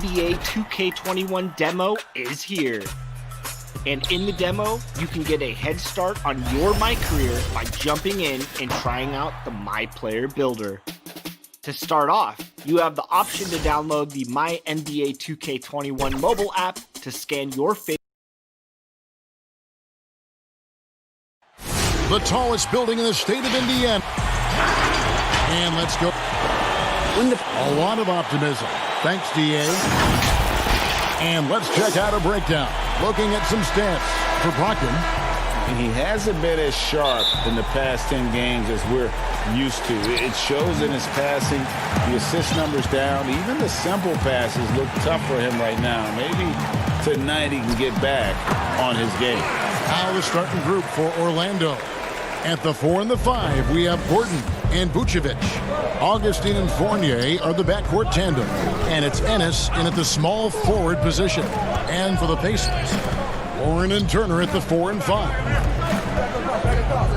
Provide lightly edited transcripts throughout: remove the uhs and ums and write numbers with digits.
NBA 2K21 demo is here. And in the demo, you can get a head start on your MyCareer by jumping in and trying out the Myplayer builder. To start off, you have the option to download the My NBA 2K21 mobile app to scan your favorite. The tallest building in the state of Indiana. And let's go. A lot of optimism. Thanks, DA. And let's check out a breakdown. Looking at some stats for Brockton. He hasn't been as sharp in the past 10 games as we're used to. It shows in his passing. The assist numbers down. Even the simple passes look tough for him right now. Maybe tonight he can get back on his game. Now the starting group for Orlando. At the 4 and the 5, we have Gordon and Vucevic. Augustine and Fournier are the backcourt tandem. And it's Ennis in at the small forward position. And for the Pacers, Warren and Turner at the 4 and 5.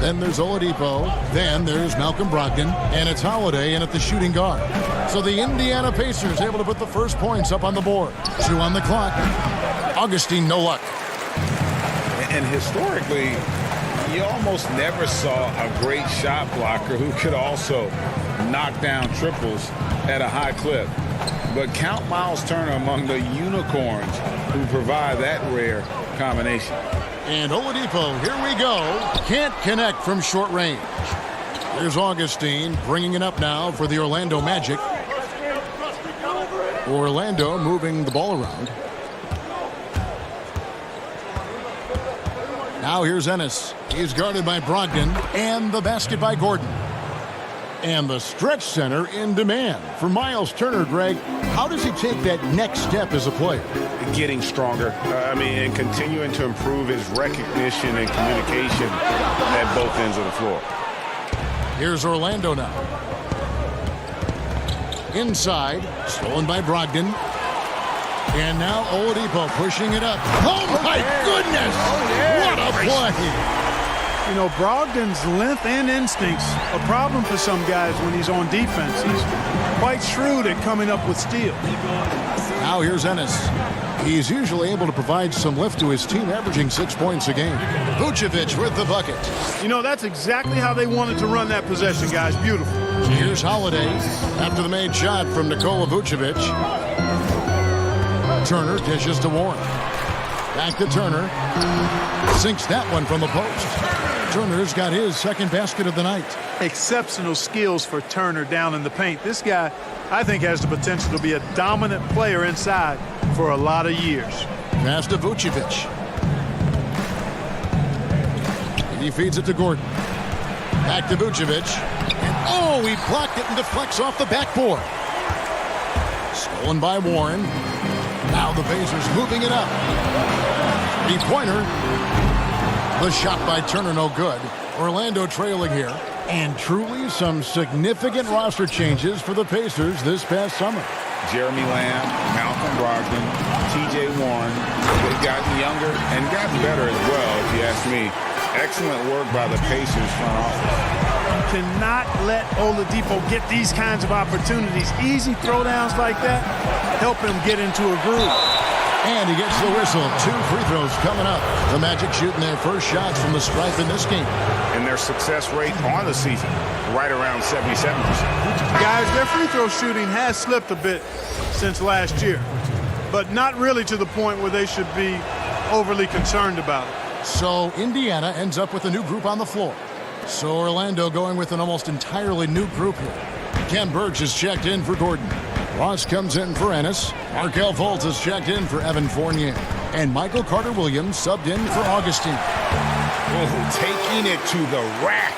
Then there's Oladipo. Then there's Malcolm Brogdon. And it's Holiday in at the shooting guard. So the Indiana Pacers able to put the first points up on the board. 2 on the clock. Augustine, no luck. And historically, you almost never saw a great shot blocker who could also knock down triples at a high clip. But count Miles Turner among the unicorns who provide that rare combination. And Oladipo, here we go. Can't connect from short range. There's Augustine bringing it up now for the Orlando Magic. Orlando moving the ball around. Now here's Ennis. He's guarded by Brogdon. And the basket by Gordon. And the stretch center in demand for Miles Turner. Greg, how does he take that next step as a player? Getting stronger. And continuing to improve his recognition and communication at both ends of the floor. Here's Orlando now. Inside. Stolen by Brogdon. And now Oladipo pushing it up. Oh, my goodness! What a play! You know, Brogdon's length and instincts a problem for some guys when he's on defense. He's quite shrewd at coming up with steals. Now here's Ennis. He's usually able to provide some lift to his team, averaging 6 points a game. Vucevic with the bucket. You know, that's exactly how they wanted to run that possession, guys. Beautiful. Here's Holiday after the made shot from Nikola Vucevic. Turner dishes to Warren. Back to Turner. Sinks that one from the post. Turner's got his second basket of the night. Exceptional skills for Turner down in the paint. This guy, I think, has the potential to be a dominant player inside for a lot of years. Pass to Vucevic. He feeds it to Gordon. Back to Vucevic. And he blocked it and deflects off the backboard. Stolen by Warren. Now the Pacers moving it up. Three-pointer. The shot by Turner, no good. Orlando trailing here. And truly some significant roster changes for the Pacers this past summer. Jeremy Lamb, Malcolm Brogdon, T.J. Warren. They've gotten younger and gotten better as well, if you ask me. Excellent work by the Pacers front office. You cannot let Oladipo get these kinds of opportunities. Easy throwdowns like that help him get into a groove. And he gets the whistle. 2 free throws coming up. The Magic shooting their first shots from the stripe in this game. And their success rate on the season, right around 77%. Guys, their free throw shooting has slipped a bit since last year, but not really to the point where they should be overly concerned about it. So Indiana ends up with a new group on the floor. So Orlando going with an almost entirely new group here. Ken Burge is checked in for Gordon. Ross comes in for Ennis. Markelle Fultz is checked in for Evan Fournier. And Michael Carter-Williams subbed in for Augustine. Taking it to the rack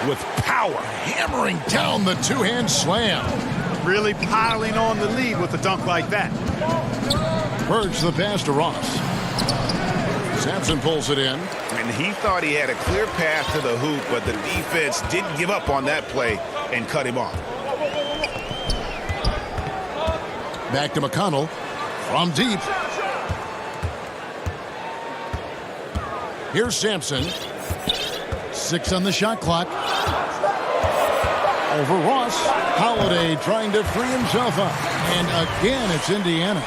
with power. Hammering down the two-hand slam. Really piling on the lead with a dunk like that. Burge the pass to Ross. Sampson pulls it in. And he thought he had a clear path to the hoop, but the defense didn't give up on that play and cut him off. Back to McConnell from deep. Here's Sampson. 6 on the shot clock. Over Ross. Holiday trying to free himself up. And again, it's Indiana.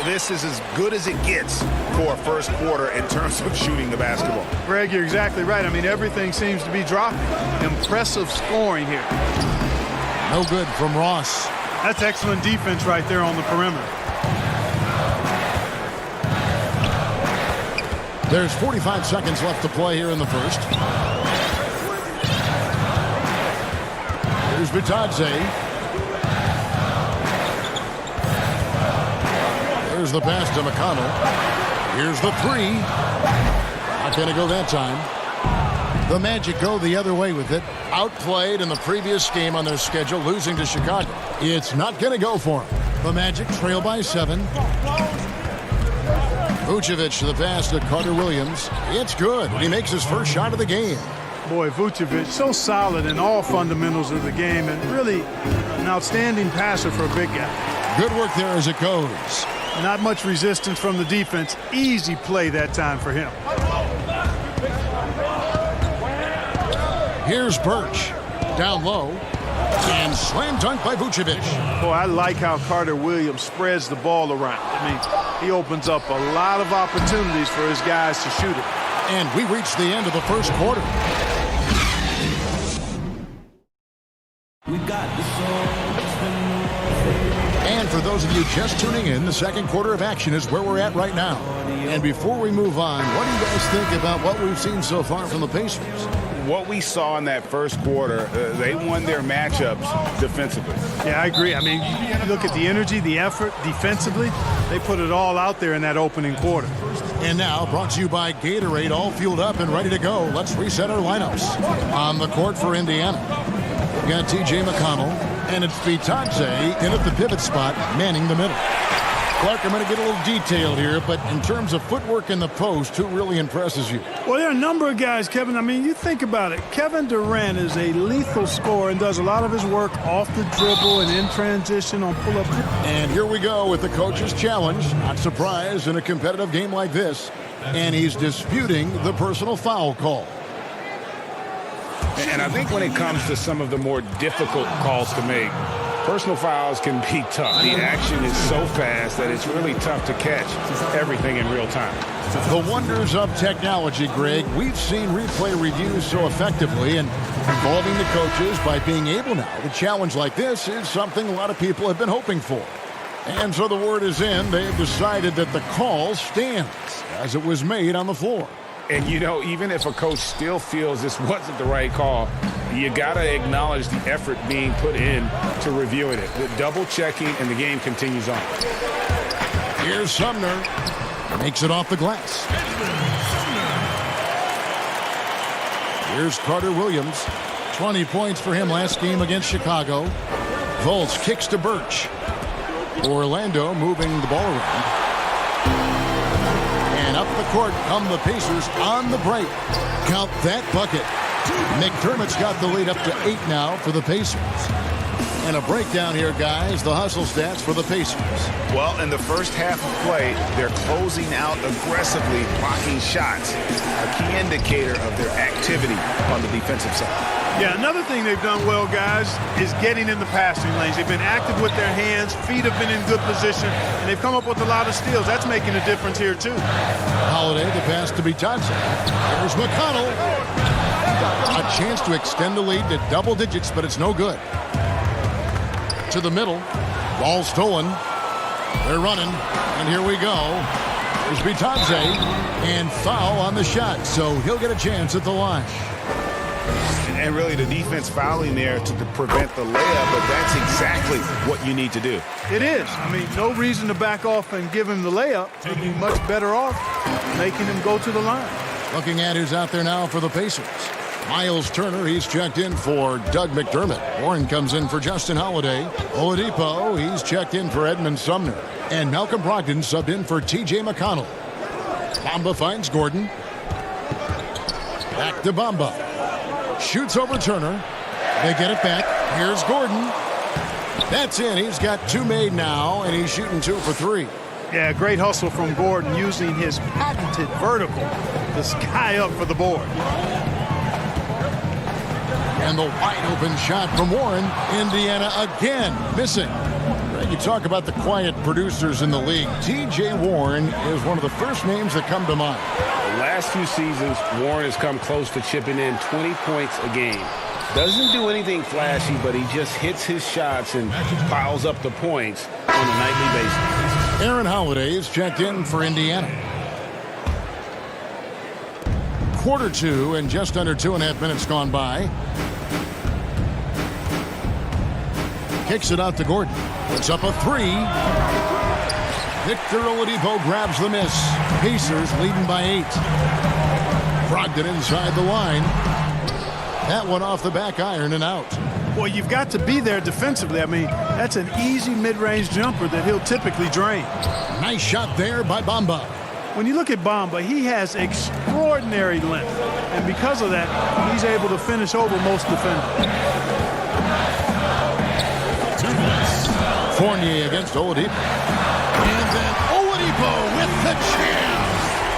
this is as good as it gets for a first quarter in terms of shooting the basketball. Greg, you're exactly right. I mean, everything seems to be dropping. Impressive scoring here. No good from Ross. That's excellent defense right there on the perimeter. There's 45 seconds left to play here in the first. Here's Bitadze. There's the pass to McConnell. Here's the three. Not going to go that time. The Magic go the other way with it. Outplayed in the previous game on their schedule, losing to Chicago. It's not going to go for them. The Magic trail by 7. Vucevic to the pass to Carter Williams. It's good. He makes his first shot of the game. Boy, Vucevic, so solid in all fundamentals of the game and really an outstanding passer for a big guy. Good work there as it goes. Not much resistance from the defense. Easy play that time for him. Here's Birch. Down low. And slam dunk by Vucevic. Boy, I like how Carter Williams spreads the ball around. I mean, he opens up a lot of opportunities for his guys to shoot it. And we reach the end of the first quarter. We got the song. And for those of you just tuning in, the second quarter of action is where we're at right now. And before we move on, what do you guys think about what we've seen so far from the Pacers? What we saw in that first quarter, they won their matchups defensively. Yeah, I agree. I mean, you look at the energy, the effort defensively. They put it all out there in that opening quarter. And now, brought to you by Gatorade, all fueled up and ready to go. Let's reset our lineups. On the court for Indiana, we've got T.J. McConnell, and it's Bitadze in at the pivot spot, manning the middle. Clark, I'm going to get a little detailed here, but in terms of footwork in the post, who really impresses you? Well, there are a number of guys, Kevin. I mean, you think about it. Kevin Durant is a lethal scorer and does a lot of his work off the dribble and in transition on pull-up. And here we go with the coach's challenge. Not surprised in a competitive game like this. And he's disputing the personal foul call. And I think when it comes to some of the more difficult calls to make, personal fouls can be tough. The action is so fast that it's really tough to catch everything in real time. The wonders of technology, Greg. We've seen replay reviews so effectively, and involving the coaches by being able now to challenge like this is something a lot of people have been hoping for. And so the word is in. They have decided that the call stands as it was made on the floor. And, you know, even if a coach still feels this wasn't the right call, you got to acknowledge the effort being put in to reviewing it. The double checking, and the game continues on. Here's Sumner. Makes it off the glass. Here's Carter Williams. 20 points for him last game against Chicago. Volz kicks to Birch. Orlando moving the ball around. And up the court come the Pacers on the break. Count that bucket. McDermott's got the lead up to 8 now for the Pacers. And a breakdown here, guys. The hustle stats for the Pacers. Well, in the first half of play, they're closing out aggressively, blocking shots. A key indicator of their activity on the defensive side. Yeah, another thing they've done well, guys, is getting in the passing lanes. They've been active with their hands. Feet have been in good position, and they've come up with a lot of steals. That's making a difference here, too. Holiday, the pass to Bitadze. Here's McConnell. A chance to extend the lead to double digits, but it's no good. To the middle. Ball stolen. They're running. And here we go. There's Bitadze. And foul on the shot. So he'll get a chance at the line. And really the defense fouling there to prevent the layup, but that's exactly what you need to do. It is. I mean, no reason to back off and give him the layup. He'd be much better off making him go to the line. Looking at who's out there now for the Pacers. Miles Turner, he's checked in for Doug McDermott. Warren comes in for Justin Holiday. Oladipo, he's checked in for Edmund Sumner. And Malcolm Brogdon subbed in for T.J. McConnell. Bamba finds Gordon. Back to Bamba. Shoots over Turner. They get it back. Here's Gordon. That's in. He's got 2 made now, and he's shooting 2 for 3. Yeah, great hustle from Gordon using his patented vertical to sky up for the board. And the wide open shot from Warren. Indiana again missing. You talk about the quiet producers in the league. T.J. Warren is one of the first names that come to mind. The last few seasons, Warren has come close to chipping in 20 points a game. Doesn't do anything flashy, but he just hits his shots and piles up the points on a nightly basis. Aaron Holiday is checked in for Indiana. Quarter two and just under 2.5 minutes gone by. Kicks it out to Gordon. It's up a three. Victor Oladipo grabs the miss. Pacers leading by 8. Brogdon inside the line. That one off the back iron and out. Well, you've got to be there defensively. I mean, that's an easy mid-range jumper that he'll typically drain. Nice shot there by Bamba. When you look at Bamba, he has extraordinary length. And because of that, he's able to finish over most defenders. Fournier against Oladipo. And then Oladipo with the jam.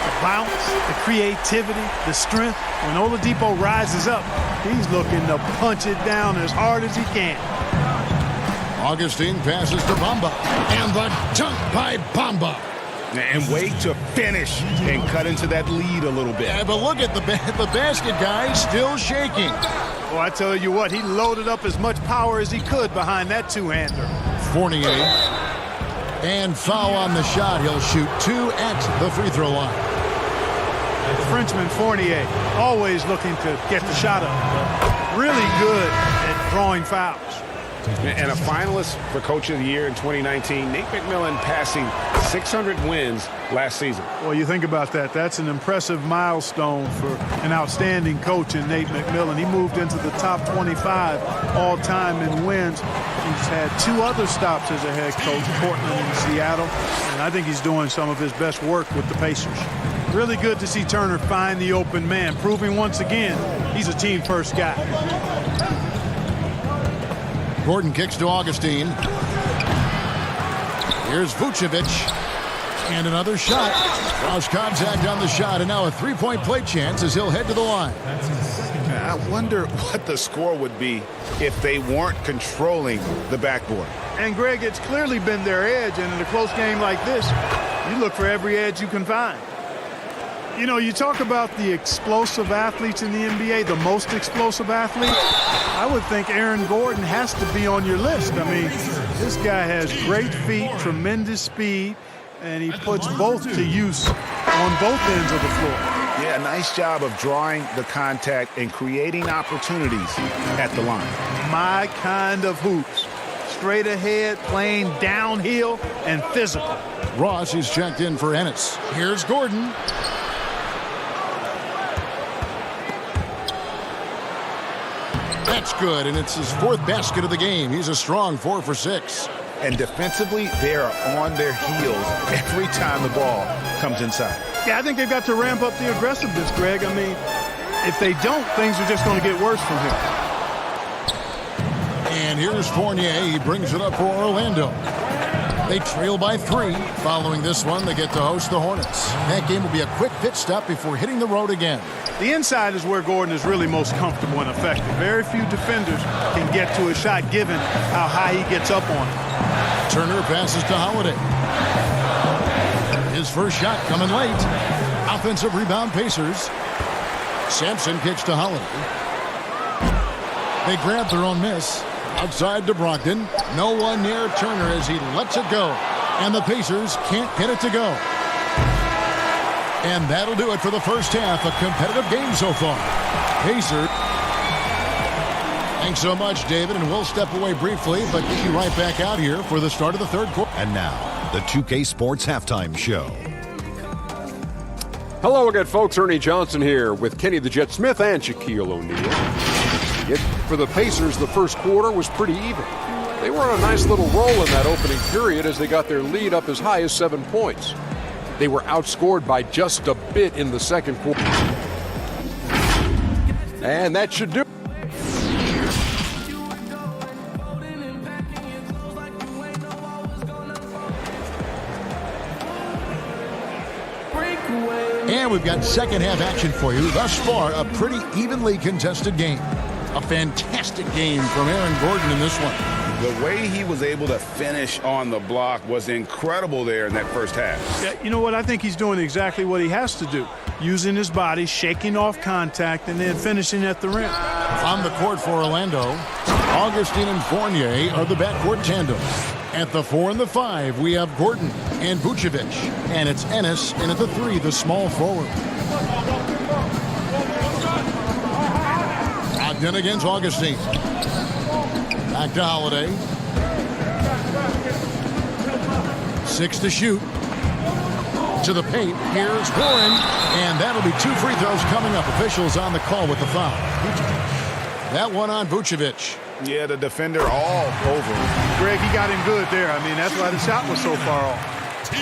The bounce, the creativity, the strength. When Oladipo rises up, he's looking to punch it down as hard as he can. Augustine passes to Bamba. And the dunk by Bamba. And wait to finish and cut into that lead a little bit. Yeah, but look at the basket guy still shaking. Well, I tell you what, he loaded up as much power as he could behind that two-hander. Fournier. And foul on the shot. He'll shoot 2 at the free throw line. Frenchman Fournier, always looking to get the shot up. Really good at drawing fouls. And a finalist for Coach of the Year in 2019, Nate McMillan passing 600 wins last season. Well, you think about that. That's an impressive milestone for an outstanding coach in Nate McMillan. He moved into the top 25 all-time in wins. He's had 2 other stops as a head coach, Portland and Seattle. And I think he's doing some of his best work with the Pacers. Really good to see Turner find the open man, proving once again he's a team-first guy. Gordon kicks to Augustine. Here's Vucevic. And another shot. Draws contact on the shot, and now a three-point play chance as he'll head to the line. I wonder what the score would be if they weren't controlling the backboard. And, Greg, it's clearly been their edge, and in a close game like this, you look for every edge you can find. You know, you talk about the explosive athletes in the NBA, the most explosive athletes. I would think Aaron Gordon has to be on your list. I mean, this guy has great feet, tremendous speed, and he puts both to use on both ends of the floor. Yeah, nice job of drawing the contact and creating opportunities at the line. My kind of hoops. Straight ahead, playing downhill, and physical. Ross is checked in for Ennis. Here's Gordon. That's good, and it's his 4th basket of the game. He's a strong 4 for 6. And defensively, they are on their heels every time the ball comes inside. Yeah, I think they've got to ramp up the aggressiveness, Greg. I mean, if they don't, things are just going to get worse from here. And here's Fournier. He brings it up for Orlando. They trail by 3. Following this one, they get to host the Hornets. That game will be a quick pit stop before hitting the road again. The inside is where Gordon is really most comfortable and effective. Very few defenders can get to a shot given how high he gets up on it. Turner passes to Holiday. His first shot coming late. Offensive rebound Pacers. Sampson kicks to Holiday. They grab their own miss. Outside to Brogdon. No one near Turner as he lets it go. And the Pacers can't get it to go. And that'll do it for the first half. A competitive game so far. Pacers. Thanks so much, David, and we'll step away briefly, but get you right back out here for the start of the third quarter. And now, the 2K Sports Halftime Show. Hello again, folks. Ernie Johnson here with Kenny the Jet Smith and Shaquille O'Neal. Yet for the Pacers, the first quarter was pretty even. They were on a nice little roll in that opening period as they got their lead up as high as 7 points. They were outscored by just a bit in the second quarter. And that should do it. And we've got second half action for you. Thus far, a pretty evenly contested game. A fantastic game from Aaron Gordon in this one. The way he was able to finish on the block was incredible there in that first half. Yeah, you know what? I think he's doing exactly what he has to do. Using his body, shaking off contact, and then finishing at the rim. On the court for Orlando, Augustine and Fournier are the backcourt tandem. At the 4 and the 5, we have Gordon and Vucevic. And it's Ennis in at the 3, the small forward. Ogden against Augustine. Back to Holiday. 6 to shoot. To the paint. Here's Warren. And that'll be 2 free throws coming up. Officials on the call with the foul. That one on Vucevic. Yeah, the defender all over him. Greg, he got him good there. I mean, that's why the shot was so far off.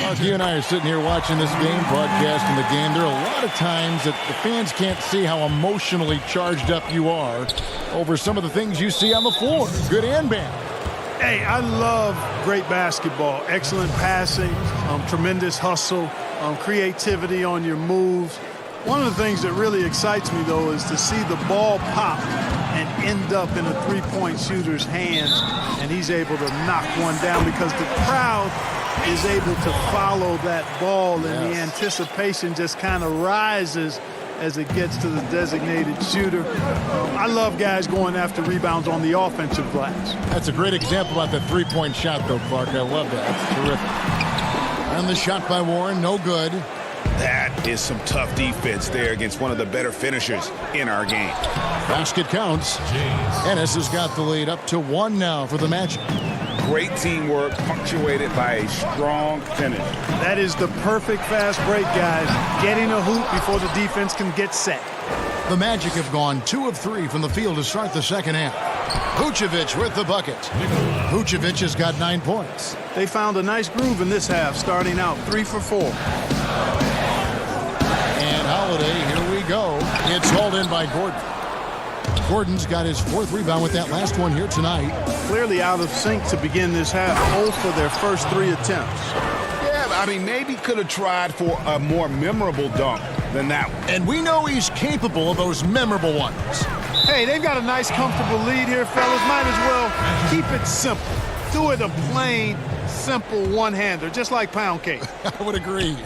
Mark, you and I are sitting here watching this game, broadcasting the game. There are a lot of times that the fans can't see how emotionally charged up you are over some of the things you see on the floor, good and bad. Hey, I love great basketball. Excellent passing, tremendous hustle, creativity on your moves. One of the things that really excites me, though, is to see the ball pop and end up in a three-point shooter's hands, and he's able to knock one down because the crowd is able to follow that ball, and the anticipation just kind of rises as it gets to the designated shooter. I love guys going after rebounds on the offensive glass. That's a great example about the three-point shot, though, Clark. I love that. That's terrific. And the shot by Warren, no good. That is some tough defense there against one of the better finishers in our game. Basket counts. Ennis has got the lead up to 1 now for the Magic. Great teamwork punctuated by a strong finish. That is the perfect fast break, guys. Getting a hoop before the defense can get set. The Magic have gone 2 of 3 from the field to start the second half. Vucevic with the bucket. Vucevic has got 9 points. They found a nice groove in this half, starting out 3 for 4. And Holiday, here we go. It's hauled in by Gordon. Gordon's got his 4th rebound with that last one here tonight. Clearly out of sync to begin this half. 0 for their first 3 attempts. Yeah, I mean, maybe could have tried for a more memorable dunk than that one. And we know he's capable of those memorable ones. Hey, they've got a nice, comfortable lead here, fellas. Might as well keep it simple. Do it a plain, simple one-hander, just like pound cake. I would agree.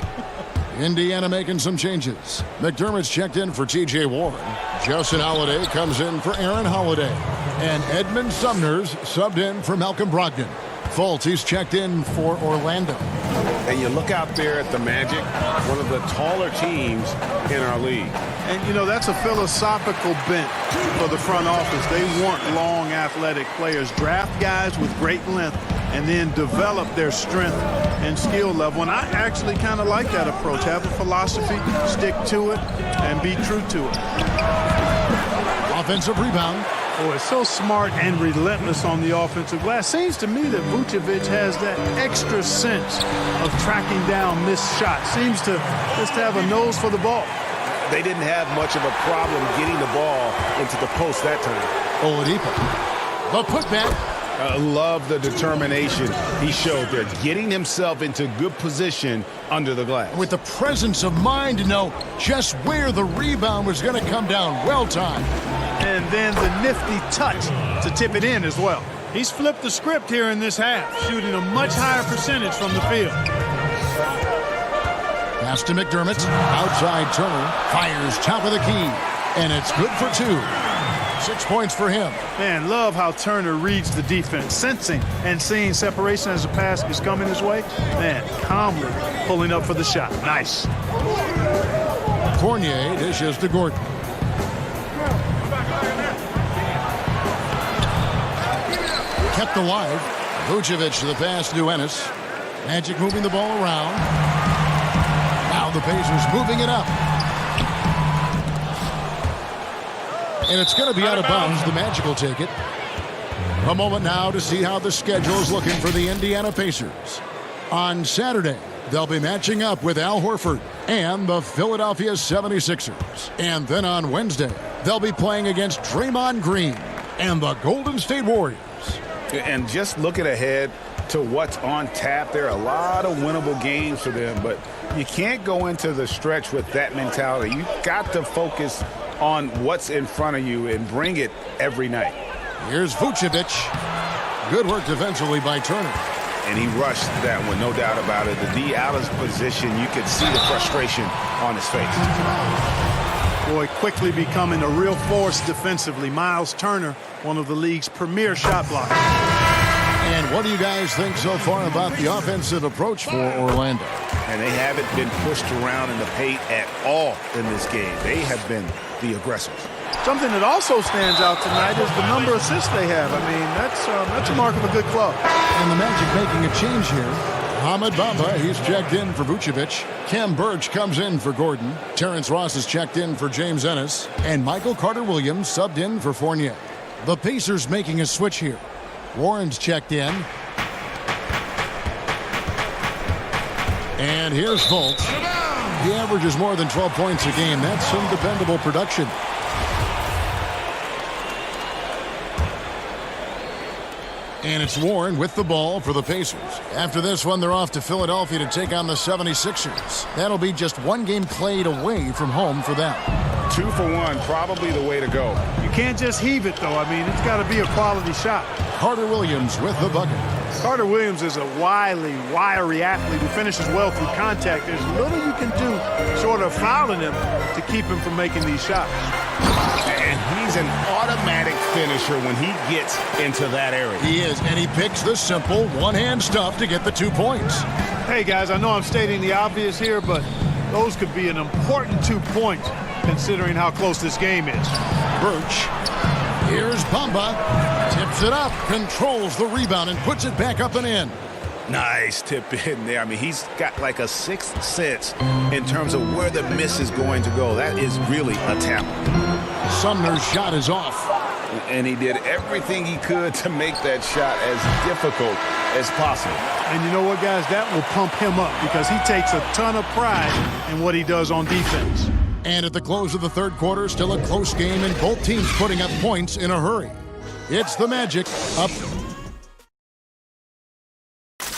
Indiana making some changes. McDermott's checked in for T.J. Warren. Justin Holiday comes in for Aaron Holiday. And Edmund Sumner's subbed in for Malcolm Brogdon. Fultz, he's checked in for Orlando. And you look out there at the Magic, one of the taller teams in our league. And, you know, that's a philosophical bent for the front office. They want long, athletic players. Draft guys with great length and then develop their strength and skill level. And I actually kind of like that approach. Have a philosophy, stick to it, and be true to it. Offensive rebound. Oh, it's so smart and relentless on the offensive glass. Seems to me that Vucevic has that extra sense of tracking down missed shots. Seems to just have a nose for the ball. They didn't have much of a problem getting the ball into the post that time. Oladipo. The putback. I love the determination he showed there, getting himself into good position under the glass. With the presence of mind to know just where the rebound was going to come down. Well timed. And then the nifty touch to tip it in as well. He's flipped the script here in this half, shooting a much higher percentage from the field. Pass to McDermott. Outside Turner. Fires top of the key. And it's good for 2. 6 points for him. Man, love how Turner reads the defense, sensing and seeing separation as the pass is coming his way. Man, calmly pulling up for the shot. Nice. Fournier dishes to Gordon. Kept alive. Vucevic to the pass to Ennis. Magic moving the ball around. Now the Pacers moving it up. And it's going to be out of bounds. The Magic will take it. A moment now to see how the schedule is looking for the Indiana Pacers. On Saturday, they'll be matching up with Al Horford and the Philadelphia 76ers. And then on Wednesday, they'll be playing against Draymond Green and the Golden State Warriors. And just looking ahead to what's on tap, there are a lot of winnable games for them, but you can't go into the stretch with that mentality. You've got to focus on what's in front of you and bring it every night. Here's Vucevic. Good work defensively by Turner. And he rushed that one, no doubt about it. The D out of position, you could see the frustration on his face. Boy, quickly becoming a real force defensively. Miles Turner, one of the league's premier shot blockers. And what do you guys think so far about the offensive approach for Orlando? And they haven't been pushed around in the paint at all in this game. They have been the aggressors. Something that also stands out tonight is the number of assists they have. I mean, that's a mark of a good club. And the Magic making a change here. Ahmed Bamba, he's checked in for Vucevic. Kem Birch comes in for Gordon. Terrence Ross is checked in for James Ennis. And Michael Carter-Williams subbed in for Fournier. The Pacers making a switch here. Warren's checked in. And here's Fultz. He averages more than 12 points a game. That's some dependable production. And it's Warren with the ball for the Pacers. After this one, they're off to Philadelphia to take on the 76ers. That'll be just one game played away from home for them. 2 for 1, probably the way to go. You can't just heave it, though. I mean, it's got to be a quality shot. Carter-Williams with the bucket. Carter-Williams is a wily, wiry athlete who finishes well through contact. There's little you can do short of fouling him to keep him from making these shots. And he's an automatic finisher when he gets into that area. He is, and he picks the simple one-hand stuff to get the 2 points. Hey, guys, I know I'm stating the obvious here, but those could be an important 2 points considering how close this game is. Birch. Here's Bamba. Tips it up, controls the rebound, and puts it back up and in. Nice tip in there. I mean, he's got like a sixth sense in terms of where the miss is going to go. That is really a talent. Sumner's shot is off. And he did everything he could to make that shot as difficult as possible. And you know what, guys? That will pump him up because he takes a ton of pride in what he does on defense. And at the close of the third quarter, still a close game, and both teams putting up points in a hurry. It's the Magic up.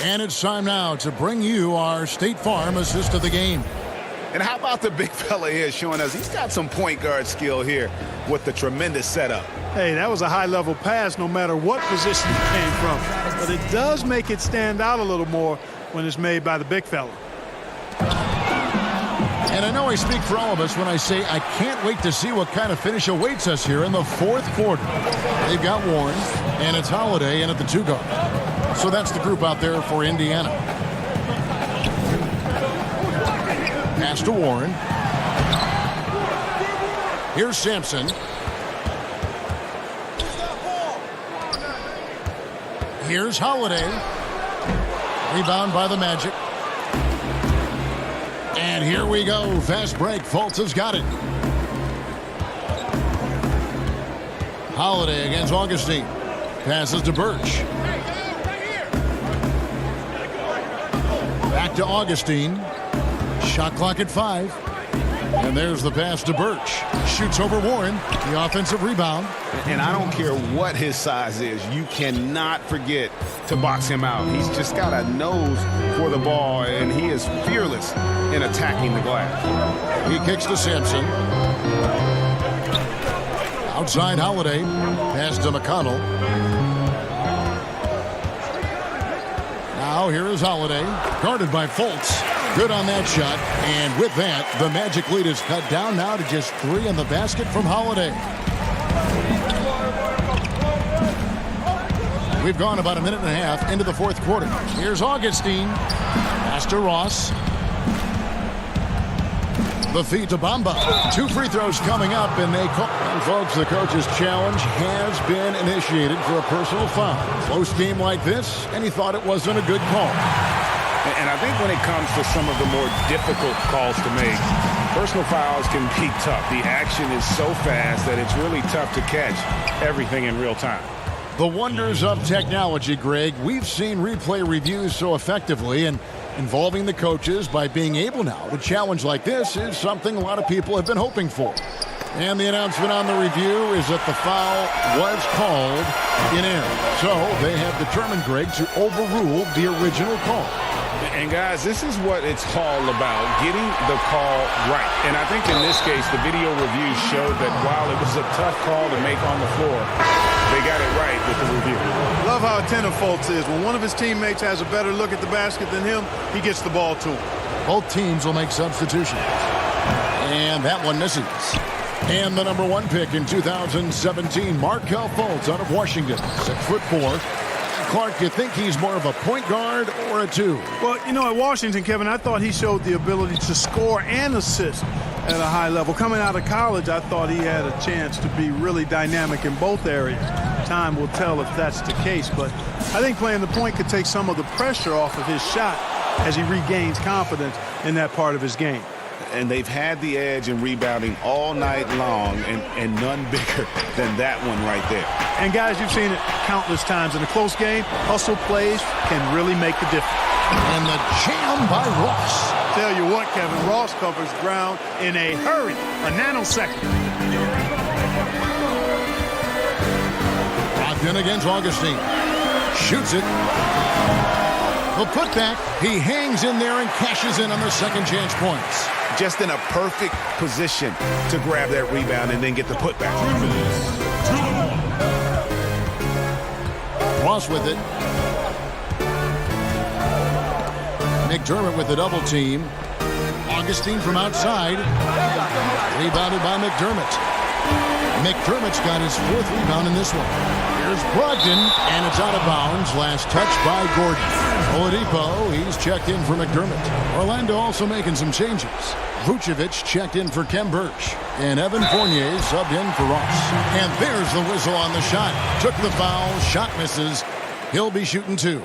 And it's time now to bring you our State Farm assist of the game. And how about the big fella here showing us he's got some point guard skill here with the tremendous setup. Hey, that was a high-level pass no matter what position it came from. But it does make it stand out a little more when it's made by the big fella. And I know I speak for all of us when I say I can't wait to see what kind of finish awaits us here in the fourth quarter. They've got Warren, and it's Holiday in at the 2 guard. So that's the group out there for Indiana. Pass to Warren. Here's Sampson. Here's Holiday. Rebound by the Magic. And here we go. Fast break. Fultz has got it. Holiday against Augustine. Passes to Birch. Back to Augustine. Shot clock at 5. And there's the pass to Birch. Shoots over Warren. The offensive rebound. And I don't care what his size is. You cannot forget to box him out. He's just got a nose for the ball, and he is fearless in attacking the glass. He kicks to Sampson. Outside Holiday. Pass to McConnell. Now here is Holiday. Guarded by Fultz. Good on that shot. And with that, the Magic lead is cut down now to just 3 in the basket from Holiday. We've gone about a minute and a half into the fourth quarter. Here's Augustine. Pass to Ross. The feed to Bamba. 2 free throws coming up, and they call. And folks, the coach's challenge has been initiated for a personal foul. Close game like this, and he thought it wasn't a good call. And I think when it comes to some of the more difficult calls to make, personal fouls can be tough. The action is so fast that it's really tough to catch everything in real time. The wonders of technology, Greg. We've seen replay reviews so effectively, and involving the coaches by being able now to challenge like this is something a lot of people have been hoping for. And the announcement on the review is that the foul was called in error. So they have determined, Greg, to overrule the original call. And guys, this is what it's all about, getting the call right. And I think in this case, the video review showed that while it was a tough call to make on the floor, They got it right with the review. Love how attentive Fultz is. When one of his teammates has a better look at the basket than him, he gets the ball to him. Both teams will make substitutions. And that one misses. And the number 1 pick in 2017, Markelle Fultz out of Washington, 6'4". Clark, you think he's more of a point guard or a 2? Well, you know, at Washington, Kevin, I thought he showed the ability to score and assist at a high level. Coming out of college, I thought he had a chance to be really dynamic in both areas. Time will tell if that's the case, but I think playing the point could take some of the pressure off of his shot as he regains confidence in that part of his game. And they've had the edge in rebounding all night long, and none bigger than that one right there. And guys, you've seen it countless times in a close game. Hustle plays can really make the difference. And the jam by Ross. Tell you what, Kevin, Ross covers ground in a hurry, a nanosecond. Brogdon against Augustine. Shoots it. The putback. He hangs in there and cashes in on the second chance points. Just in a perfect position to grab that rebound and then get the putback. Ross with it. McDermott with the double team. Augustine from outside. Rebounded by McDermott. McDermott's got his 4th rebound in this one. Here's Brogdon, and it's out of bounds. Last touch by Gordon. Oladipo, he's checked in for McDermott. Orlando also making some changes. Vucevic checked in for Kem Birch. And Evan Fournier subbed in for Ross. And there's the whistle on the shot. Took the foul, shot misses. He'll be shooting 2.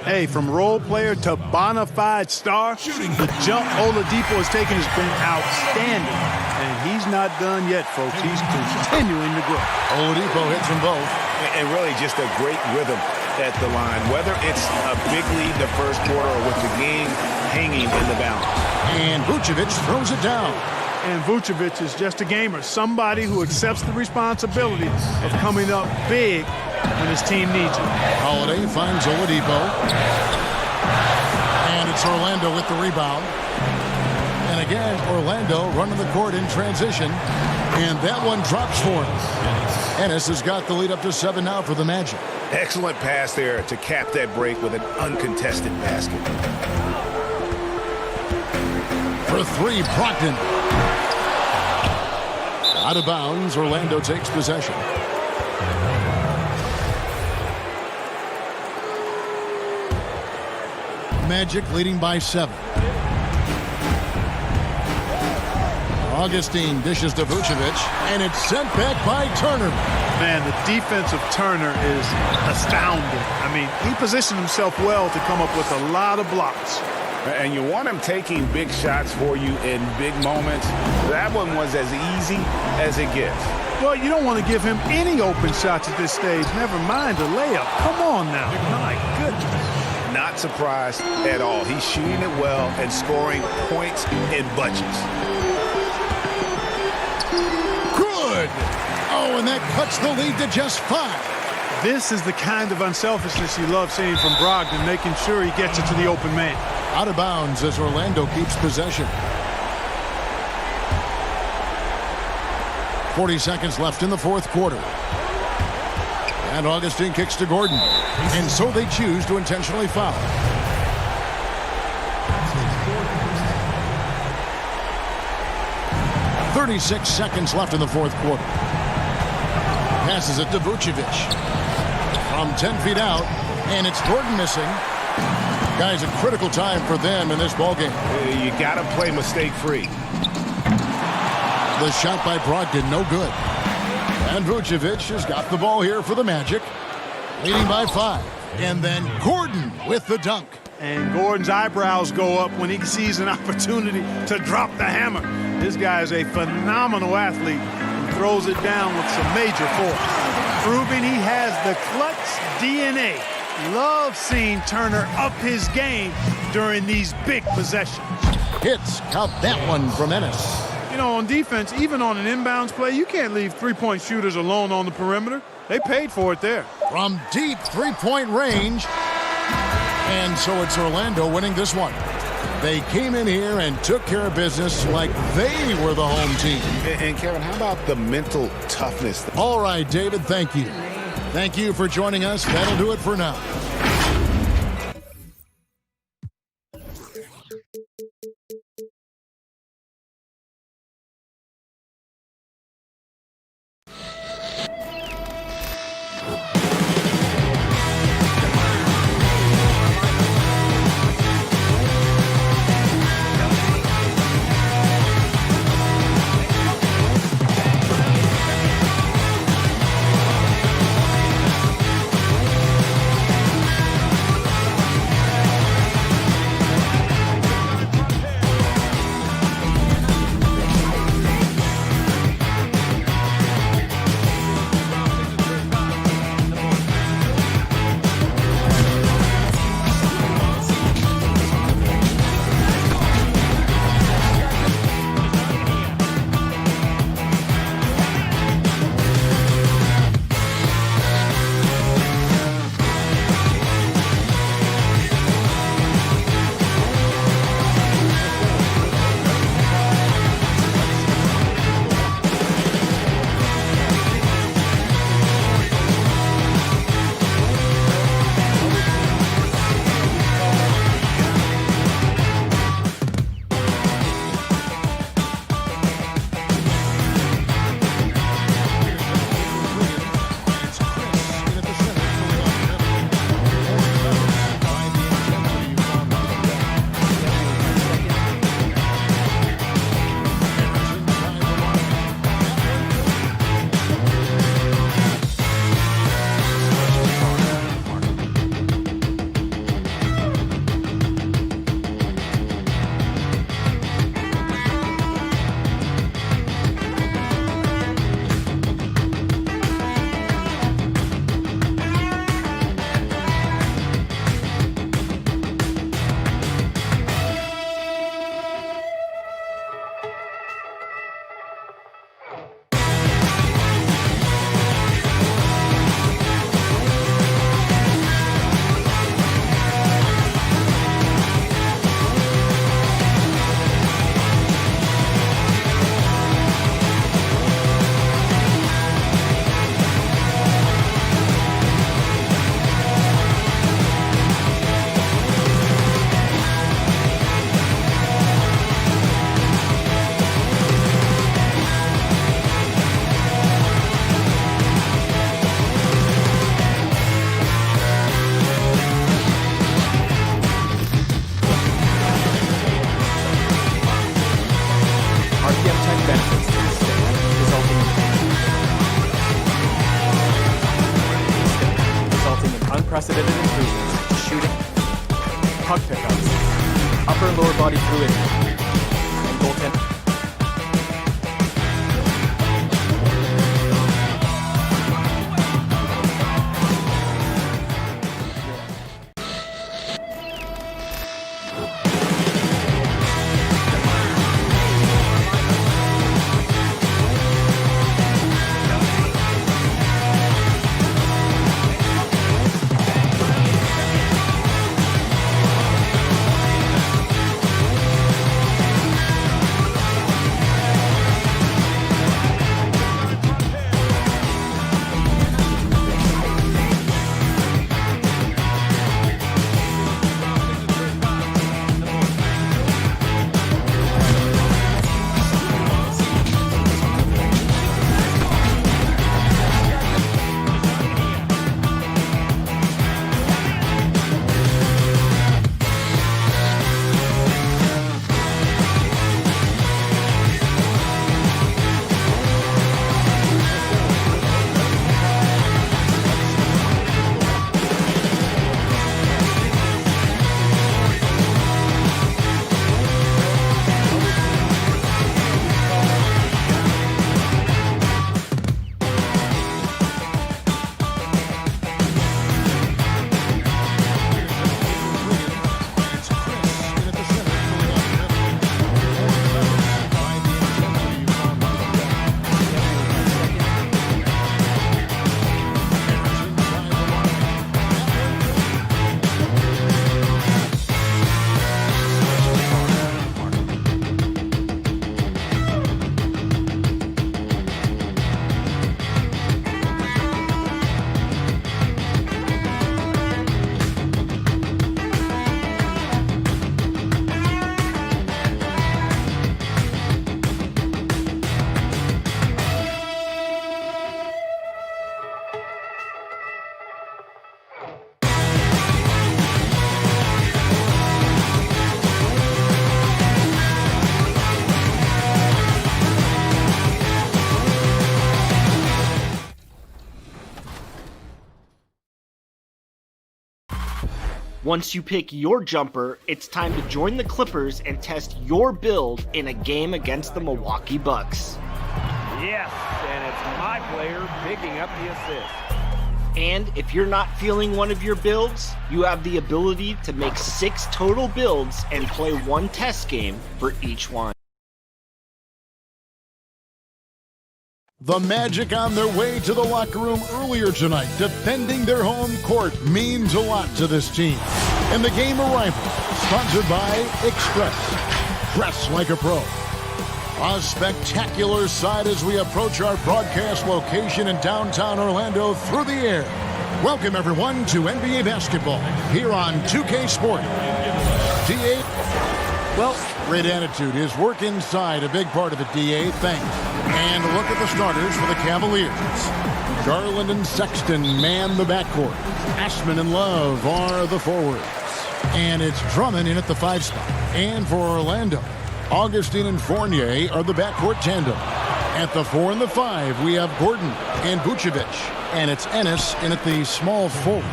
Hey, from role player to bona fide star, the jump Oladipo has taken has been outstanding. And he's not done yet, folks. He's continuing to grow. Oladipo hits them both. And really just a great rhythm at the line, whether it's a big lead the first quarter or with the game hanging in the balance. And Vucevic throws it down. And Vucevic is just a gamer, somebody who accepts the responsibility of coming up big when his team needs it. Holiday finds Oladipo. And it's Orlando with the rebound. And again, Orlando running the court in transition. And that one drops for him. Ennis has got the lead up to 7 now for the Magic. Excellent pass there to cap that break with an uncontested basket. For 3, Brogdon. Out of bounds, Orlando takes possession. Magic leading by 7. Augustine dishes to Vucevic, and it's sent back by Turner. Man, the defense of Turner is astounding. I mean, he positioned himself well to come up with a lot of blocks. And you want him taking big shots for you in big moments. That one was as easy as it gets. Well, you don't want to give him any open shots at this stage. Never mind a layup. Come on now. My goodness. Not surprised at all. He's shooting it well and scoring points in bunches. Good. Oh, and that cuts the lead to just 5. This is the kind of unselfishness you love seeing from Brogdon, making sure he gets it to the open man. Out of bounds as Orlando keeps possession. 40 seconds left in the 4th quarter. And Augustine kicks to Gordon. And so they choose to intentionally foul. .36 seconds left in the 4th quarter. Passes it to Vucevic. From 10 feet out. And it's Gordon missing. Guys, a critical time for them in this ballgame. You got to play mistake-free. The shot by Brogdon, no good. And Vucevic has got the ball here for the Magic. Leading by 5. And then Gordon with the dunk. And Gordon's eyebrows go up when he sees an opportunity to drop the hammer. This guy is a phenomenal athlete who throws it down with some major force, proving he has the clutch DNA. Love seeing Turner up his game during these big possessions. Hits, count that one from Ennis. You know, on defense, even on an inbounds play, you can't leave three-point shooters alone on the perimeter. They paid for it there. From deep three-point range. And so it's Orlando winning this one. They came in here and took care of business like they were the home team. And Kevin, how about the mental toughness? All right, David, thank you. Thank you for joining us. That'll do it for now. unprecedented improvements in shooting, puck pickups, upper and lower body fluidity, and goaltending. Once you pick your jumper, it's time to join the Clippers and test your build in a game against the Milwaukee Bucks. Yes, and it's Myplayer picking up the assist. And if you're not feeling one of your builds, you have the ability to make 6 total builds and play 1 test game for each one. The Magic on their way to the locker room earlier tonight. Defending their home court means a lot to this team. And the game arrival, sponsored by Express. Dress like a pro. A spectacular sight as we approach our broadcast location in downtown Orlando through the air. Welcome, everyone, to NBA basketball here on 2K Sport. DA, well, great attitude. His work inside, a big part of it, DA. Thanks. And a look at the starters for the Cavaliers. Garland and Sexton man the backcourt. Ashman and Love are the forwards. And it's Drummond in at the 5 spot. And for Orlando, Augustine and Fournier are the backcourt tandem. At the 4 and the 5, we have Gordon and Vucevic. And it's Ennis in at the small forward.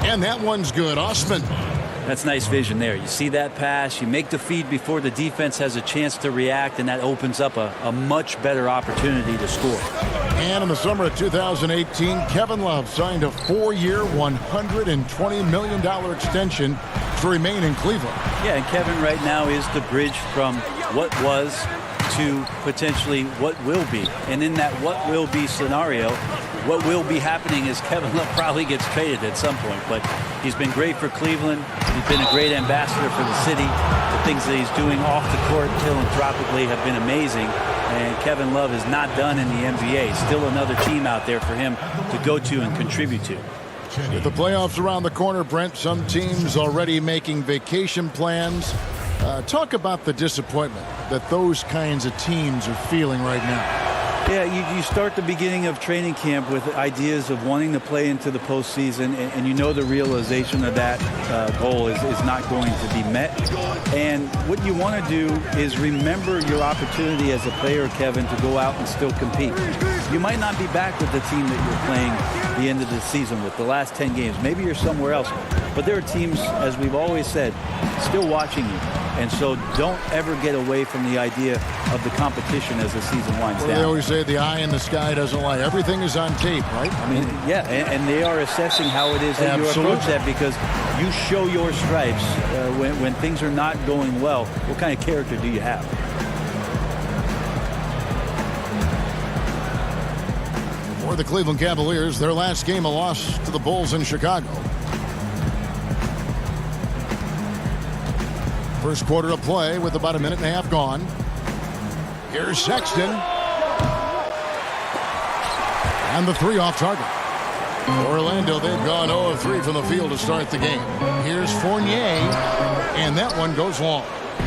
And that one's good. Osman. That's nice vision there. You see that pass, you make the feed before the defense has a chance to react, and that opens up a much better opportunity to score. And in the summer of 2018, Kevin Love signed a 4-year, $120 million extension to remain in Cleveland. Yeah, and Kevin right now is the bridge from what was to potentially what will be. And in that what will be scenario, what will be happening is Kevin Love probably gets traded at some point. But he's been great for Cleveland. He's been a great ambassador for the city. The things that he's doing off the court philanthropically have been amazing. And Kevin Love is not done in the NBA. Still another team out there for him to go to and contribute to. With the playoffs around the corner, Brent, some teams already making vacation plans. Talk about the disappointment that those kinds of teams are feeling right now. Yeah, you start the beginning of training camp with ideas of wanting to play into the postseason, and you know the realization of that goal is not going to be met. And what you want to do is remember your opportunity as a player, Kevin, to go out and still compete. You might not be back with the team that you're playing the end of the season with, the last 10 games. Maybe you're somewhere else. But there are teams, as we've always said, still watching you. And so don't ever get away from the idea of the competition as the season winds down. They always say the eye in the sky doesn't lie. Everything is on tape, right? I mean, yeah, and they are assessing how it is that you approach that, because you show your stripes when things are not going well. What kind of character do you have? For the Cleveland Cavaliers, their last game a loss to the Bulls in Chicago. First quarter of play with about a minute and a half gone. Here's Sexton. And the 3 off target. Orlando, they've gone 0 of 3 from the field to start the game. Here's Fournier. And that one goes long.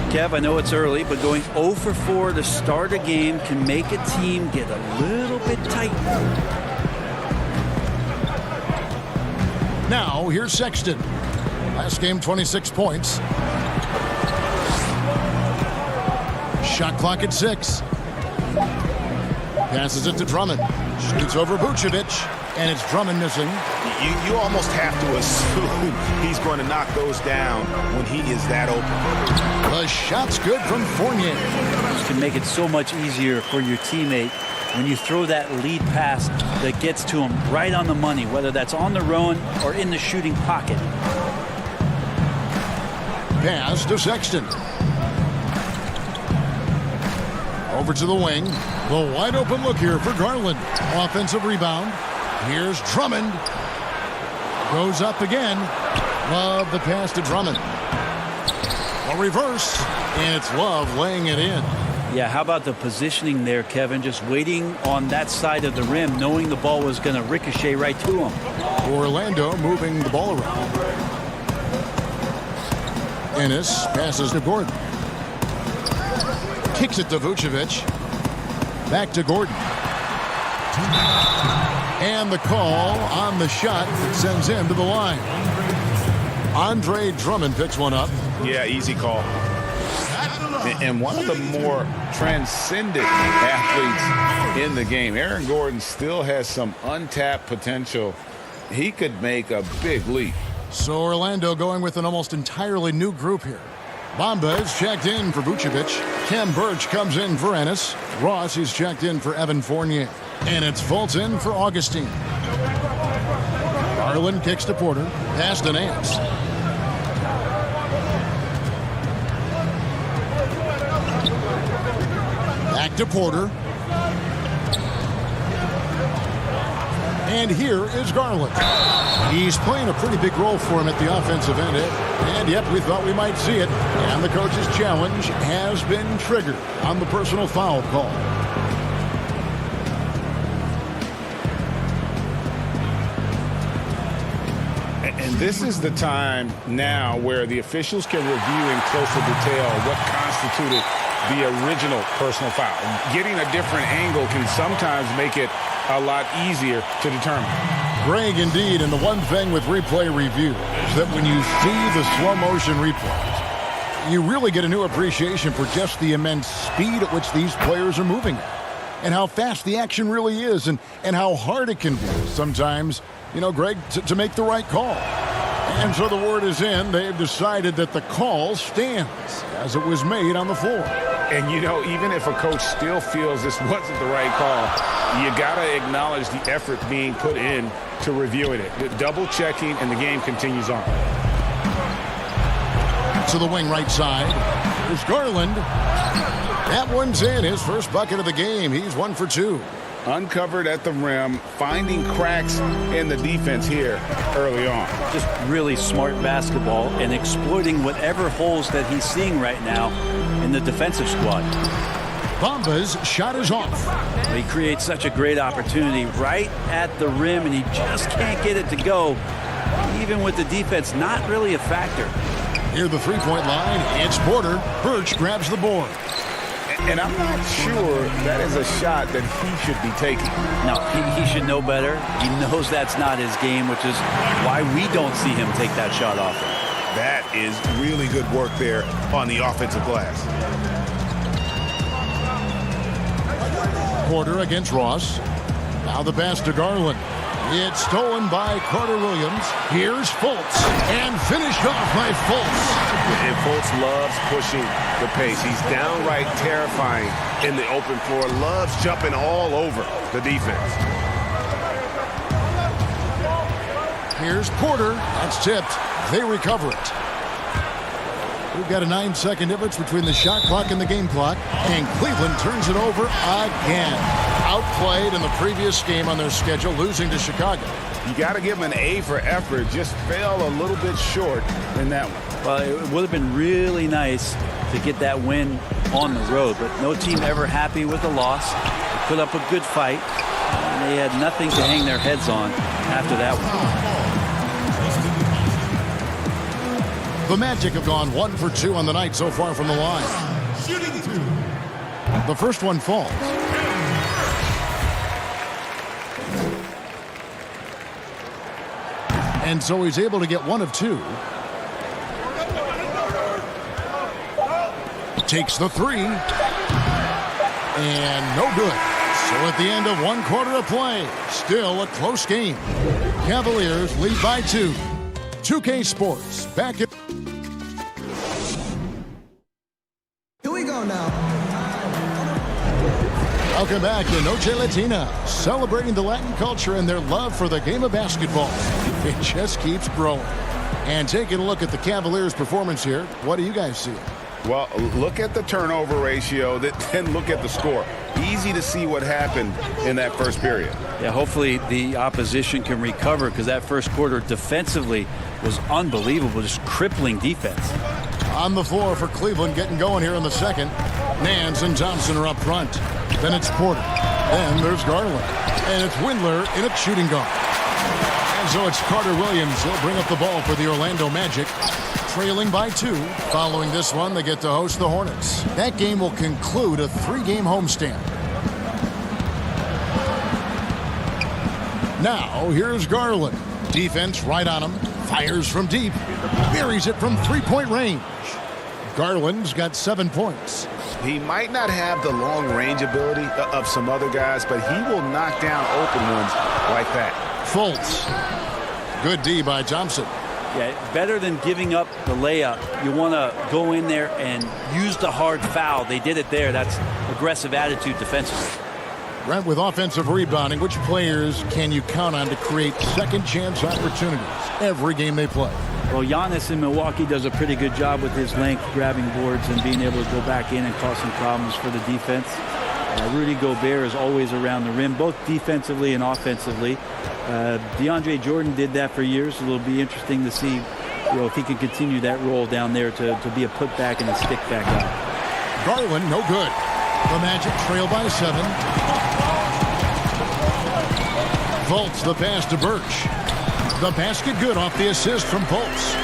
Kev, I know it's early, but going 0 for 4 to start a game can make a team get a little bit tight. Now, here's Sexton. Last game, 26 points. Shot clock at 6. Passes it to Drummond. Shoots over Vucevic. And it's Drummond missing. You almost have to assume he's going to knock those down when he is that open. The shot's good from Fournier. This can make it so much easier for your teammate when you throw that lead pass that gets to him right on the money, whether that's on the run or in the shooting pocket. Pass to Sexton. Over to the wing. The wide open look here for Garland. Offensive rebound. Here's Drummond. Goes up again. Love the pass to Drummond. A reverse. And it's Love laying it in. Yeah, how about the positioning there, Kevin? Just waiting on that side of the rim, knowing the ball was going to ricochet right to him. Orlando moving the ball around. Ennis passes to Gordon. Kicks it to Vucevic. Back to Gordon. And the call on the shot that sends him to the line. Andre Drummond picks one up. Yeah, easy call. And one of the more transcendent athletes in the game. Aaron Gordon still has some untapped potential. He could make a big leap So Orlando going with an almost entirely new group here. Bamba is checked in for Vucevic. Kem Birch comes in for Ennis. Ross is checked in for Evan Fournier. And it's Fulton for Augustine. Garland kicks to Porter. Pass to Nance. Back to Porter. And here is Garland. He's playing a pretty big role for him at the offensive end. And yep, we thought we might see it. And the coach's challenge has been triggered on the personal foul call. And this is the time now where the officials can review in closer detail what constituted the original personal foul. Getting a different angle can sometimes make it a lot easier to determine. Greg, indeed, and the one thing with replay review is that when you see the slow motion replays, you really get a new appreciation for just the immense speed at which these players are moving at, and how fast the action really is, and how hard it can be sometimes, you know, Greg, to make the right call. And so the word is in. They've decided that the call stands as it was made on the floor. And, you know, even if a coach still feels this wasn't the right call, you got to acknowledge the effort being put in to reviewing it. Double checking, and the game continues on. To the wing right side. Here's Garland. That one's in. His first bucket of the game. He's 1 for 2. Uncovered at the rim, finding cracks in the defense here early on. Just really smart basketball and exploiting whatever holes that he's seeing right now in the defensive squad. Bamba's shot is off. He creates such a great opportunity right at the rim, and he just can't get it to go, even with the defense not really a factor. Near the three-point line, it's Porter. Birch grabs the board. And I'm not sure that is a shot that he should be taking. No, he should know better. He knows that's not his game, which is why we don't see him take that shot often. That is really good work there on the offensive glass. Porter against Ross. Now the pass to Garland. It's stolen by Carter Williams. Here's Fultz. And finished off by Fultz. And Fultz loves pushing the pace. He's downright terrifying in the open floor. Loves jumping all over the defense. Here's Porter. That's tipped. They recover it. We've got a 9-second difference between the shot clock and the game clock. And Cleveland turns it over again. Outplayed in the previous game on their schedule, losing to Chicago. You got to give them an A for effort. Just fell a little bit short in that one. Well, it would have been really nice to get that win on the road, but no team ever happy with a loss. They put up a good fight, and they had nothing to hang their heads on after that one. The Magic have gone 1 for 2 on the night so far from the line. The first one falls. And so he's able to get 1 of 2. Takes the 3. And no good. So at the end of 1 quarter of play, still a close game. Cavaliers lead by 2. 2K Sports back in. Here we go now. Welcome back to Noche Latina, celebrating the Latin culture and their love for the game of basketball. It just keeps growing. And taking a look at the Cavaliers' performance here, what do you guys see? Well, look at the turnover ratio, then look at the score. Easy to see what happened in that first period. Yeah, hopefully the opposition can recover, because that first quarter defensively was unbelievable, just crippling defense. On the floor for Cleveland, getting going here in the second. Nance and Thompson are up front. Then it's Porter. Then there's Garland. And it's Windler in at shooting guard. And so it's Carter Williams. He'll bring up the ball for the Orlando Magic. Trailing by 2. Following this one, they get to host the Hornets. That game will conclude a 3-game homestand. Now, here's Garland. Defense right on him. Fires from deep. Buries it from 3-point range. Garland's got 7 points. He might not have the long-range ability of some other guys, but he will knock down open ones like that. Fultz. Good D by Thompson. Yeah, better than giving up the layup. You want to go in there and use the hard foul. They did it there. That's aggressive attitude defensively. Brent, with offensive rebounding, which players can you count on to create second chance opportunities every game they play? Well, Giannis in Milwaukee does a pretty good job with his length, grabbing boards and being able to go back in and cause some problems for the defense. Rudy Gobert is always around the rim, both defensively and offensively. DeAndre Jordan did that for years. It'll be interesting to see, if he can continue that role down there to be a putback and a stick back out. Garland, no good. The Magic trail by 7. Fultz, the pass to Birch. The basket good off the assist from Fultz.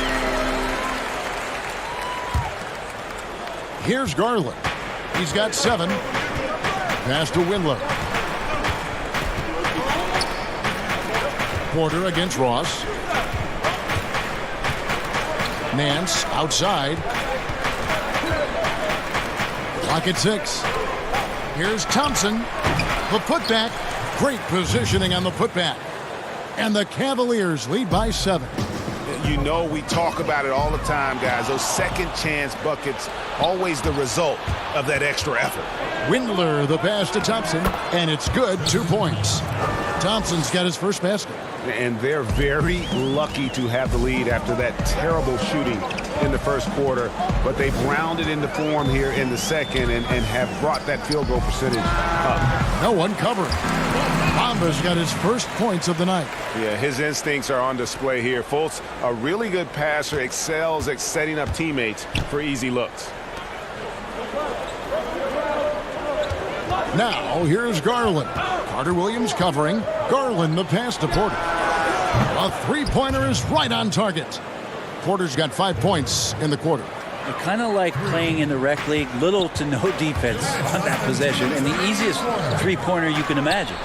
Here's Garland. He's got 7. Pass to Windler. Porter against Ross. Nance outside. Clock at 6. Here's Thompson. The putback. Great positioning on the putback. And the Cavaliers lead by 7. You know, we talk about it all the time, guys. Those second chance buckets, always the result of that extra effort. Windler, the pass to Thompson, and it's good. 2 points. Thompson's got his first basket. And they're very lucky to have the lead after that terrible shooting in the first quarter. But they've rounded into form here in the second and have brought that field goal percentage up. No one covering. Bamba's got his first points of the night. Yeah, his instincts are on display here. Fultz, a really good passer, excels at setting up teammates for easy looks. Now, here's Garland. Carter Williams covering. Garland, the pass to Porter. A three-pointer is right on target. Porter's got 5 points in the quarter. Kind of like playing in the rec league, little to no defense on that possession, and the easiest three-pointer you can imagine.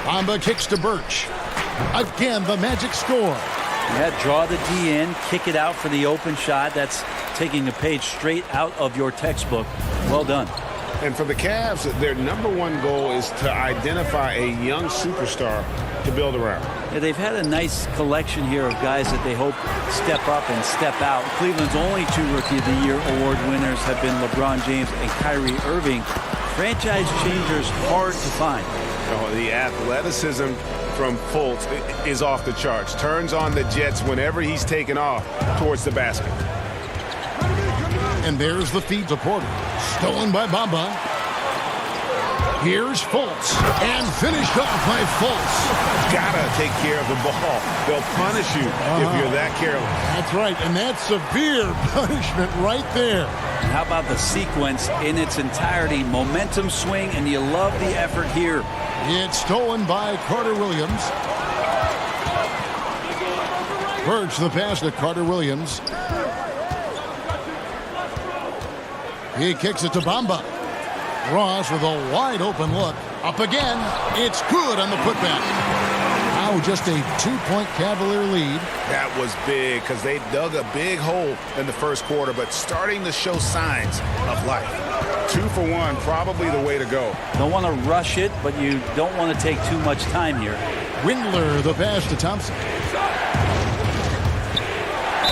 Bamba kicks to Birch. Again, the Magic score. Yeah, draw the D in, kick it out for the open shot. That's taking a page straight out of your textbook. Well done. And for the Cavs, their number one goal is to identify a young superstar to build around. Yeah, they've had a nice collection here of guys that they hope step up and step out. Cleveland's only 2 Rookie of the Year award winners have been LeBron James and Kyrie Irving. Franchise changers hard to find. Oh, the athleticism from Fultz is off the charts. Turns on the Jets whenever he's taken off towards the basket. And there's the feed to Porter. Stolen by Bamba. Here's Fultz. And finished off by Fultz. Gotta take care of the ball. They'll punish you if you're that careless. That's right. And that's severe punishment right there. How about the sequence in its entirety? Momentum swing, and you love the effort here. It's stolen by Carter Williams. Birch, the pass to Carter Williams. He kicks it to Bamba. Ross with a wide open look. Up again. It's good on the putback. Now just a 2-point Cavalier lead. That was big because they dug a big hole in the first quarter, but starting to show signs of life. 2 for 1, probably the way to go. Don't want to rush it, but you don't want to take too much time here. Windler, the pass to Thompson.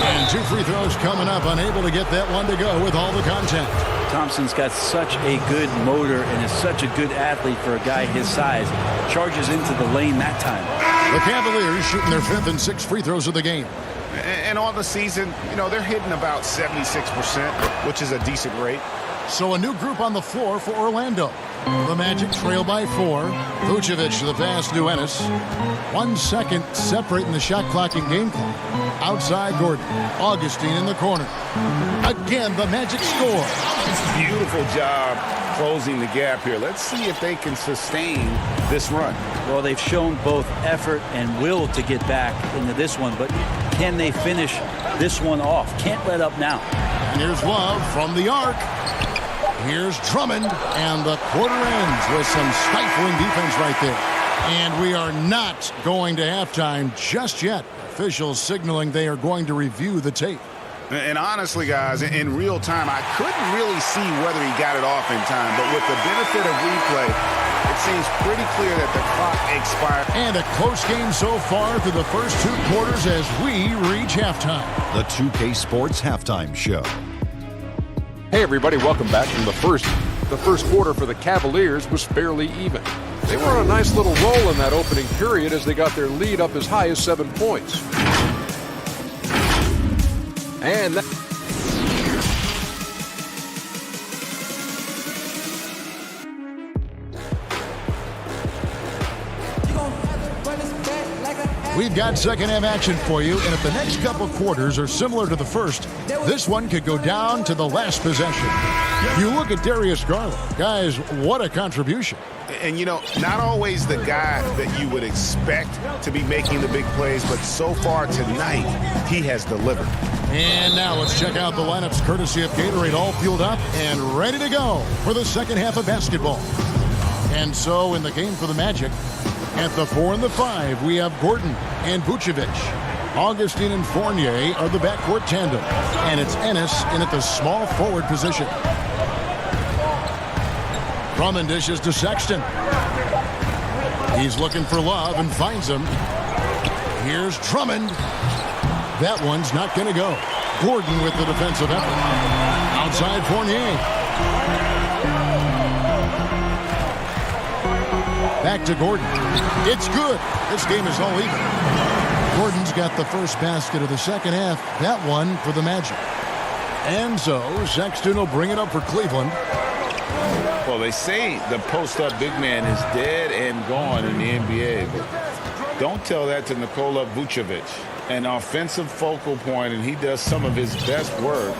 And 2 free throws coming up. Unable to get that one to go with all the contact. Thompson's got such a good motor and is such a good athlete for a guy his size. Charges into the lane that time. The Cavaliers shooting their 5th and 6th free throws of the game. And on the season, they're hitting about 76%, which is a decent rate. So a new group on the floor for Orlando. The Magic trail by 4. Vucevic the pass to Ennis. 1 second separating the shot clock and game clock. Outside Gordon. Augustine in the corner. Again, the Magic score. Beautiful job closing the gap here. Let's see if they can sustain this run. Well, they've shown both effort and will to get back into this one, but can they finish this one off? Can't let up now. And here's Love from the arc. Here's Drummond, and the quarter ends with some stifling defense right there. And we are not going to halftime just yet. Officials signaling they are going to review the tape. And honestly, guys, in real time, I couldn't really see whether he got it off in time. But with the benefit of replay, it seems pretty clear that the clock expired. And a close game so far through the first 2 quarters as we reach halftime. The 2K Sports Halftime Show. Hey everybody, welcome back from the first quarter for the Cavaliers was fairly even. They were on a nice little roll in that opening period as they got their lead up as high as 7 points. And that We've got second half action for you, and if the next couple quarters are similar to the first, this one could go down to the last possession. You look at Darius Garland. Guys, what a contribution. And, you know, not always the guy that you would expect to be making the big plays, but so far tonight, he has delivered. And now let's check out the lineups courtesy of Gatorade, all fueled up and ready to go for the second half of basketball. And so in the game for the Magic, at the 4 and the 5, we have Gordon and Vucevic. Augustine and Fournier are the backcourt tandem. And it's Ennis in at the small forward position. Drummond dishes to Sexton. He's looking for Love and finds him. Here's Drummond. That one's not going to go. Gordon with the defensive effort. Outside Fournier. Back to Gordon. It's good. This game is all even. Gordon's got the first basket of the second half. That one for the Magic. And so Sexton will bring it up for Cleveland. Well, they say the post-up big man is dead and gone in the NBA, but don't tell that to Nikola Vucevic. An offensive focal point, and he does some of his best work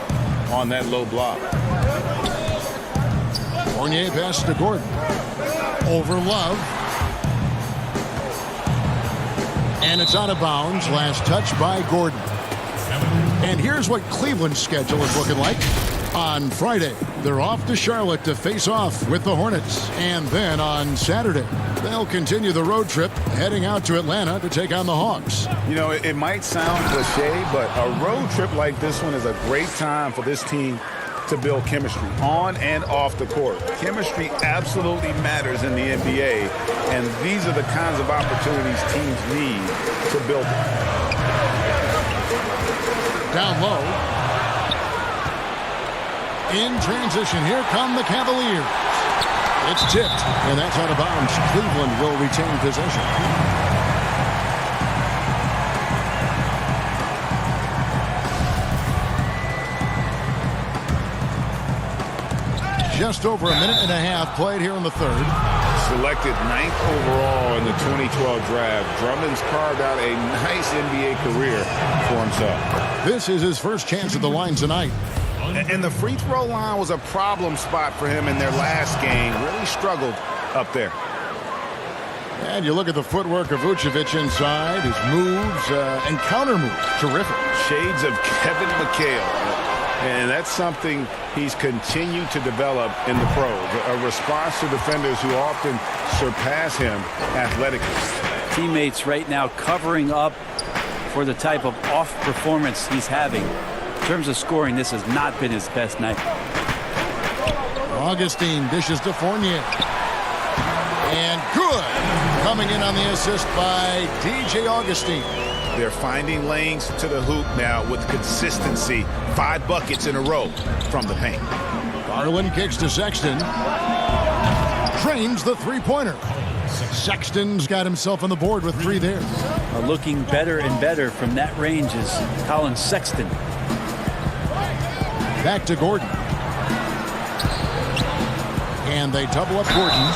on that low block. Fournier pass to Gordon. Over Love. And it's out of bounds. Last touch by Gordon. And here's what Cleveland's schedule is looking like. On Friday, they're off to Charlotte to face off with the Hornets. And then on Saturday, they'll continue the road trip, heading out to Atlanta to take on the Hawks. You know, it might sound cliche, but a road trip like this one is a great time for this team to build chemistry on and off the court. Chemistry absolutely matters in the NBA, and these are the kinds of opportunities teams need to build it. Down low. In transition, here come the Cavaliers. It's tipped, and that's out of bounds. Cleveland will retain possession. Just over a minute and a half played here in the third. Selected 9th overall in the 2012 draft, Drummond's carved out a nice NBA career for himself. This is his first chance at the line tonight. And the free throw line was a problem spot for him in their last game. Really struggled up there. And you look at the footwork of Vucevic inside, his moves and counter moves. Terrific. Shades of Kevin McHale. And that's something he's continued to develop in the pros. A response to defenders who often surpass him athletically. Teammates right now covering up for the type of off performance he's having. In terms of scoring, this has not been his best night. Augustine dishes to Fournier. And good. Coming in on the assist by DJ Augustine. They're finding lanes to the hoop now with consistency. 5 buckets in a row from the paint. Garland kicks to Sexton. Trains the three-pointer. Sexton's got himself on the board with 3 there. Looking better and better from that range is Colin Sexton. Back to Gordon. And they double up Gordon.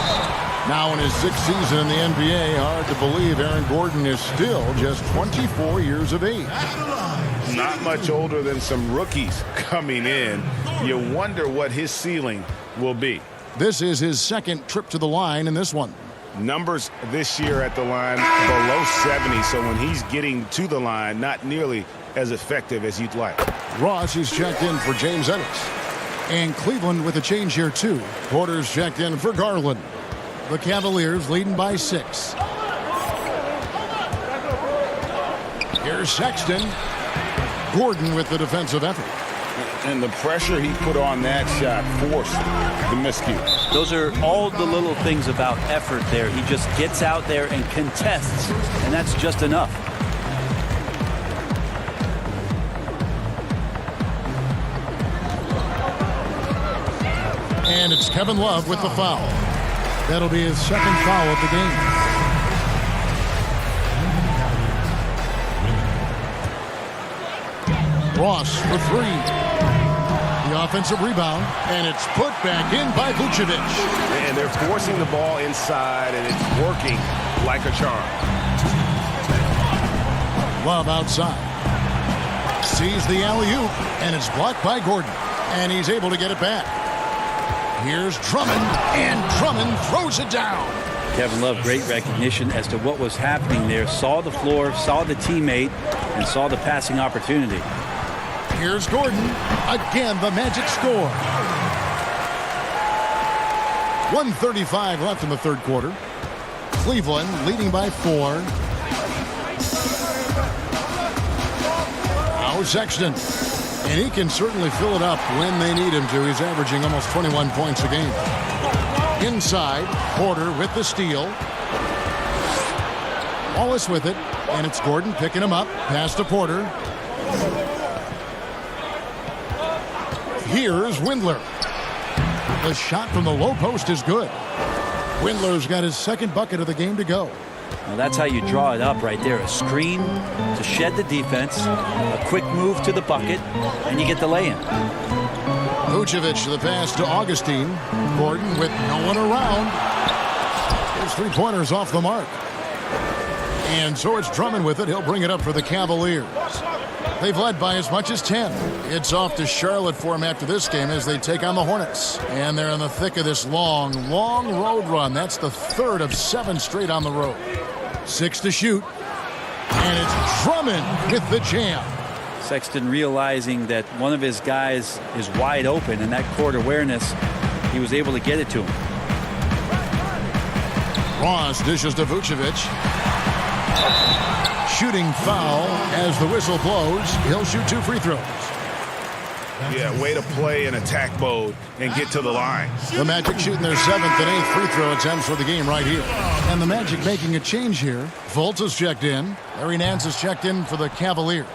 Now in his 6th season in the NBA, hard to believe Aaron Gordon is still just 24 years of age. Not much older than some rookies coming in. You wonder what his ceiling will be. This is his 2nd trip to the line in this one. Numbers this year at the line below 70, so when he's getting to the line, not nearly as effective as you'd like. Ross is checked in for James Ennis. And Cleveland with a change here too. Porter's checked in for Garland. The Cavaliers leading by 6. Here's Sexton. Gordon with the defensive effort. And the pressure he put on that shot forced the miscue. Those are all the little things about effort there. He just gets out there and contests, and that's just enough. And it's Kevin Love with the foul. That'll be his second foul of the game. Ross for three. The offensive rebound, and it's put back in by Vucevic. And they're forcing the ball inside, and it's working like a charm. Love outside. Sees the alley-oop, and it's blocked by Gordon. And he's able to get it back. Here's Drummond, and Drummond throws it down. Kevin Love, great recognition as to what was happening there. Saw the floor, saw the teammate, and saw the passing opportunity. Here's Gordon. Again, the Magic score. 1:35 left in the third quarter. Cleveland leading by 4. Now Sexton. And he can certainly fill it up when they need him to. He's averaging almost 21 points a game. Inside, Porter with the steal. Wallace with it. And it's Gordon picking him up. Pass to Porter. Here's Windler. The shot from the low post is good. Windler's got his second bucket of the game to go. Well, that's how you draw it up right there. A screen to shed the defense, a quick move to the bucket, and you get the lay-in. Vucevic the pass to Augustine. Gordon with no one around. His three-pointers off the mark. And so it's Drummond with it. He'll bring it up for the Cavaliers. They've led by as much as 10. It's off to Charlotte for them after this game as they take on the Hornets. And they're in the thick of this long road run. That's the third of 7 straight on the road. 6 to shoot. And it's Drummond with the jam. Sexton realizing that one of his guys is wide open, and that court awareness, he was able to get it to him. Ross dishes to Vucevic. Shooting foul as the whistle blows. He'll shoot 2 free throws. Yeah, way to play in attack mode and get to the line. The Magic shooting their 7th and 8th free throw attempts for the game right here. And the Magic making a change here. Fultz is checked in. Larry Nance is checked in for the Cavaliers.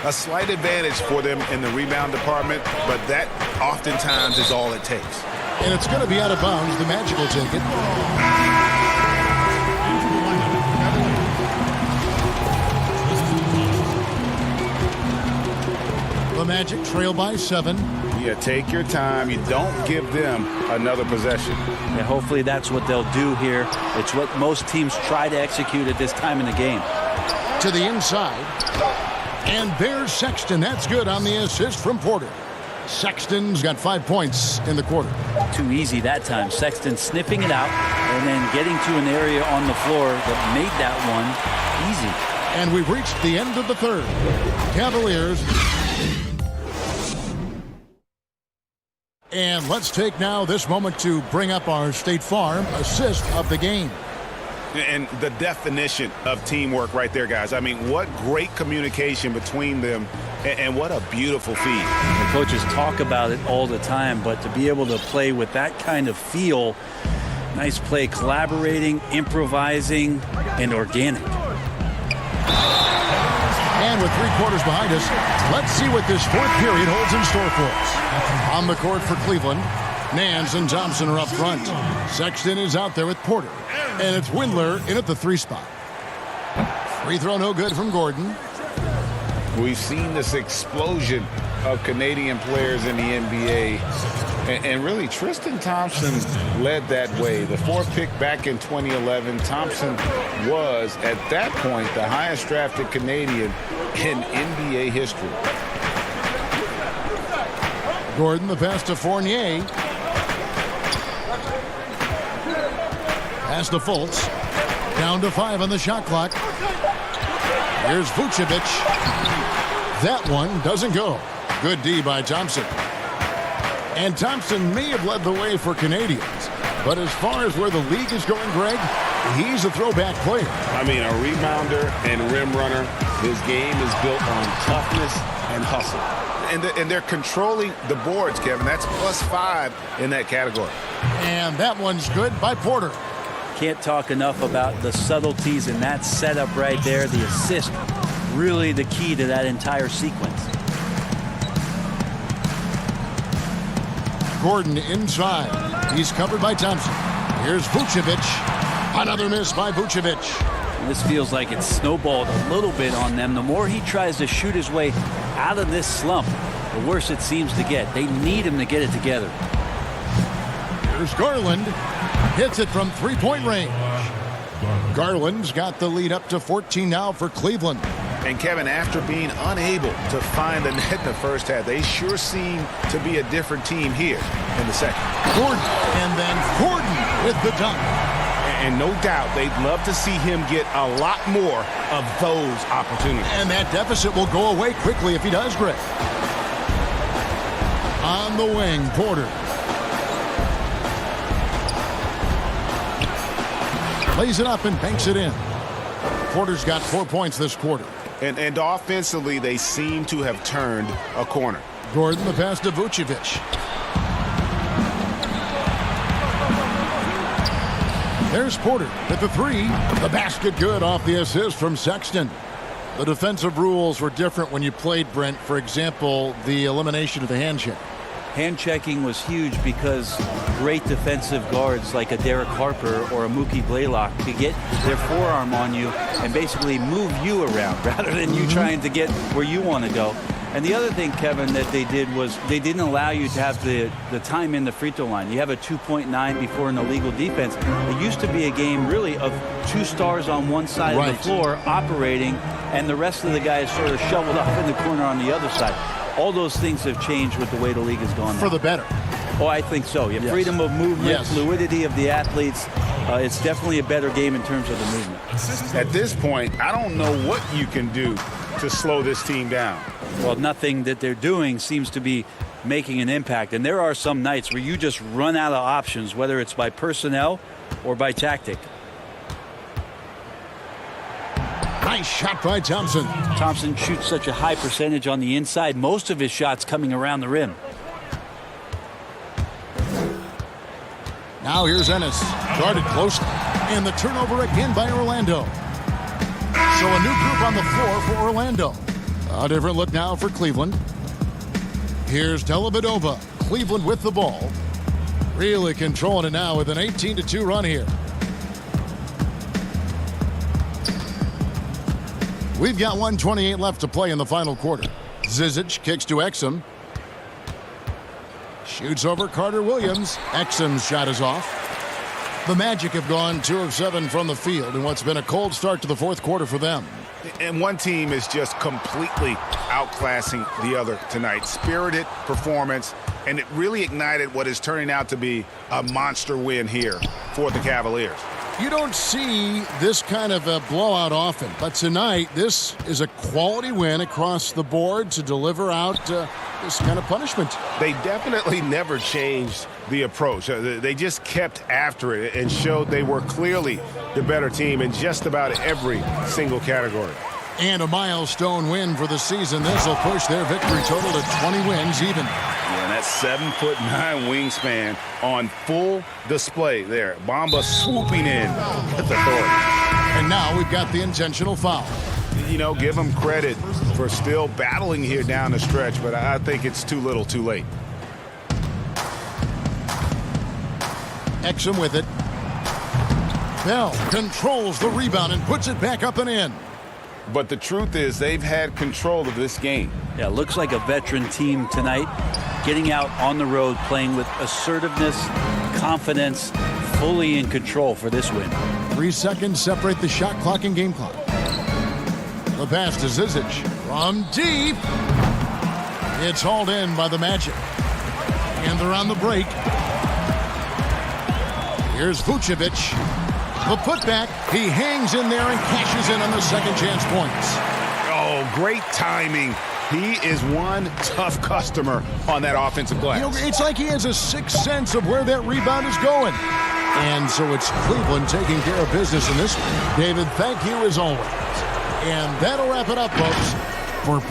A slight advantage for them in the rebound department, but that oftentimes is all it takes. And it's going to be out of bounds. The Magic will take it. The Magic trail by 7. Yeah, take your time. You don't give them another possession. And hopefully that's what they'll do here. It's what most teams try to execute at this time in the game. To the inside. And there's Sexton. That's good on the assist from Porter. Sexton's got 5 points in the quarter. Too easy that time. Sexton sniffing it out and then getting to an area on the floor that made that one easy. And we've reached the end of the third. Cavaliers. And let's take now this moment to bring up our State Farm assist of the game. And the definition of teamwork right there, guys. I mean, what great communication between them, and what a beautiful feed. The coaches talk about it all the time, but to be able to play with that kind of feel, nice play, collaborating, improvising, and organic. And with 3 quarters behind us, let's see what this fourth period holds in store for us. On the court for Cleveland, Nance and Thompson are up front. Sexton is out there with Porter. And it's Windler in at the 3 spot. Free throw no good from Gordon. We've seen this explosion of Canadian players in the NBA. And really, Tristan Thompson led that way. The 4th pick back in 2011. Thompson was, at that point, the highest drafted Canadian in NBA history. Gordon, the pass to Fournier. Pass to Fultz. Down to 5 on the shot clock. Here's Vucevic. That one doesn't go. Good D by Thompson. And Thompson may have led the way for Canadians. But as far as where the league is going, Greg, he's a throwback player. I mean, a rebounder and rim runner. His game is built on toughness and hustle. And they're controlling the boards, Kevin. That's +5 in that category. And that one's good by Porter. Can't talk enough about the subtleties in that setup right there. The assist, really the key to that entire sequence. Gordon inside. He's covered by Thompson. Here's Vucevic. Another miss by Vucevic. This feels like it's snowballed a little bit on them. The more he tries to shoot his way out of this slump, the worse it seems to get. They need him to get it together. Here's Garland. Hits it from three-point range. Garland's got the lead up to 14 now for Cleveland. And Kevin, after being unable to find the net in the first half, they sure seem to be a different team here in the second. Gordon, and then Gordon with the dunk. And no doubt they'd love to see him get a lot more of those opportunities. And that deficit will go away quickly if he does, Greg. On the wing, Porter. Lays it up and banks it in. Porter's got 4 points this quarter. And offensively, they seem to have turned a corner. Gordon, the pass to Vucevic. There's Porter at the three. The basket good off the assist from Sexton. The defensive rules were different when you played, Brent. For example, the elimination of the hand check. Hand checking was huge because great defensive guards like a Derek Harper or a Mookie Blaylock could get their forearm on you and basically move you around rather than you trying to get where you want to go. And the other thing, Kevin, that they did was they didn't allow you to have the time in the free throw line. You have a 2.9 before in the legal defense. It used to be a game really of two stars on one side of the floor operating and the rest of the guys sort of shoveled up in the corner on the other side. All those things have changed with the way the league has gone. For the better. Oh, I think so. You have freedom of movement, fluidity of the athletes. It's definitely a better game in terms of the movement. At this point, I don't know what you can do to slow this team down. Well, nothing that they're doing seems to be making an impact. And there are some nights where you just run out of options, whether it's by personnel or by tactic. Nice shot by Thompson. Thompson shoots such a high percentage on the inside. Most of his shots coming around the rim. Now here's Ennis. Guarded closely. And the turnover again by Orlando. So a new group on the floor for Orlando. A different look now for Cleveland. Here's Dellavedova. Cleveland with the ball. Really controlling it now with an 18-2 run here. We've got 1:28 left to play in the final quarter. Zizic kicks to Exum. Shoots over Carter Williams. Exum's shot is off. The Magic have gone 2 of 7 from the field in what's been a cold start to the fourth quarter for them. And one team is just completely outclassing the other tonight. Spirited performance, and it really ignited what is turning out to be a monster win here for the Cavaliers. You don't see this kind of a blowout often, but tonight this is a quality win across the board to deliver out this kind of punishment. They definitely never changed the approach. They just kept after it and showed they were clearly the better team in just about every single category. And a milestone win for the season. This will push their victory total to 20 wins even. And that 7'9" wingspan on full display there. Bamba swooping in with authority. And now we've got the intentional foul. You know, give him credit for still battling here down the stretch, but I think it's too little too late. Exum with it. Bell controls the rebound and puts it back up and in. But the truth is they've had control of this game. Yeah, looks like a veteran team tonight, getting out on the road, playing with assertiveness, confidence, fully in control for this win. 3 seconds separate the shot clock and game clock. The pass to Zizic from deep. It's hauled in by the Magic. And they're on the break. Here's Vucevic. The putback, he hangs in there and cashes in on the second chance points. Oh, great timing. He is one tough customer on that offensive glass. You know, it's like he has a sixth sense of where that rebound is going. And so it's Cleveland taking care of business in this one. David, thank you as always. And that'll wrap it up, folks. For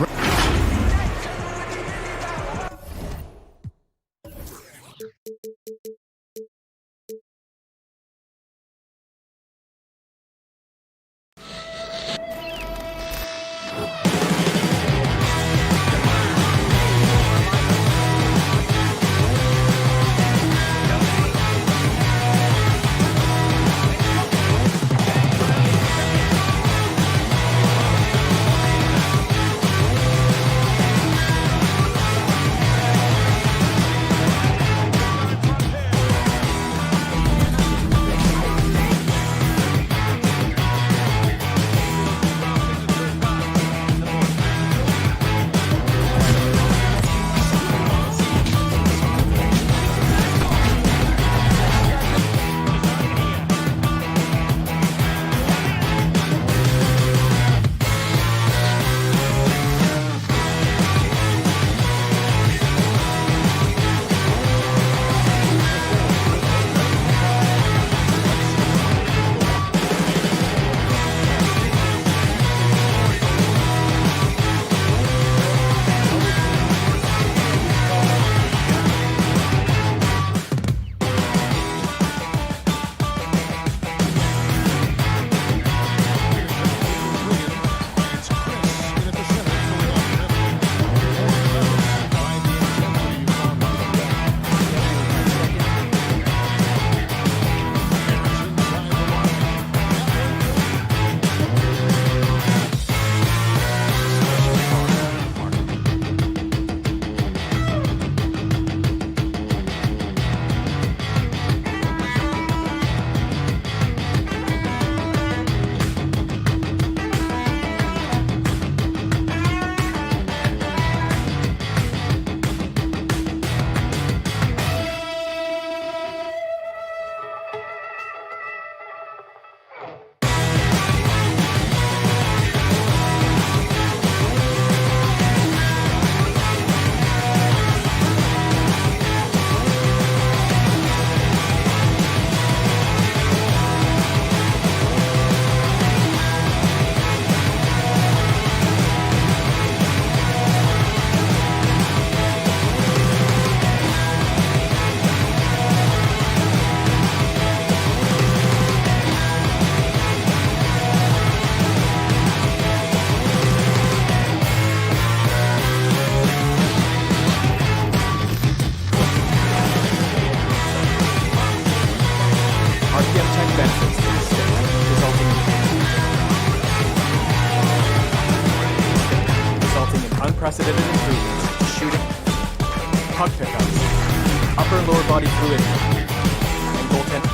unprecedented improvements. Shooting, puck pickups, upper and lower body fluidity, and goaltending.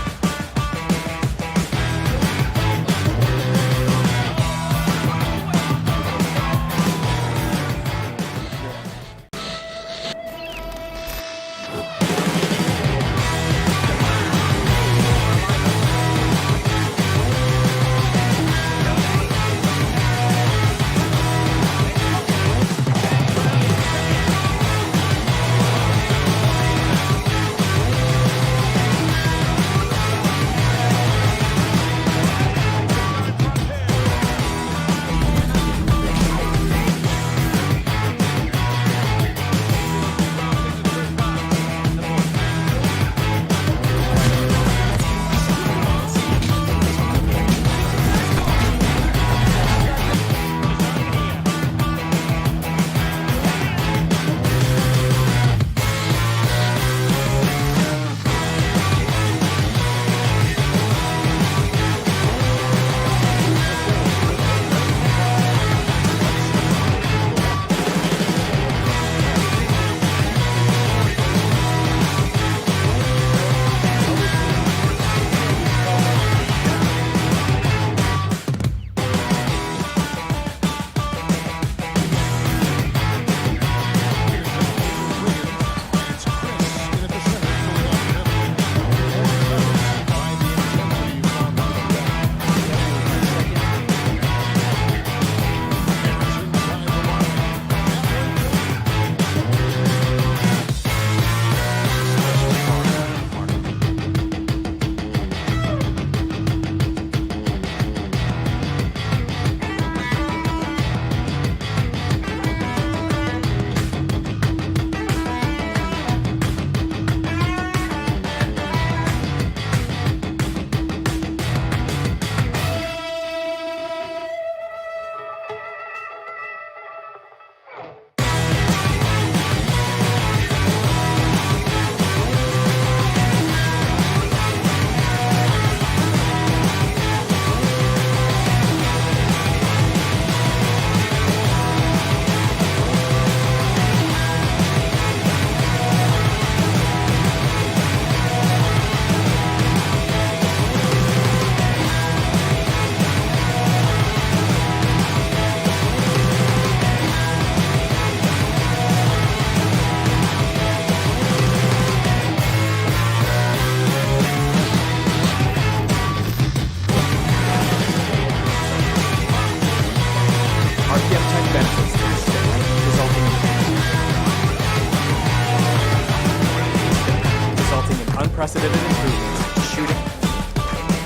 Unprecedented improvements. Shooting,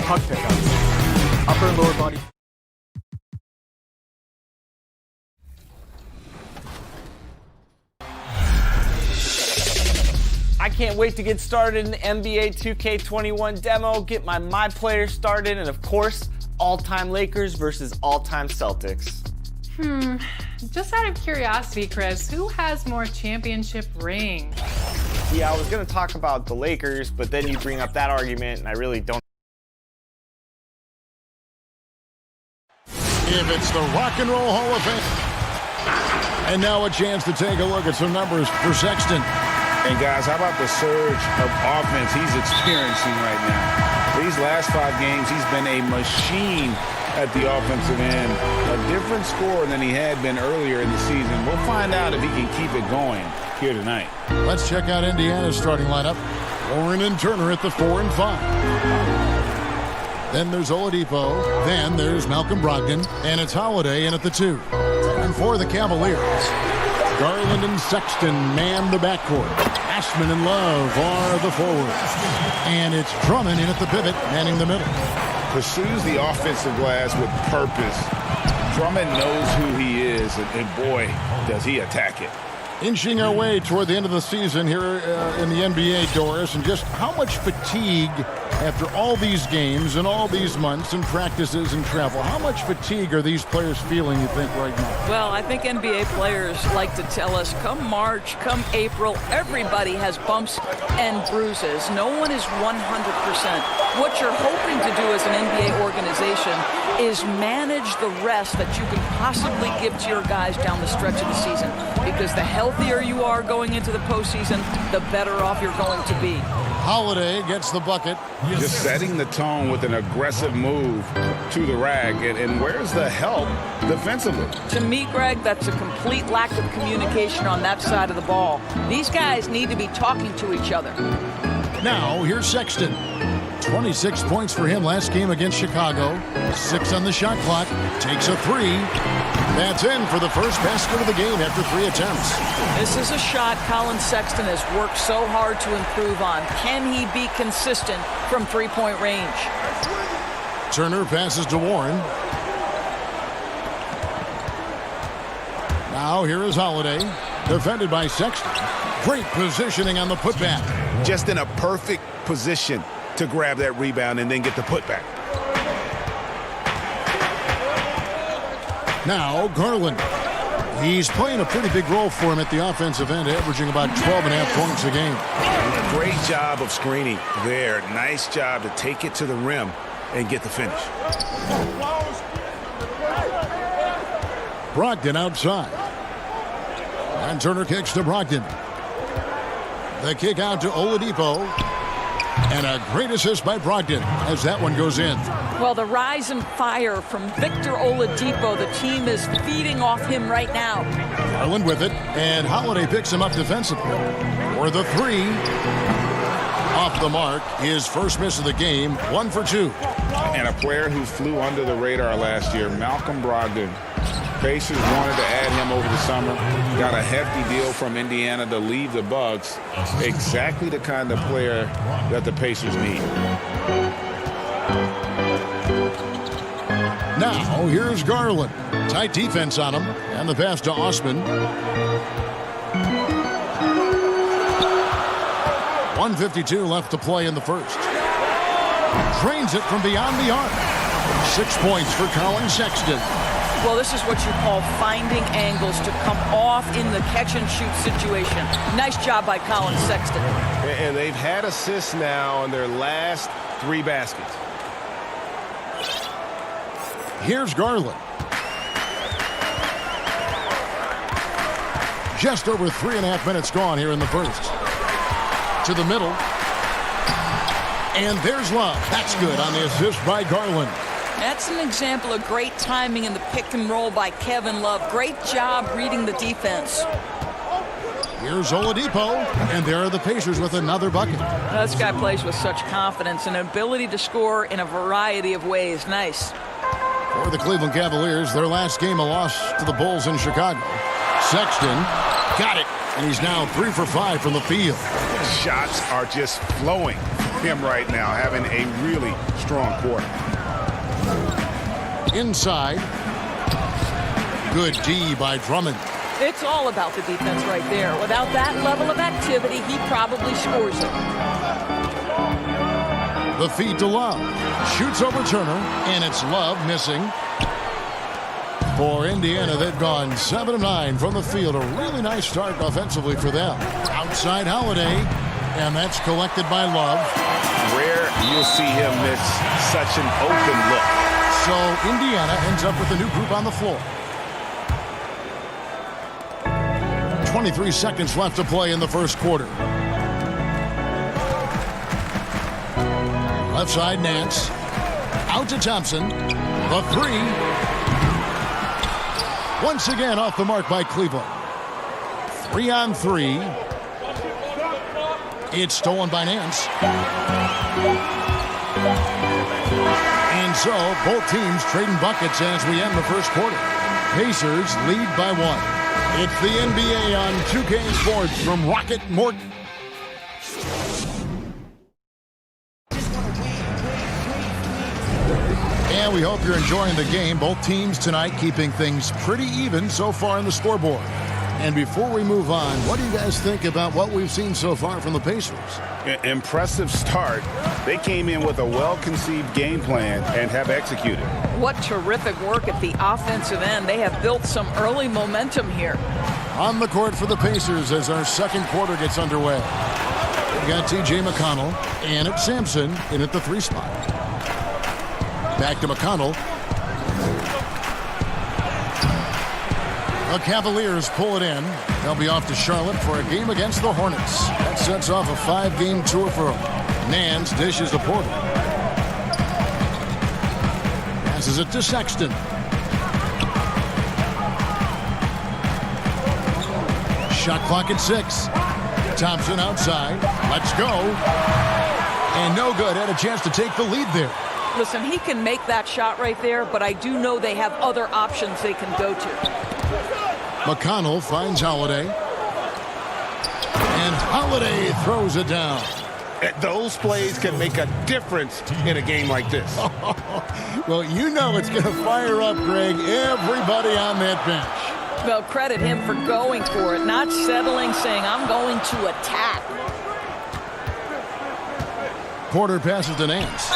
puck pickups, upper and lower body. I can't wait to get started in the NBA 2K21 demo, get my Myplayer started, and of course, all-time Lakers versus all-time Celtics. Just out of curiosity, Chris, who has more championship rings? Yeah, I was gonna talk about the Lakers, but then you bring up that argument, and I really don't. If it's the Rock and Roll Hall of Fame. And now a chance to take a look at some numbers for Sexton. And guys, how about the surge of offense he's experiencing right now? These last 5 games, he's been a machine at the offensive end. A different score than he had been earlier in the season. We'll find out if he can keep it going here tonight. Let's check out Indiana's starting lineup. Warren and Turner at the 4 and 5. Then there's Oladipo. Then there's Malcolm Brogdon. And it's Holiday in at the 2. And for the Cavaliers, Garland and Sexton man the backcourt. Ashman and Love are the forwards. And it's Drummond in at the pivot, manning the middle. Pursues the offensive glass with purpose. Drummond knows who he is, and boy, does he attack it. Inching our way toward the end of the season here in the NBA, Doris, and just how much fatigue after all these games and all these months and practices and travel, how much fatigue are these players feeling, you think, right now? Well, I think NBA players like to tell us, come March, come April, everybody has bumps and bruises. No one is 100%. What you're hoping to do as an NBA organization is manage the rest that you can possibly give to your guys down the stretch of the season. Because the healthier you are going into the postseason, the better off you're going to be. Holiday gets the bucket. Just setting the tone with an aggressive move to the rack. And where's the help defensively? To me, Greg, that's a complete lack of communication on that side of the ball. These guys need to be talking to each other. Now, here's Sexton. 26 points for him last game against Chicago. 6 on the shot clock. Takes a 3. That's in for the first basket of the game after 3 attempts. This is a shot Colin Sexton has worked so hard to improve on. Can he be consistent from three-point range? Turner passes to Warren. Now here is Holiday. Defended by Sexton. Great positioning on the putback. Just in a perfect position to grab that rebound and then get the putback. Now Garland. He's playing a pretty big role for him at the offensive end, averaging about 12.5 points a game. Great job of screening there. Nice job to take it to the rim and get the finish. Brogdon outside. And Turner kicks to Brogdon. The kick out to Oladipo. And a great assist by Brogdon as that one goes in. Well, the rise and fire from Victor Oladipo, the team is feeding off him right now. Garland with it, and Holiday picks him up defensively. For the 3. Off the mark, his first miss of the game, 1 for 2. And a player who flew under the radar last year, Malcolm Brogdon. Pacers wanted to add him over the summer. Got a hefty deal from Indiana to leave the Bucks. Exactly the kind of player that the Pacers need. Now, here's Garland. Tight defense on him. And the pass to Osman. 1:52 left to play in the first. Drains it from beyond the arc. 6 points for Colin Sexton. Well, this is what you call finding angles to come off in the catch-and-shoot situation. Nice job by Colin Sexton. And they've had assists now on their last 3 baskets. Here's Garland. Just over 3.5 minutes gone here in the first. To the middle. And there's Love. That's good on the assist by Garland. That's an example of great timing in the pick and roll by Kevin Love. Great job reading the defense. Here's Oladipo, and there are the Pacers with another bucket. This guy plays with such confidence and an ability to score in a variety of ways. Nice. For the Cleveland Cavaliers, their last game a loss to the Bulls in Chicago. Sexton got it, and he's now 3 for 5 from the field. Shots are just flowing from him right now, having a really strong quarter. Inside. Good D by Drummond. It's all about the defense right there. Without that level of activity, he probably scores it. The feed to Love. Shoots over Turner, and it's Love missing. For Indiana, they've gone 7 of 9 from the field. A really nice start offensively for them. Outside Holiday, and that's collected by Love. Rare you'll see him miss such an open look. So Indiana ends up with a new group on the floor. 23 seconds left to play in the first quarter. Left side, Nance. Out to Thompson. The 3. Once again off the mark by Cleveland. 3 on 3. It's stolen by Nance. And so both teams trading buckets as we end the first quarter. Pacers lead by 1. It's the NBA on 2K Sports from Rocket Mortgage. And we hope you're enjoying the game. Both teams tonight keeping things pretty even so far in the scoreboard. And before we move on, what do you guys think about what we've seen so far from the Pacers? Impressive start. They came in with a well-conceived game plan and have executed. What terrific work at the offensive end. They have built some early momentum here. On the court for the Pacers as our second quarter gets underway. We got T.J. McConnell and it's Sampson in at the 3 spot. Back to McConnell. The Cavaliers pull it in. They'll be off to Charlotte for a game against the Hornets. That sets off a 5-game tour for them. Nance dishes to Porter. Passes it to Sexton. Shot clock at 6. Thompson outside. Let's go. And no good. Had a chance to take the lead there. Listen, he can make that shot right there, but I do know they have other options they can go to. McConnell finds Holiday. And Holiday throws it down. Those plays can make a difference in a game like this. Well, you know it's going to fire up, Greg, everybody on that bench. Well, credit him for going for it, not settling, saying, I'm going to attack. Porter passes to Nance.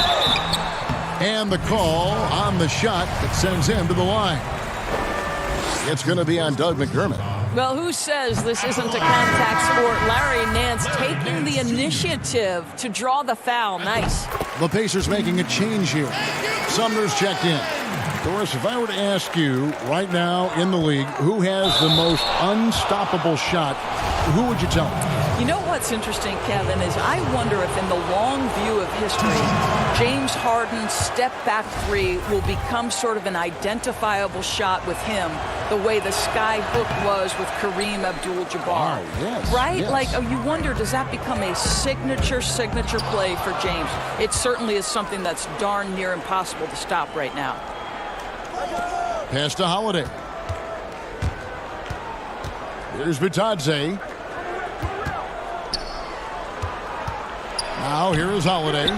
And the call on the shot that sends him to the line. It's going to be on Doug McDermott. Well, who says this isn't a contact sport? Larry Nance taking the initiative to draw the foul. Nice. The Pacers making a change here. Sumner's checked in. Doris, if I were to ask you right now in the league who has the most unstoppable shot, who would you tell me? You know what's interesting, Kevin, is I wonder if in the long view of history, James Harden's step-back three will become sort of an identifiable shot with him, the way the sky hook was with Kareem Abdul-Jabbar. Oh, yes, right? yes. Like, you wonder, does that become a signature play for James? It certainly is something that's darn near impossible to stop right now. Pass to Holiday. Here's Bitadze. Now here is Holiday.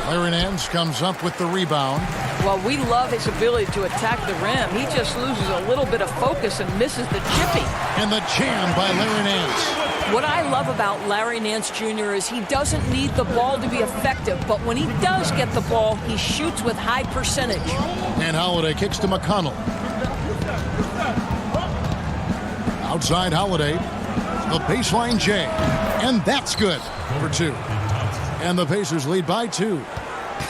Larry Nance comes up with the rebound. Well, we love his ability to attack the rim. He just loses a little bit of focus and misses the chippy. And the jam by Larry Nance. What I love about Larry Nance Jr. is he doesn't need the ball to be effective, but when he does get the ball, he shoots with high percentage. And Holiday kicks to McConnell. Outside Holiday. The baseline J. And that's good for 2. And the Pacers lead by 2.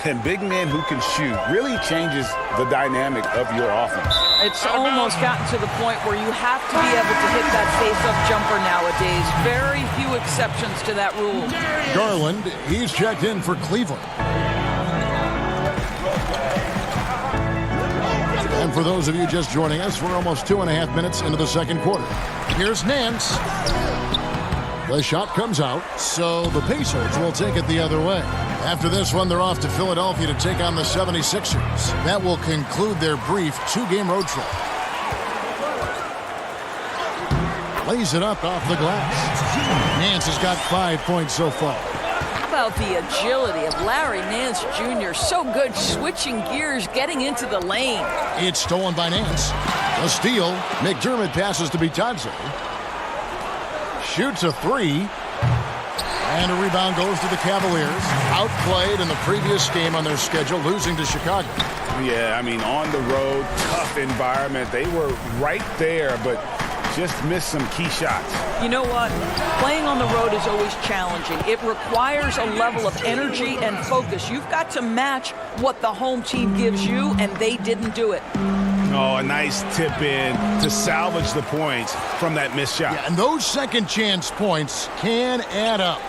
And big men who can shoot really changes the dynamic of your offense. It's almost gotten to the point where you have to be able to hit that face-up jumper nowadays. Very few exceptions to that rule. Garland, he's checked in for Cleveland. And for those of you just joining us, we're almost 2.5 minutes into the second quarter. Here's Nance. The shot comes out, so the Pacers will take it the other way. After this one, they're off to Philadelphia to take on the 76ers. That will conclude their brief 2-game road trip. Lays it up off the glass. Nance has got 5 points so far. How about the agility of Larry Nance Jr.? So good switching gears, getting into the lane. It's stolen by Nance. A steal. McDermott passes to Bitadze. Shoots a 3. And a rebound goes to the Cavaliers. Outplayed in the previous game on their schedule, losing to Chicago. Yeah, I mean, on the road, tough environment. They were right there, but just missed some key shots. You know what? Playing on the road is always challenging. It requires a level of energy and focus. You've got to match what the home team gives you, and they didn't do it. Oh, a nice tip in to salvage the points from that missed shot. Yeah, and those second chance points can add up.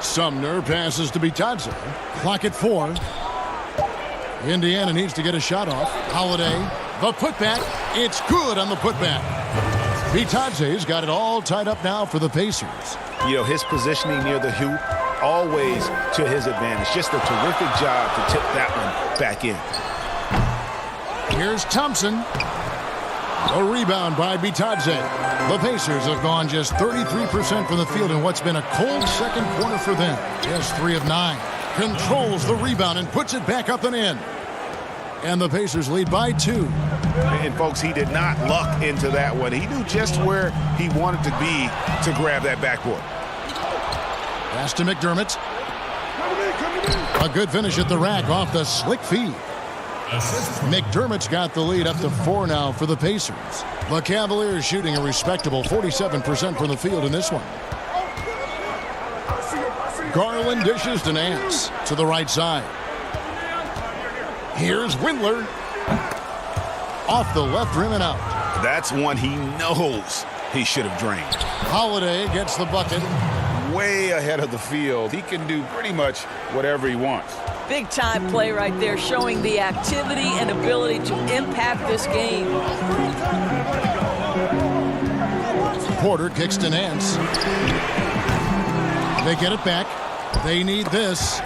Sumner passes to Bitadze. Clock at 4. Indiana needs to get a shot off. Holiday, the putback. It's good on the putback. Bitadze's got it all tied up now for the Pacers. You know, his positioning near the hoop, always to his advantage. Just a terrific job to tip that one back in. Here's Thompson. A rebound by Bitadze. The Pacers have gone just 33% from the field in what's been a cold second quarter for them. Just 3 of 9. Controls the rebound and puts it back up and in. And the Pacers lead by 2. And folks, he did not luck into that one. He knew just where he wanted to be to grab that backboard. Pass to McDermott. A good finish at the rack off the slick feed. McDermott's got the lead up to 4 now for the Pacers. The Cavaliers shooting a respectable 47% from the field in this one. Garland dishes to Nance to the right side. Here's Windler. Off the left rim and out. That's one he knows he should have drained. Holiday gets the bucket. Way ahead of the field. He can do pretty much whatever he wants. Big time play right there, showing the activity and ability to impact this game. Porter kicks to Nance. They get it back. They need this.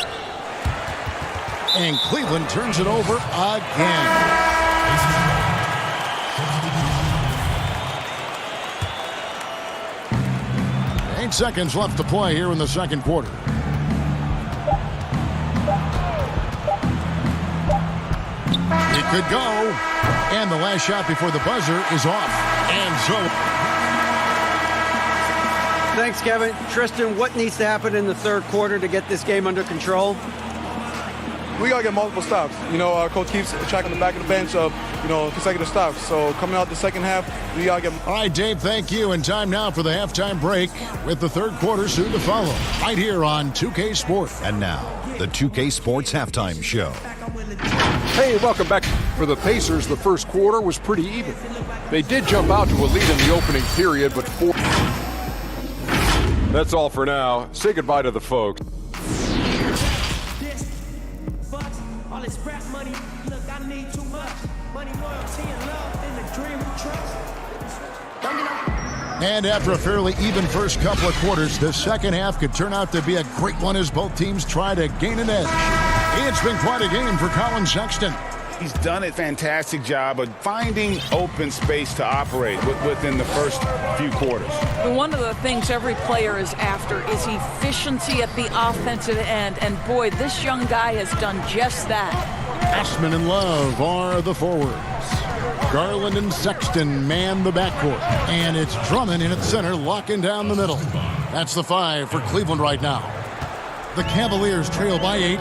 And Cleveland turns it over again. 8 seconds left to play here in the second quarter. It could go. And the last shot before the buzzer is off. And so... Thanks, Kevin. Tristan, what needs to happen in the third quarter to get this game under control? We got to get multiple stops. You know, our coach keeps tracking the back of the bench of, consecutive stops. So coming out the second half, we got to get... All right, Dave, thank you. And time now for the halftime break with the third quarter soon to follow. Right here on 2K Sports. And now, the 2K Sports Halftime Show. Hey, welcome back. For the Pacers, the first quarter was pretty even. They did jump out to a lead in the opening period, but That's all for now. Say goodbye to the folks. And after a fairly even first couple of quarters, the second half could turn out to be a great one as both teams try to gain an edge. It's been quite a game for Colin Sexton. He's done a fantastic job of finding open space to operate within the first few quarters. One of the things every player is after is efficiency at the offensive end. And boy, this young guy has done just that. Ashman and Love are the forwards. Garland and Sexton man the backcourt. And it's Drummond in at center, locking down the middle. That's the 5 for Cleveland right now. The Cavaliers trail by 8.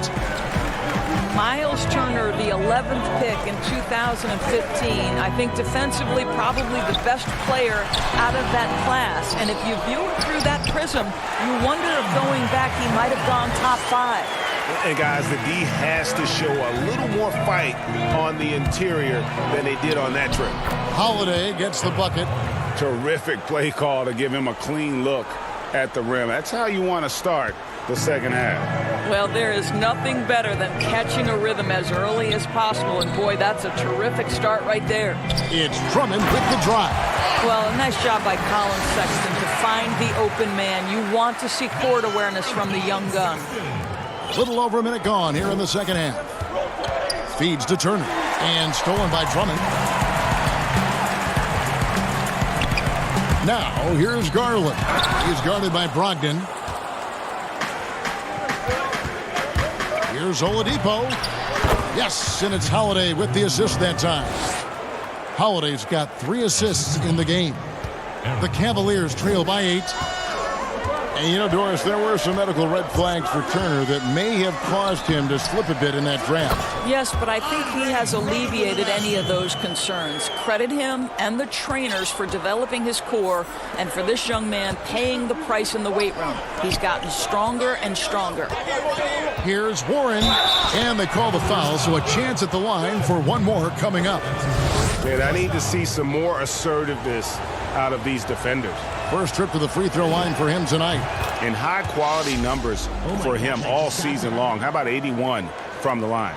Miles Turner, the 11th pick in 2015. I think defensively probably the best player out of that class. And if you view it through that prism, you wonder if going back he might have gone top 5. And guys, the D has to show a little more fight on the interior than they did on that trip. Holiday gets the bucket. Terrific play call to give him a clean look at the rim. That's how you want to start the second half. Well, there is nothing better than catching a rhythm as early as possible. And boy, that's a terrific start right there. It's Drummond with the drive. Well, a nice job by Colin Sexton to find the open man. You want to see court awareness from the young gun. Little over a minute gone here in the second half. Feeds to Turner. And stolen by Drummond. Now, here's Garland. He's guarded by Brogdon. Here's Oladipo. Yes, and it's Holiday with the assist that time. Holiday's got 3 assists in the game. The Cavaliers trail by 8. And you know, Doris, there were some medical red flags for Turner that may have caused him to slip a bit in that draft. Yes, but I think he has alleviated any of those concerns. Credit him and the trainers for developing his core and for this young man paying the price in the weight room. He's gotten stronger and stronger. Here's Warren, and they call the foul, so a chance at the line for one more coming up. Man, I need to see some more assertiveness out of these defenders. First trip to the free throw line for him tonight. And high-quality numbers for him all season long. How about 81 from the line?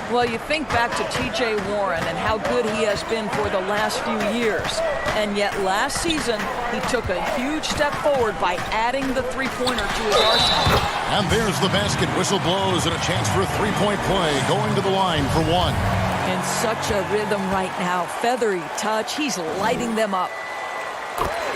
Well, you think back to T.J. Warren and how good he has been for the last few years. And yet last season, he took a huge step forward by adding the three-pointer to his arsenal. And there's the basket. Whistle blows and a chance for a three-point play. Going to the line for one. In such a rhythm right now. Feathery touch. He's lighting them up.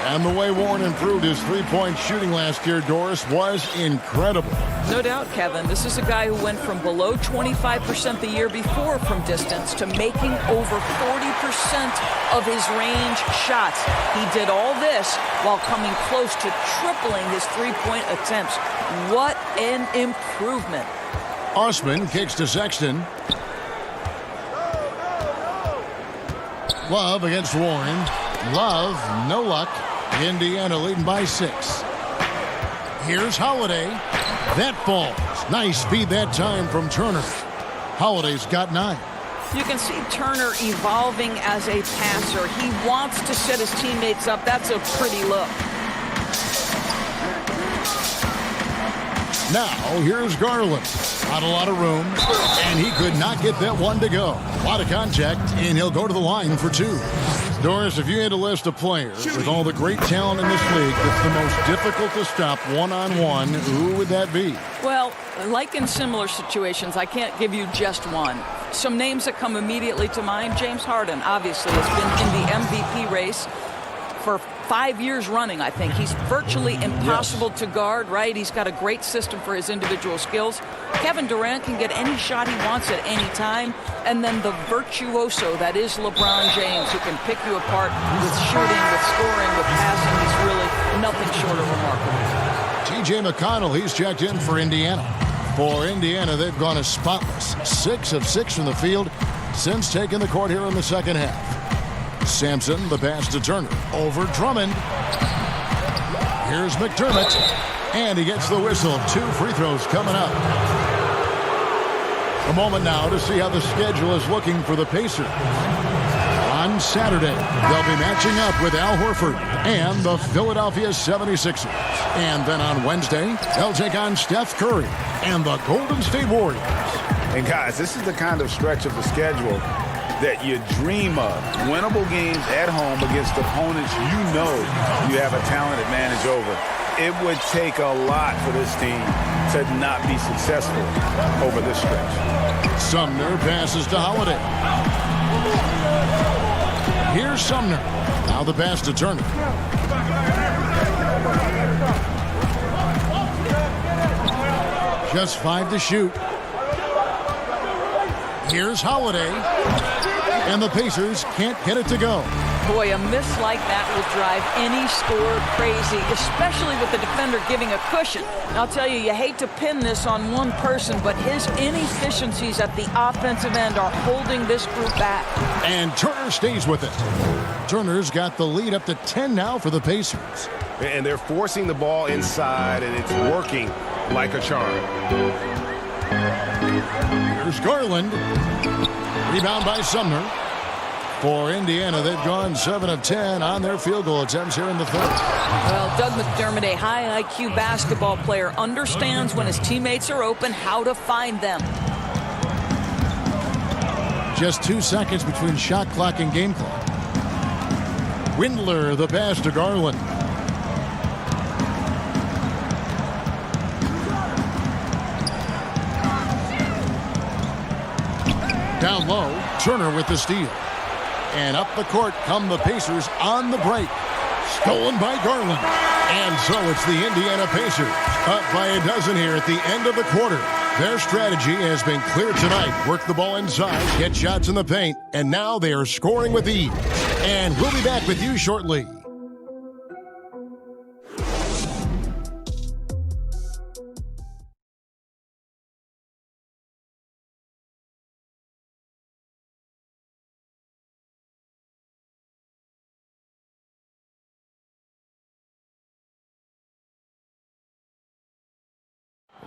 And the way Warren improved his three-point shooting last year, Doris, was incredible. No doubt, Kevin. This is a guy who went from below 25% the year before from distance to making over 40% of his range shots. He did all this while coming close to tripling his three-point attempts. What an improvement. Osman kicks to Sexton. Love against Warren. Love, no luck. Indiana leading by 6. Here's Holiday. That falls. Nice feed that time from Turner. Holiday's got 9. You can see Turner evolving as a passer. He wants to set his teammates up. That's a pretty look. Now, here's Garland. Not a lot of room, and he could not get that one to go. A lot of contact, and he'll go to the line for two. Doris, if you had a list of players with all the great talent in this league that's the most difficult to stop one-on-one, who would that be? Well, like in similar situations, I can't give you just one. Some names that come immediately to mind, James Harden, obviously, has been in the MVP race for 5 years running, I think. He's virtually impossible to guard, right? He's got a great system for his individual skills. Kevin Durant can get any shot he wants at any time. And then the virtuoso that is LeBron James, who can pick you apart with shooting, with scoring, with passing. He's really nothing short of remarkable. T.J. McConnell, he's checked in for Indiana. For Indiana, they've gone as spotless. 6 of 6 from the field since taking the court here in the second half. Sampson, the pass to Turner. Over Drummond. Here's McDermott. And he gets the whistle. 2 free throws coming up. A moment now to see how the schedule is looking for the Pacers. On Saturday, they'll be matching up with Al Horford and the Philadelphia 76ers. And then on Wednesday, they'll take on Steph Curry and the Golden State Warriors. And guys, this is the kind of stretch of the schedule that you dream of. Winnable games at home against opponents you know you have a talent advantage over. It would take a lot for this team to not be successful over this stretch. Sumner passes to Holiday. Here's Sumner. Now the pass to Turner. Just 5 to shoot. Here's Holiday. And the Pacers can't get it to go. Boy, a miss like that will drive any scorer crazy, especially with the defender giving a cushion. And I'll tell you, you hate to pin this on one person, but his inefficiencies at the offensive end are holding this group back. And Turner stays with it. Turner's got the lead up to 10 now for the Pacers. And they're forcing the ball inside, and it's working like a charm. Here's Garland. Rebound by Sumner. For Indiana, they've gone 7 of 10 on their field goal attempts here in the third. Well, Doug McDermott, a high IQ basketball player, understands when his teammates are open how to find them. Just 2 seconds between shot clock and game clock. Windler, the pass to Garland. Down low, Turner with the steal. And up the court come the Pacers on the break. Stolen by Garland. And so it's the Indiana Pacers up by a dozen here at the end of the quarter. Their strategy has been clear tonight. Work the ball inside, get shots in the paint, and now they are scoring with ease. And we'll be back with you shortly.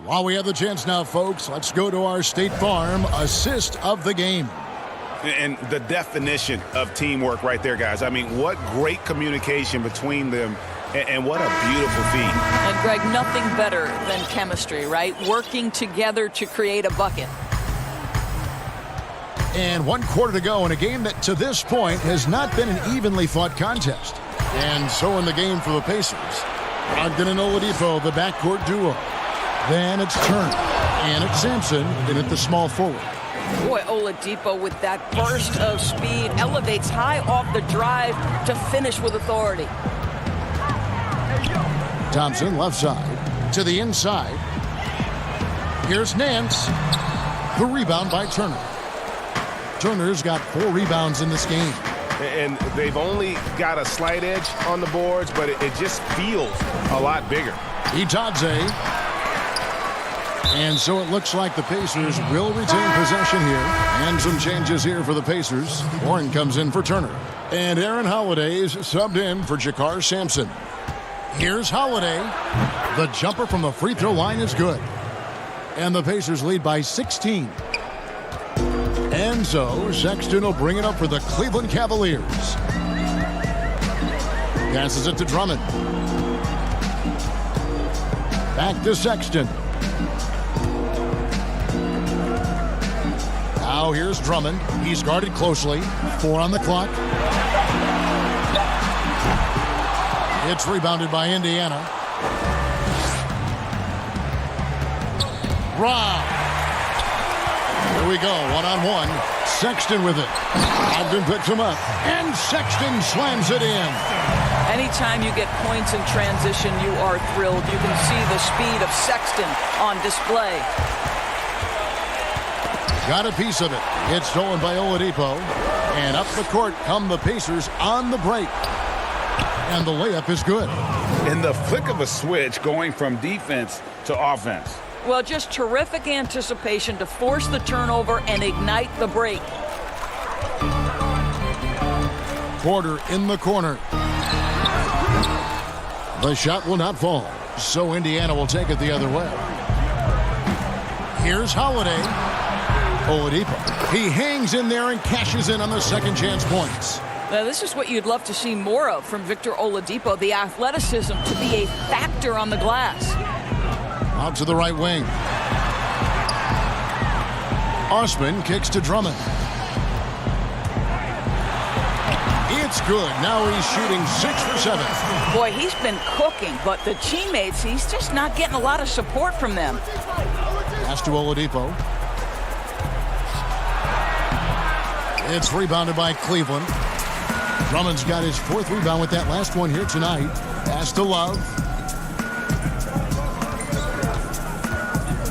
While we have the chance now, folks, let's go to our State Farm assist of the game. And the definition of teamwork right there, guys. I mean, what great communication between them, and what a beautiful feat. And, Greg, nothing better than chemistry, right? Working together to create a bucket. And 1 quarter to go in a game that, to this point, has not been an evenly fought contest. And so in the game for the Pacers, Ogden and Oladipo, the backcourt duo. Then it's Turner, and it's Sampson in at the small forward. Boy, Oladipo with that burst of speed elevates high off the drive to finish with authority. Thompson left side to the inside. Here's Nance. The rebound by Turner. Turner's got 4 rebounds in this game. And they've only got a slight edge on the boards, but it just feels a lot bigger. Itadze. And so it looks like the Pacers will retain possession here. And some changes here for the Pacers. Warren comes in for Turner. And Aaron Holiday is subbed in for Jakar Sampson. Here's Holiday. The jumper from the free throw line is good. And the Pacers lead by 16. And so Sexton will bring it up for the Cleveland Cavaliers. Passes it to Drummond. Back to Sexton. Now here's Drummond. He's guarded closely. 4 on the clock. It's rebounded by Indiana. Rob. Here we go, one-on-one. Sexton with it. Ogden picks him up. And Sexton slams it in. Anytime you get points in transition, you are thrilled. You can see the speed of Sexton on display. Got a piece of it. It's stolen by Oladipo. And up the court come the Pacers on the break. And the layup is good. In the flick of a switch, going from defense to offense. Well, just terrific anticipation to force the turnover and ignite the break. Porter in the corner. The shot will not fall, so Indiana will take it the other way. Here's Holiday. Oladipo. He hangs in there and cashes in on the second chance points. Now, this is what you'd love to see more of from Victor Oladipo, the athleticism to be a factor on the glass. Out to the right wing. Osman kicks to Drummond. It's good. Now he's shooting 6 for 7. Boy, he's been cooking, but the teammates, he's just not getting a lot of support from them. Pass to Oladipo. It's rebounded by Cleveland. Drummond's got his 4th rebound with that last one here tonight. Pass to Love.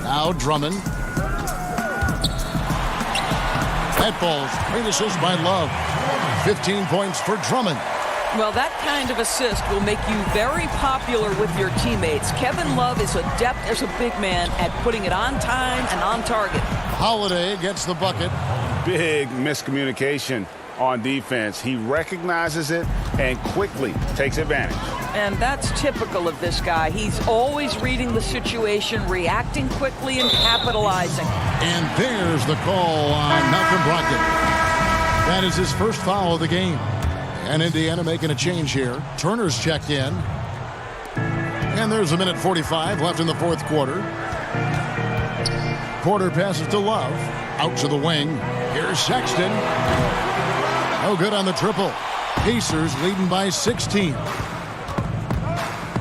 Now Drummond. That ball's great assist by Love. 15 points for Drummond. Well, that kind of assist will make you very popular with your teammates. Kevin Love is adept as a big man at putting it on time and on target. Holiday gets the bucket. Big miscommunication on defense. He recognizes it and quickly takes advantage. And that's typical of this guy. He's always reading the situation, reacting quickly, and capitalizing. And there's the call on Malcolm Brogdon. That is his first foul of the game. And Indiana making a change here. Turner's checked in. And there's a minute 45 left in the 4th quarter. Porter passes to Love. Out to the wing. Here's Sexton. No good on the triple. Pacers leading by 16.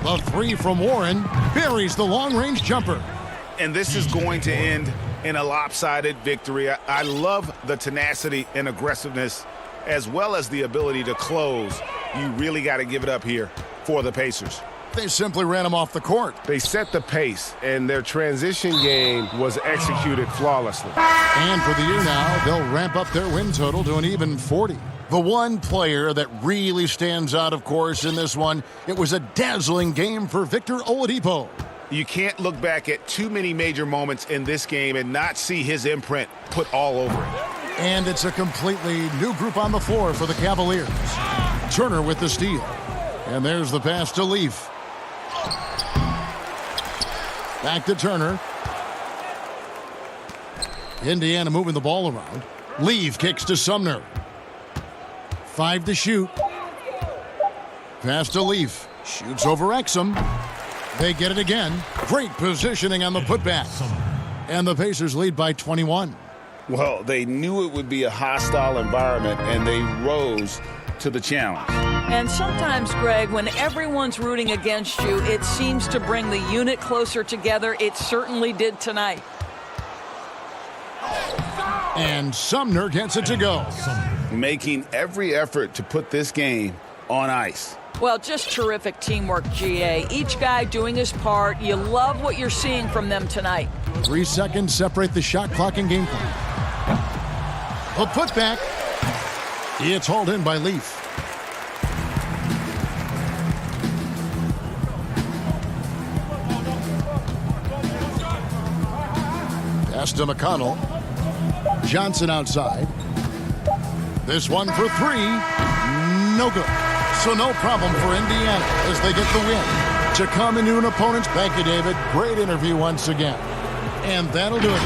The 3 from Warren buries the long-range jumper. And this is going to end in a lopsided victory. I love the tenacity and aggressiveness as well as the ability to close. You really got to give it up here for the Pacers. They simply ran him off the court. They set the pace, and their transition game was executed flawlessly. And for the year now, they'll ramp up their win total to an even 40. The one player that really stands out, of course, in this one, it was a dazzling game for Victor Oladipo. You can't look back at too many major moments in this game and not see his imprint put all over it. And it's a completely new group on the floor for the Cavaliers. Turner with the steal. And there's the pass to Leaf. Back to Turner. Indiana moving the ball around. Leaf kicks to Sumner. 5 to shoot. Pass to Leaf. Shoots over Exum. They get it again. Great positioning on the putback. And the Pacers lead by 21. Well, they knew it would be a hostile environment, and they rose to the challenge. And sometimes, Greg, when everyone's rooting against you, it seems to bring the unit closer together. It certainly did tonight. And Sumner gets it to go. Making every effort to put this game on ice. Well, just terrific teamwork, GA. Each guy doing his part. You love what you're seeing from them tonight. 3 seconds separate the shot clock and game clock. A putback. It's hauled in by Leaf. Pass to McConnell. Johnson outside. This one for 3. No good. So no problem for Indiana as they get the win. To come into an opponent's. Thank you, David. Great interview once again. And that'll do it.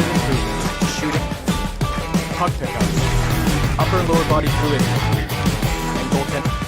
unprecedented improvements. Shooting, puck pickups, upper and lower body fluidity, and goaltending.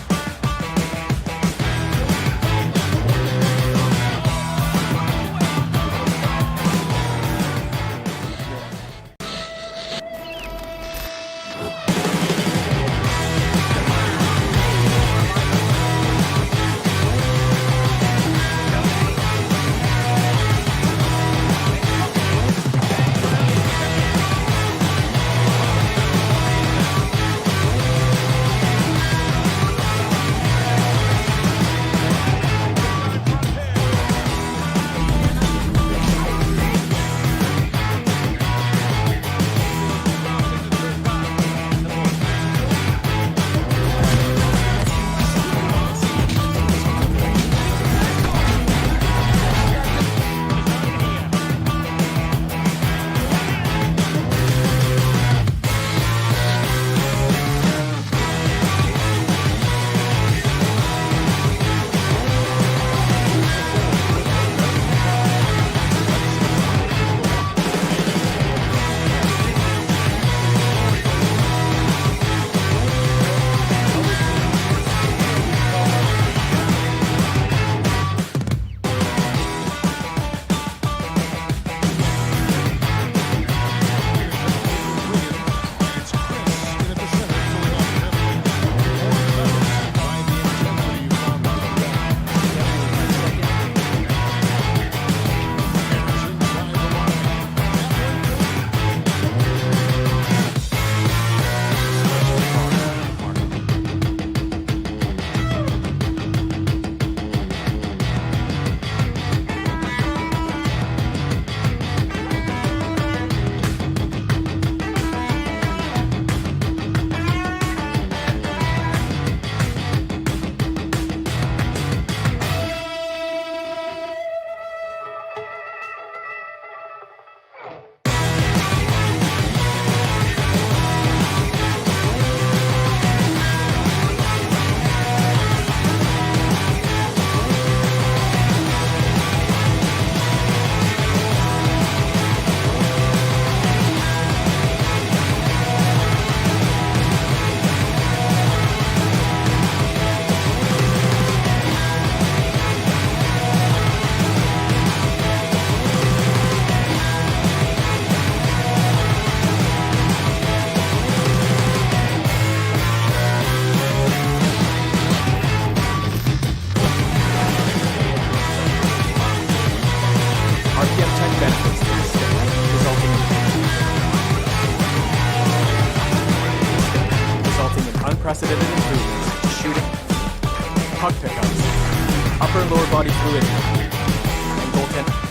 Unprecedented improvements. Shooting, puck pickups, upper and lower body fluidity, and goaltending.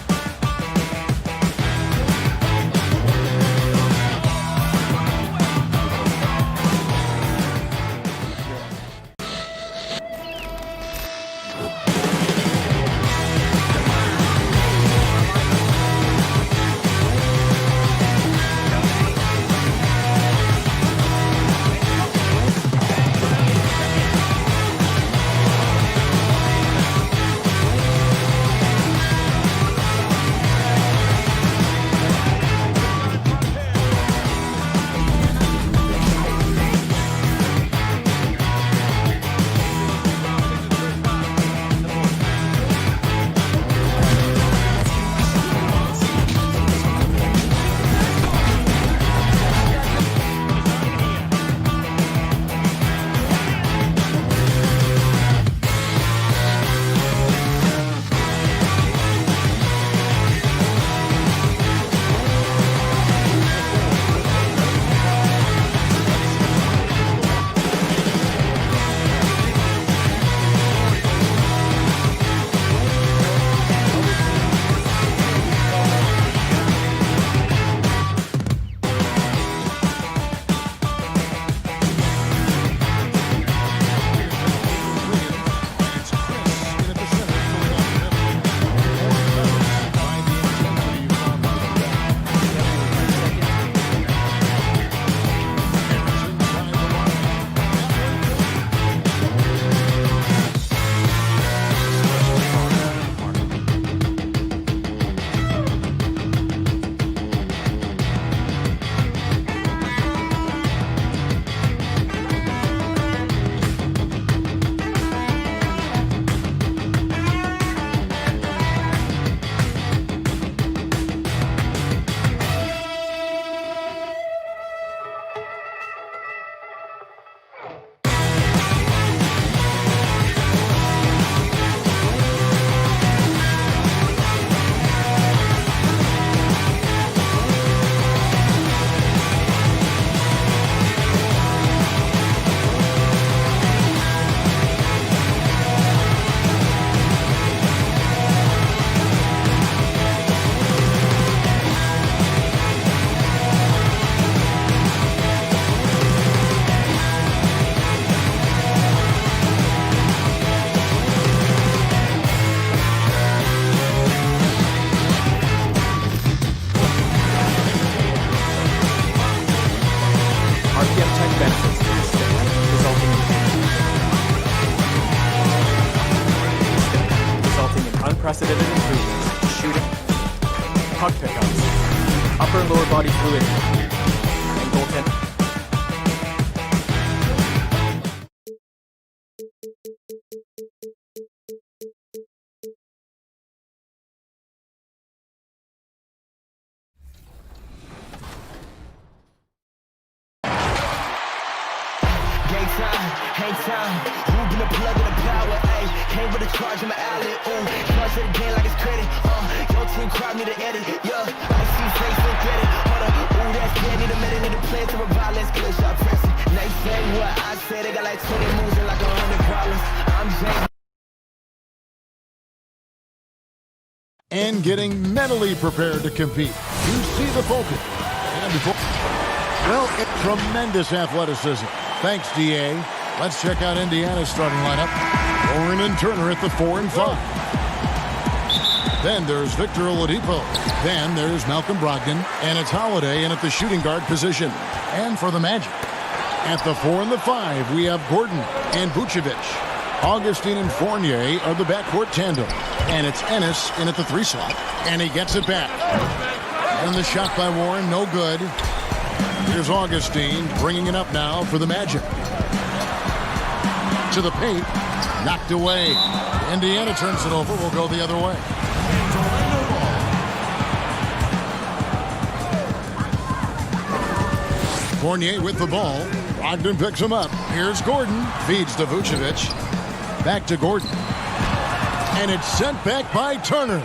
unprecedented improvements, shooting, puck pickups, upper and lower body fluidity, and goaltending. Hang time, Ruben the plug in the power, ayy. Came with a charge in my alley, ooh. Charge to the game like it's credit, your team crowd need to edit, yeah. I see face and credit, hold up, ooh, that's good. Need a minute, need a play to revive, let's get a shot pressing. They say what I say, they got like 20 moves and like 100 problems. I'm James. And getting mentally prepared to compete. You see the focus. And before, well, tremendous athleticism. Thanks, D.A. Let's check out Indiana's starting lineup. Oren and Turner at the 4 and 5. Then there's Victor Oladipo. Then there's Malcolm Brogdon. And it's Holiday in at the shooting guard position. And for the Magic, at the 4 and the 5, we have Gordon and Vucevic. Augustine and Fournier are the backcourt tandem. And it's Ennis in at the 3 slot. And he gets it back. And the shot by Warren, no good. Here's Augustine bringing it up now for the Magic. To the paint, knocked away. Indiana turns it over, will go the other way. Fournier with the ball. Brogdon picks him up. Here's Gordon, feeds to Vucevic. Back to Gordon. And it's sent back by Turner.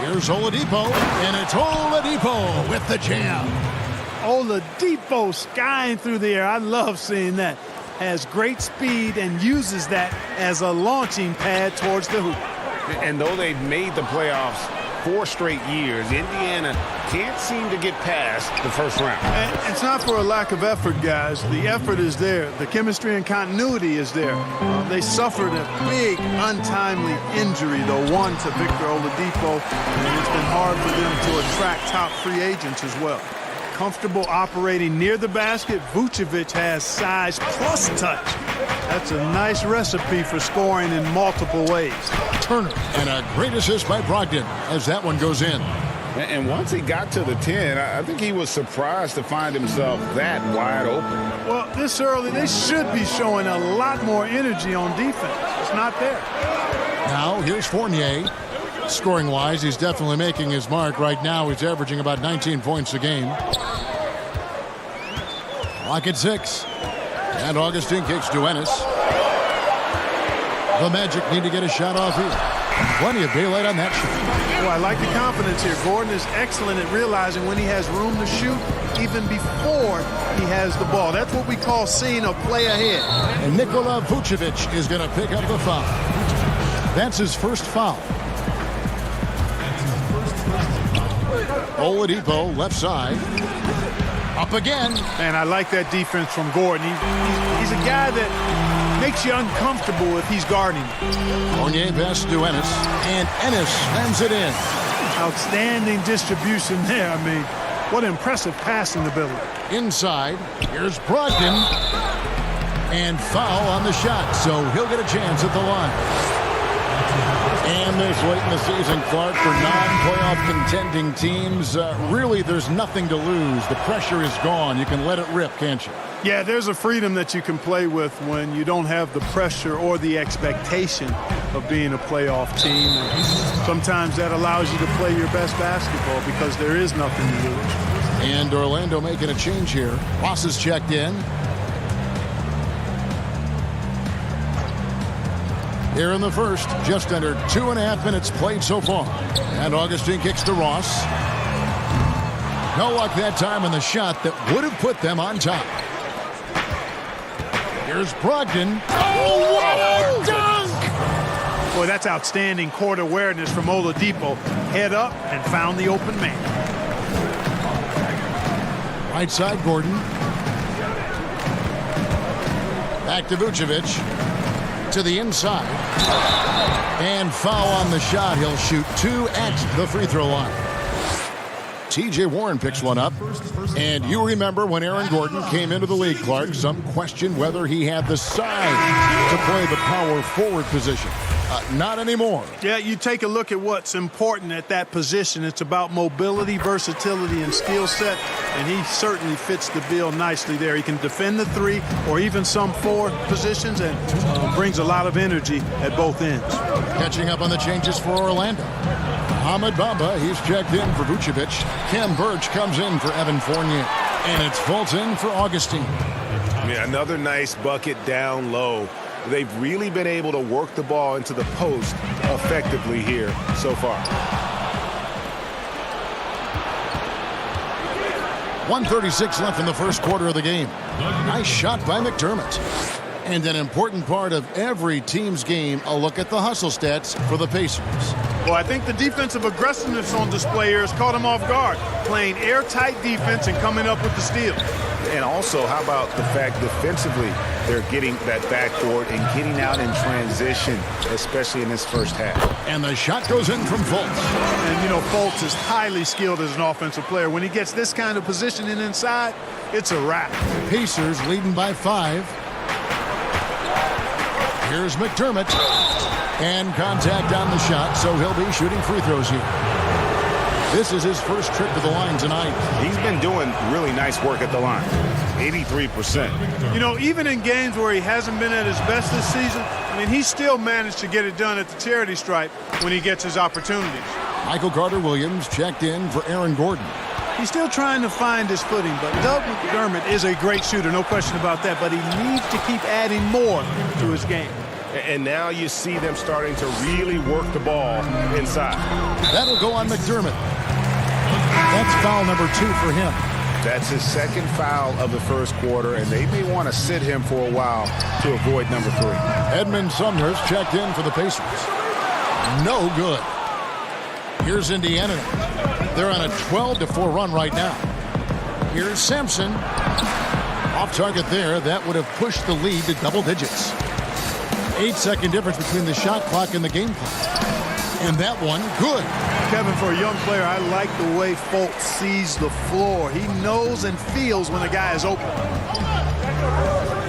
Here's Oladipo, and it's Oladipo with the jam. Oladipo skying through the air. I love seeing that. Has great speed and uses that as a launching pad towards the hoop. And though they've made the playoffs 4 straight years, Indiana can't seem to get past the first round. And it's not for a lack of effort, guys. The effort is there. The chemistry and continuity is there. They suffered a big, untimely injury, the one to Victor Oladipo, and it's been hard for them to attract top free agents as well. Comfortable operating near the basket. Vucevic has size plus touch. That's a nice recipe for scoring in multiple ways. Turner, and a great assist by Brogdon as that one goes in. And once he got to the 10, I think he was surprised to find himself that wide open. Well, this early, they should be showing a lot more energy on defense. It's not there. Now, here's Fournier. Scoring-wise, he's definitely making his mark. Right now, he's averaging about 19 points a game. Clock at 6. And Augustine kicks to Ennis. The Magic need to get a shot off here. Plenty of daylight on that shot. Well, I like the confidence here. Gordon is excellent at realizing when he has room to shoot, even before he has the ball. That's what we call seeing a play ahead. And Nikola Vucevic is going to pick up the foul. That's his first foul. Oladipo, left side. Up again. And I like that defense from Gordon. He's a guy that makes you uncomfortable if he's guarding. Fournier pass to Ennis. And Ennis slams it in. Outstanding distribution there. I mean, what impressive passing ability. Inside, here's Brogdon. And foul on the shot, so he'll get a chance at the line. And this late in the season, Clark, for non-playoff contending teams, really there's nothing to lose. The pressure is gone. You can let it rip, can't you? Yeah, there's a freedom that you can play with when you don't have the pressure or the expectation of being a playoff team. And sometimes that allows you to play your best basketball because there is nothing to lose. And Orlando making a change here. Ross is checked in. Here in the first, just under 2.5 minutes played so far. And Augustine kicks to Ross. No luck that time in the shot that would have put them on top. Here's Brogdon. Oh, what a dunk! Boy, that's outstanding court awareness from Oladipo. Head up and found the open man. Right side, Gordon. Back to Vucevic. To the inside. And foul on the shot. He'll shoot 2 at the free throw line. T.J. Warren picks one up. And you remember when Aaron Gordon came into the league, Clark, some questioned whether he had the size to play the power forward position. Not anymore. Yeah, you take a look at what's important at that position. It's about mobility, versatility, and skill set, and he certainly fits the bill nicely there. He can defend the 3 or even some 4 positions and brings a lot of energy at both ends. Catching up on the changes for Orlando. Ahmed Bamba, he's checked in for Vucevic. Ken Birch comes in for Evan Fournier. And it's Fulton for Augustine. Yeah, another nice bucket down low. They've really been able to work the ball into the post effectively here so far. 1:36 left in the first quarter of the game. Nice shot by McDermott. And an important part of every team's game, a look at the hustle stats for the Pacers. Well, I think the defensive aggressiveness on display here has caught them off guard, playing airtight defense and coming up with the steal. And also, how about the fact defensively, they're getting that backboard and getting out in transition, especially in this first half. And the shot goes in from Fultz. And, you know, Fultz is highly skilled as an offensive player. When he gets this kind of positioning inside, it's a wrap. Pacers leading by 5. Here's McDermott. And contact on the shot, so he'll be shooting free throws here. This is his first trip to the line tonight. He's been doing really nice work at the line. 83%. You know, even in games where he hasn't been at his best this season, I mean, he still managed to get it done at the charity stripe when he gets his opportunities. Michael Carter-Williams checked in for Aaron Gordon. He's still trying to find his footing, but Doug McDermott is a great shooter, no question about that, but he needs to keep adding more to his game. And now you see them starting to really work the ball inside. That'll go on McDermott. That's foul number 2 for him. That's his second foul of the first quarter, and they may want to sit him for a while to avoid number 3. Edmund Sumner's checked in for the Pacers. No good. Here's Indiana. They're on a 12-4 run right now. Here's Sampson. Off target there. That would have pushed the lead to double digits. 8-second difference between the shot clock and the game clock. And that one, good. Kevin, for a young player, I like the way Fultz sees the floor. He knows and feels when a guy is open.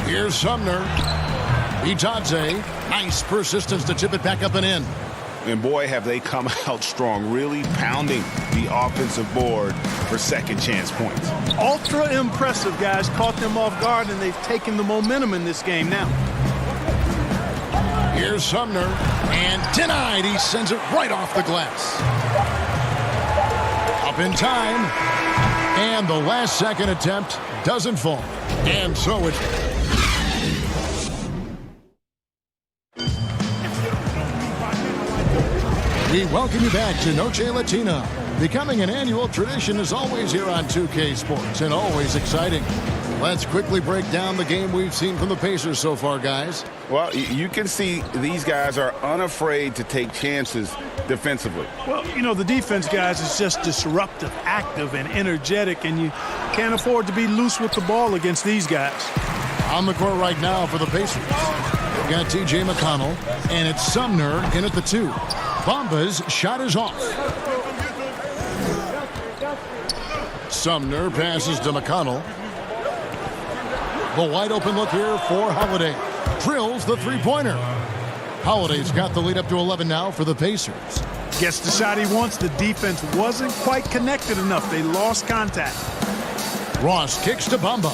Here's Sumner. Itadze. Nice persistence to chip it back up and in. And boy, have they come out strong, really pounding the offensive board for second chance points. Ultra impressive, guys. Caught them off guard, and they've taken the momentum in this game now. Here's Sumner, and denied. He sends it right off the glass. Up in time, and the last second attempt doesn't fall. And so it's... We welcome you back to Noche Latina. Becoming an annual tradition is always here on 2K Sports, and always exciting. Let's quickly break down the game we've seen from the Pacers so far, guys. Well, you can see these guys are unafraid to take chances defensively. Well, you know, the defense, guys, is just disruptive, active, and energetic, and you can't afford to be loose with the ball against these guys. On the court right now for the Pacers, we've got T.J. McConnell, and it's Sumner in at the 2. Bamba's shot is off. Sumner passes to McConnell. The wide open look here for Holiday. Drills the three-pointer. Holiday's got the lead up to 11 now for the Pacers. Gets the shot he wants. The defense wasn't quite connected enough. They lost contact. Ross kicks to Bamba.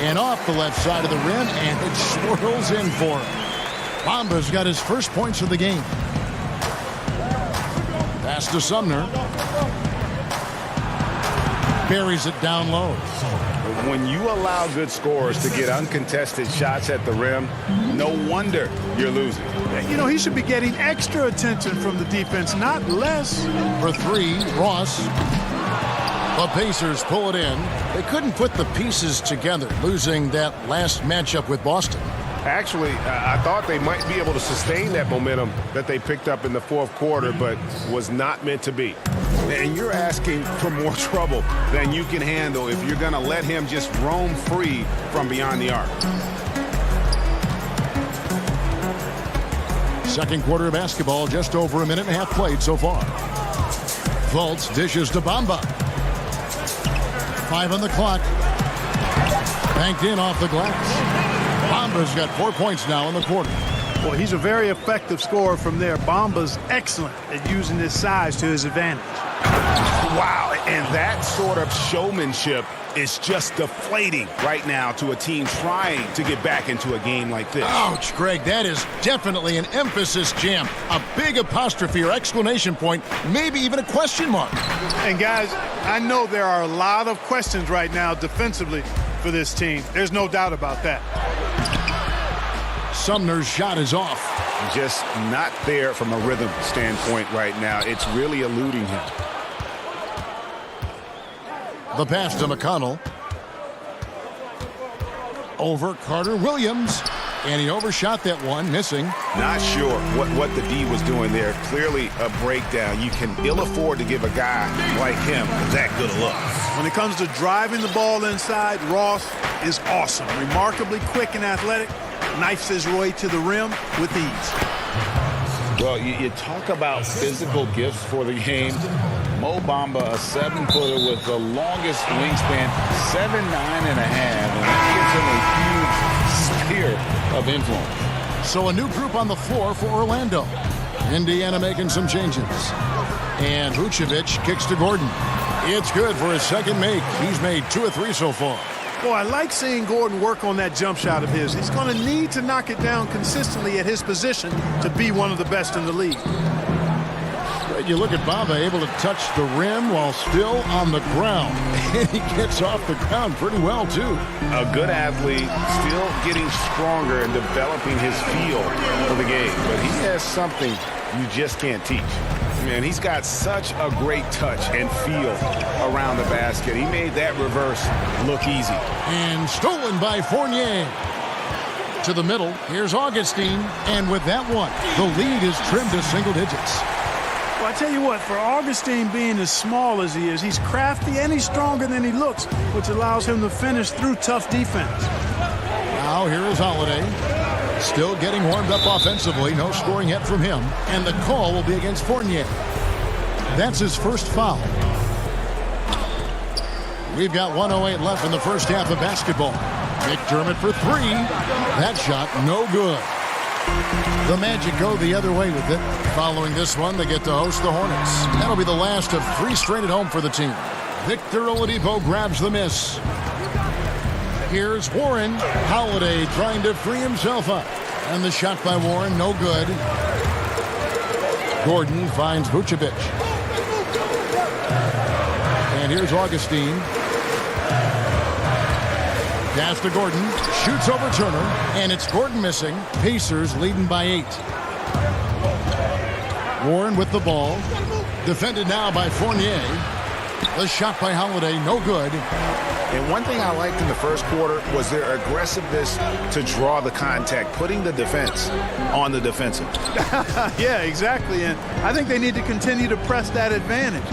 And off the left side of the rim, and it swirls in for him. Bamba's got his first points of the game. Pass to Sumner. Buries it down low. When you allow good scorers to get uncontested shots at the rim, no wonder you're losing. You know, he should be getting extra attention from the defense, not less. For 3, Ross. The Pacers pull it in. They couldn't put the pieces together, losing that last matchup with Boston. Actually, I thought they might be able to sustain that momentum that they picked up in the fourth quarter, but was not meant to be. And you're asking for more trouble than you can handle if you're going to let him just roam free from beyond the arc. Second quarter of basketball, just over a minute and a half played so far. Fultz dishes to Bamba. 5 on the clock. Banked in off the glass. Bamba's got 4 points now in the quarter. Well, he's a very effective scorer from there. Bamba's excellent at using his size to his advantage. Wow, and that sort of showmanship is just deflating right now to a team trying to get back into a game like this. Ouch, Greg, that is definitely an emphasis jam. A big apostrophe or exclamation point, maybe even a question mark. And guys, I know there are a lot of questions right now defensively for this team. There's no doubt about that. Sumner's shot is off. Just not there from a rhythm standpoint right now. It's really eluding him. The pass to McConnell. Over Carter Williams. And he overshot that one, missing. Not sure what the D was doing there. Clearly a breakdown. You can ill afford to give a guy like him that good a look. When it comes to driving the ball inside, Ross is awesome. Remarkably quick and athletic. Knifes his way to the rim with ease. Well, you talk about physical gifts for the game. Mo Bamba, a 7-footer with the longest wingspan, 7'9.5", and that gives him a huge sphere of influence. So a new group on the floor for Orlando. Indiana making some changes. And Vucevic kicks to Gordon. It's good for his second make. He's made 2 of 3 so far. Boy, I like seeing Gordon work on that jump shot of his. He's going to need to knock it down consistently at his position to be one of the best in the league. You look at Bamba able to touch the rim while still on the ground. And he gets off the ground pretty well, too. A good athlete, still getting stronger and developing his feel for the game. But he has something you just can't teach. Man, he's got such a great touch and feel around the basket. He made that reverse look easy. And stolen by Fournier. To the middle, here's Augustine. And with that one, the lead is trimmed to single digits. Well, I tell you what, for Augustine being as small as he is, he's crafty and he's stronger than he looks, which allows him to finish through tough defense. Now here is Holiday. Still getting warmed up offensively. No scoring yet from him. And the call will be against Fournier. That's his first foul. We've got 1:08 left in the first half of basketball. McDermott for 3. That shot no good. The Magic go the other way with it. Following this one, they get to host the Hornets. That'll be the last of 3 straight at home for the team. Victor Oladipo grabs the miss. Here's Warren. Holiday trying to free himself up. And the shot by Warren, no good. Gordon finds Vucevic. And here's Augustine. Pass to Gordon. Shoots over Turner. And it's Gordon missing. Pacers leading by 8. Warren with the ball. Defended now by Fournier. The shot by Holiday, no good. And one thing I liked in the first quarter was their aggressiveness to draw the contact, putting the defense on the defensive. Yeah, exactly. And I think they need to continue to press that advantage.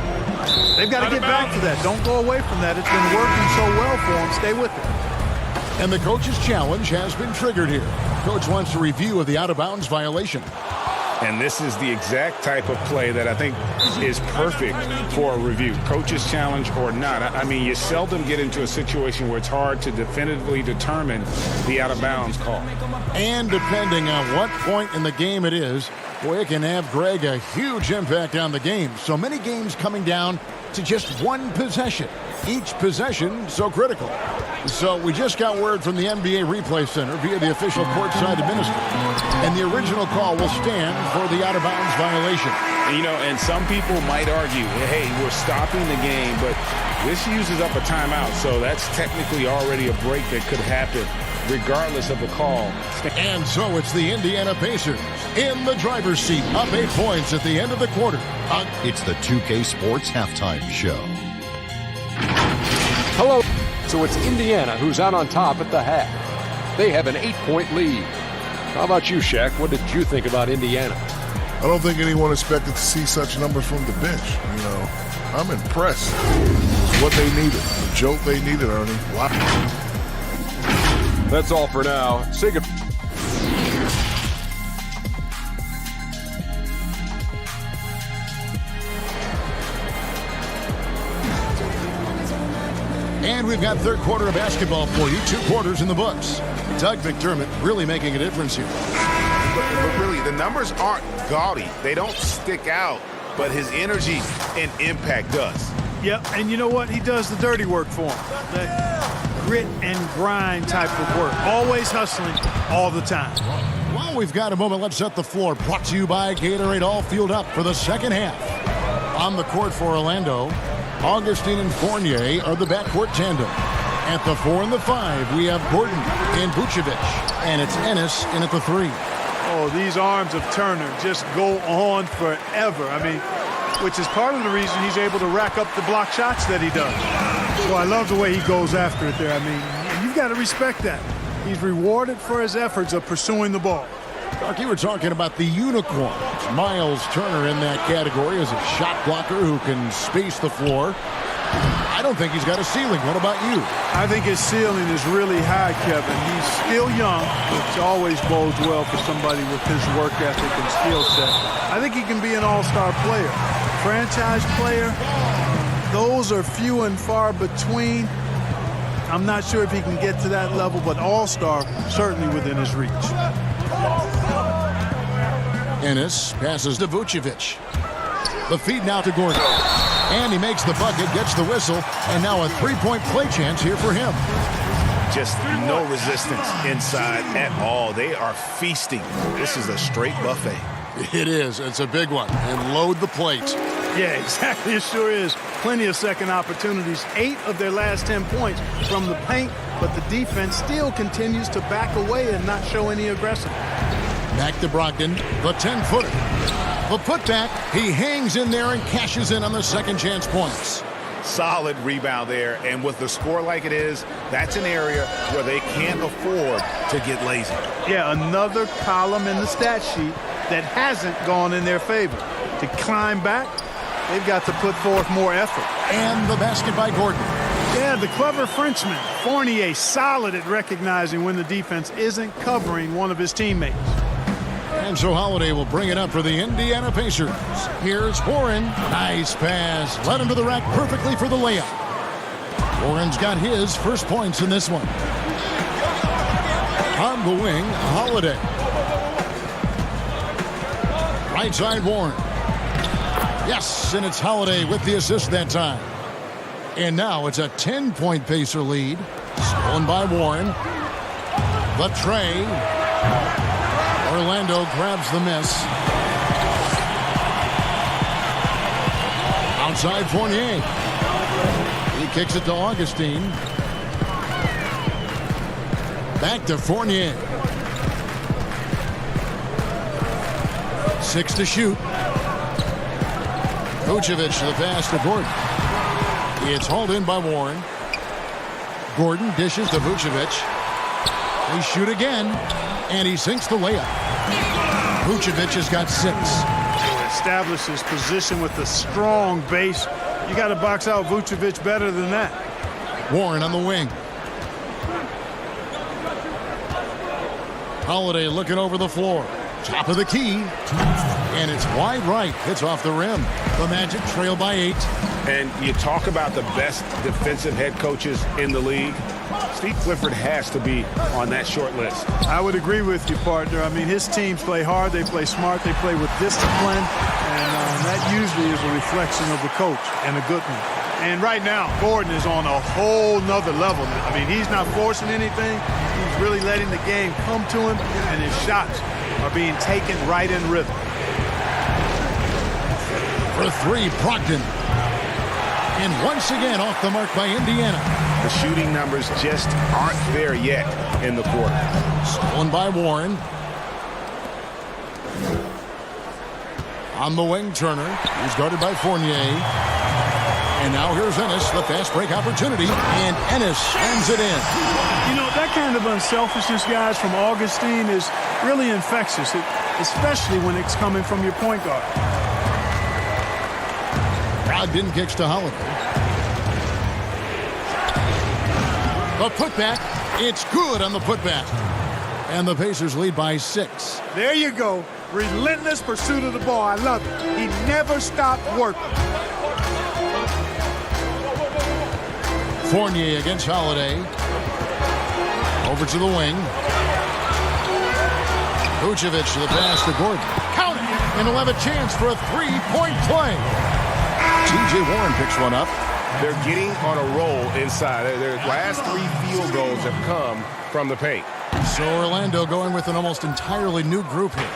They've got to get back to that. Don't go away from that. It's been working so well for them. Stay with it. And the coach's challenge has been triggered here. Coach wants a review of the out-of-bounds violation. And this is the exact type of play that I think is perfect for a review. Coach's challenge or not. I mean, you seldom get into a situation where it's hard to definitively determine the out-of-bounds call. And depending on what point in the game it is, boy, it can have, Greg, a huge impact on the game. So many games coming down to just one possession. Each possession so critical. So we just got word from the NBA Replay Center via the official courtside administrator. And the original call will stand for the out-of-bounds violation. You know, and some people might argue, hey, we're stopping the game, but this uses up a timeout. So that's technically already a break that could happen regardless of the call. And so it's the Indiana Pacers in the driver's seat, up 8 points at the end of the quarter. It's the 2K Sports Halftime Show. Hello. So it's Indiana who's out on top at the half. They have an 8-point lead. How about you, Shaq? What did you think about Indiana? I don't think anyone expected to see such numbers from the bench. You know, I'm impressed. It's what they needed. The jolt they needed, Ernie. Wow. That's all for now. Say goodbye. And we've got third quarter of basketball for you. 2 quarters in the books. Doug McDermott really making a difference here. But really, the numbers aren't gaudy. They don't stick out, but his energy and impact does. Yep, and you know what? He does the dirty work for him. That grit and grind type of work. Always hustling all the time. Well, we've got a moment. Let's set the floor. Brought to you by Gatorade. All fueled up for the second half. On the court for Orlando, Augustine and Fournier are the backcourt tandem. At the 4 and the 5, we have Gordon and Vucevic. And it's Ennis in at the 3. Oh, these arms of Turner just go on forever. I mean, which is part of the reason he's able to rack up the block shots that he does. So I love the way he goes after it there. I mean, you've got to respect that. He's rewarded for his efforts of pursuing the ball. Doc, you were talking about the unicorn. Miles Turner in that category as a shot blocker who can space the floor. I don't think he's got a ceiling. What about you? I think his ceiling is really high, Kevin. He's still young, which always bodes well for somebody with his work ethic and skill set. I think he can be an all-star player. Franchise player, those are few and far between. I'm not sure if he can get to that level, but all-star certainly within his reach. Ennis passes to Vucevic. The feed now to Gordon. And he makes the bucket, gets the whistle, and now a three-point play chance here for him. Just no resistance inside at all. They are feasting. This is a straight buffet. It is. It's a big one. And load the plate. Yeah, exactly. It sure is. Plenty of second opportunities. 8 of their last 10 points from the paint, but the defense still continues to back away and not show any aggression. Back to Brogdon, the 10-footer. The putback, he hangs in there and cashes in on the second chance points. Solid rebound there, and with the score like it is, that's an area where they can't afford to get lazy. Yeah, another column in the stat sheet that hasn't gone in their favor. To climb back, they've got to put forth more effort. And the basket by Gordon. Yeah, the clever Frenchman, Fournier, solid at recognizing when the defense isn't covering one of his teammates. And so Holiday will bring it up for the Indiana Pacers. Here's Warren. Nice pass. Led him to the rack perfectly for the layup. Warren's got his first points in this one. On the wing, Holiday. Right side, Warren. Yes, and it's Holiday with the assist that time. And now it's a 10-point Pacer lead. Stolen by Warren. The tray. Orlando grabs the miss. Outside Fournier. He kicks it to Augustine. Back to Fournier. 6 to shoot. Vucevic the pass to Gordon. It's hauled in by Warren. Gordon dishes to Vucevic. They shoot again, and he sinks the layup. Vucevic has got 6. Establishes position with a strong base. You got to box out Vucevic better than that. Warren on the wing. Holiday looking over the floor. Top of the key. And it's wide right. It's off the rim. The Magic trail by 8. And you talk about the best defensive head coaches in the league. Steve Clifford has to be on that short list. I would agree with you, partner. I mean, his teams play hard, they play smart, they play with discipline, and that usually is a reflection of the coach, and a good one. And right now, Gordon is on a whole nother level. I mean, he's not forcing anything. He's really letting the game come to him, and his shots are being taken right in rhythm. For 3, Brogdon. And once again off the mark by Indiana. The shooting numbers just aren't there yet in the quarter. Stolen by Warren. On the wing, Turner. He's guarded by Fournier. And now here's Ennis, the fast break opportunity. And Ennis ends it in. You know, that kind of unselfishness, guys, from Augustine is really infectious, especially when it's coming from your point guard. Brogdon kicks to Holiday. The putback. It's good on the putback. And the Pacers lead by 6. There you go. Relentless pursuit of the ball. I love it. He never stopped working. Fournier against Holiday. Over to the wing. Vucevic to the pass to Gordon. Count it! And he'll have a chance for a three-point play. T.J. Warren picks one up. They're getting on a roll inside. Their last 3 field goals have come from the paint. So Orlando going with an almost entirely new group here.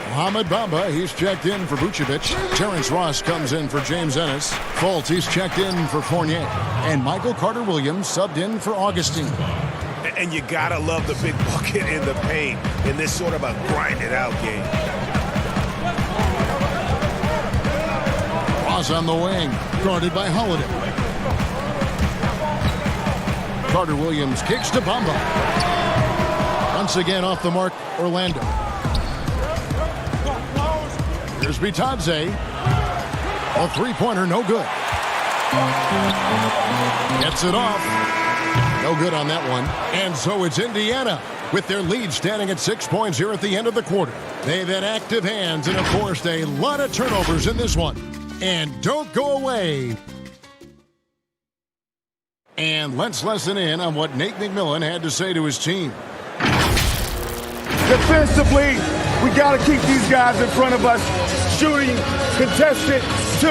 Mohamed Bamba, he's checked in for Vucevic. Terrence Ross comes in for James Ennis. Fultz, he's checked in for Fournier. And Michael Carter-Williams subbed in for Augustine. And you gotta love the big bucket in the paint in this sort of a grind-it-out game. Ross on the wing, guarded by Holiday. Carter-Williams kicks to Bamba. Once again off the mark, Orlando. Here's Bitadze. A three-pointer, no good. Gets it off. No good on that one. And so it's Indiana with their lead standing at 6 points here at the end of the quarter. They've had active hands and, of course, a lot of turnovers in this one. And don't go away. And let's listen in on what Nate McMillan had to say to his team. Defensively, we got to keep these guys in front of us. Shooting, contested, 2.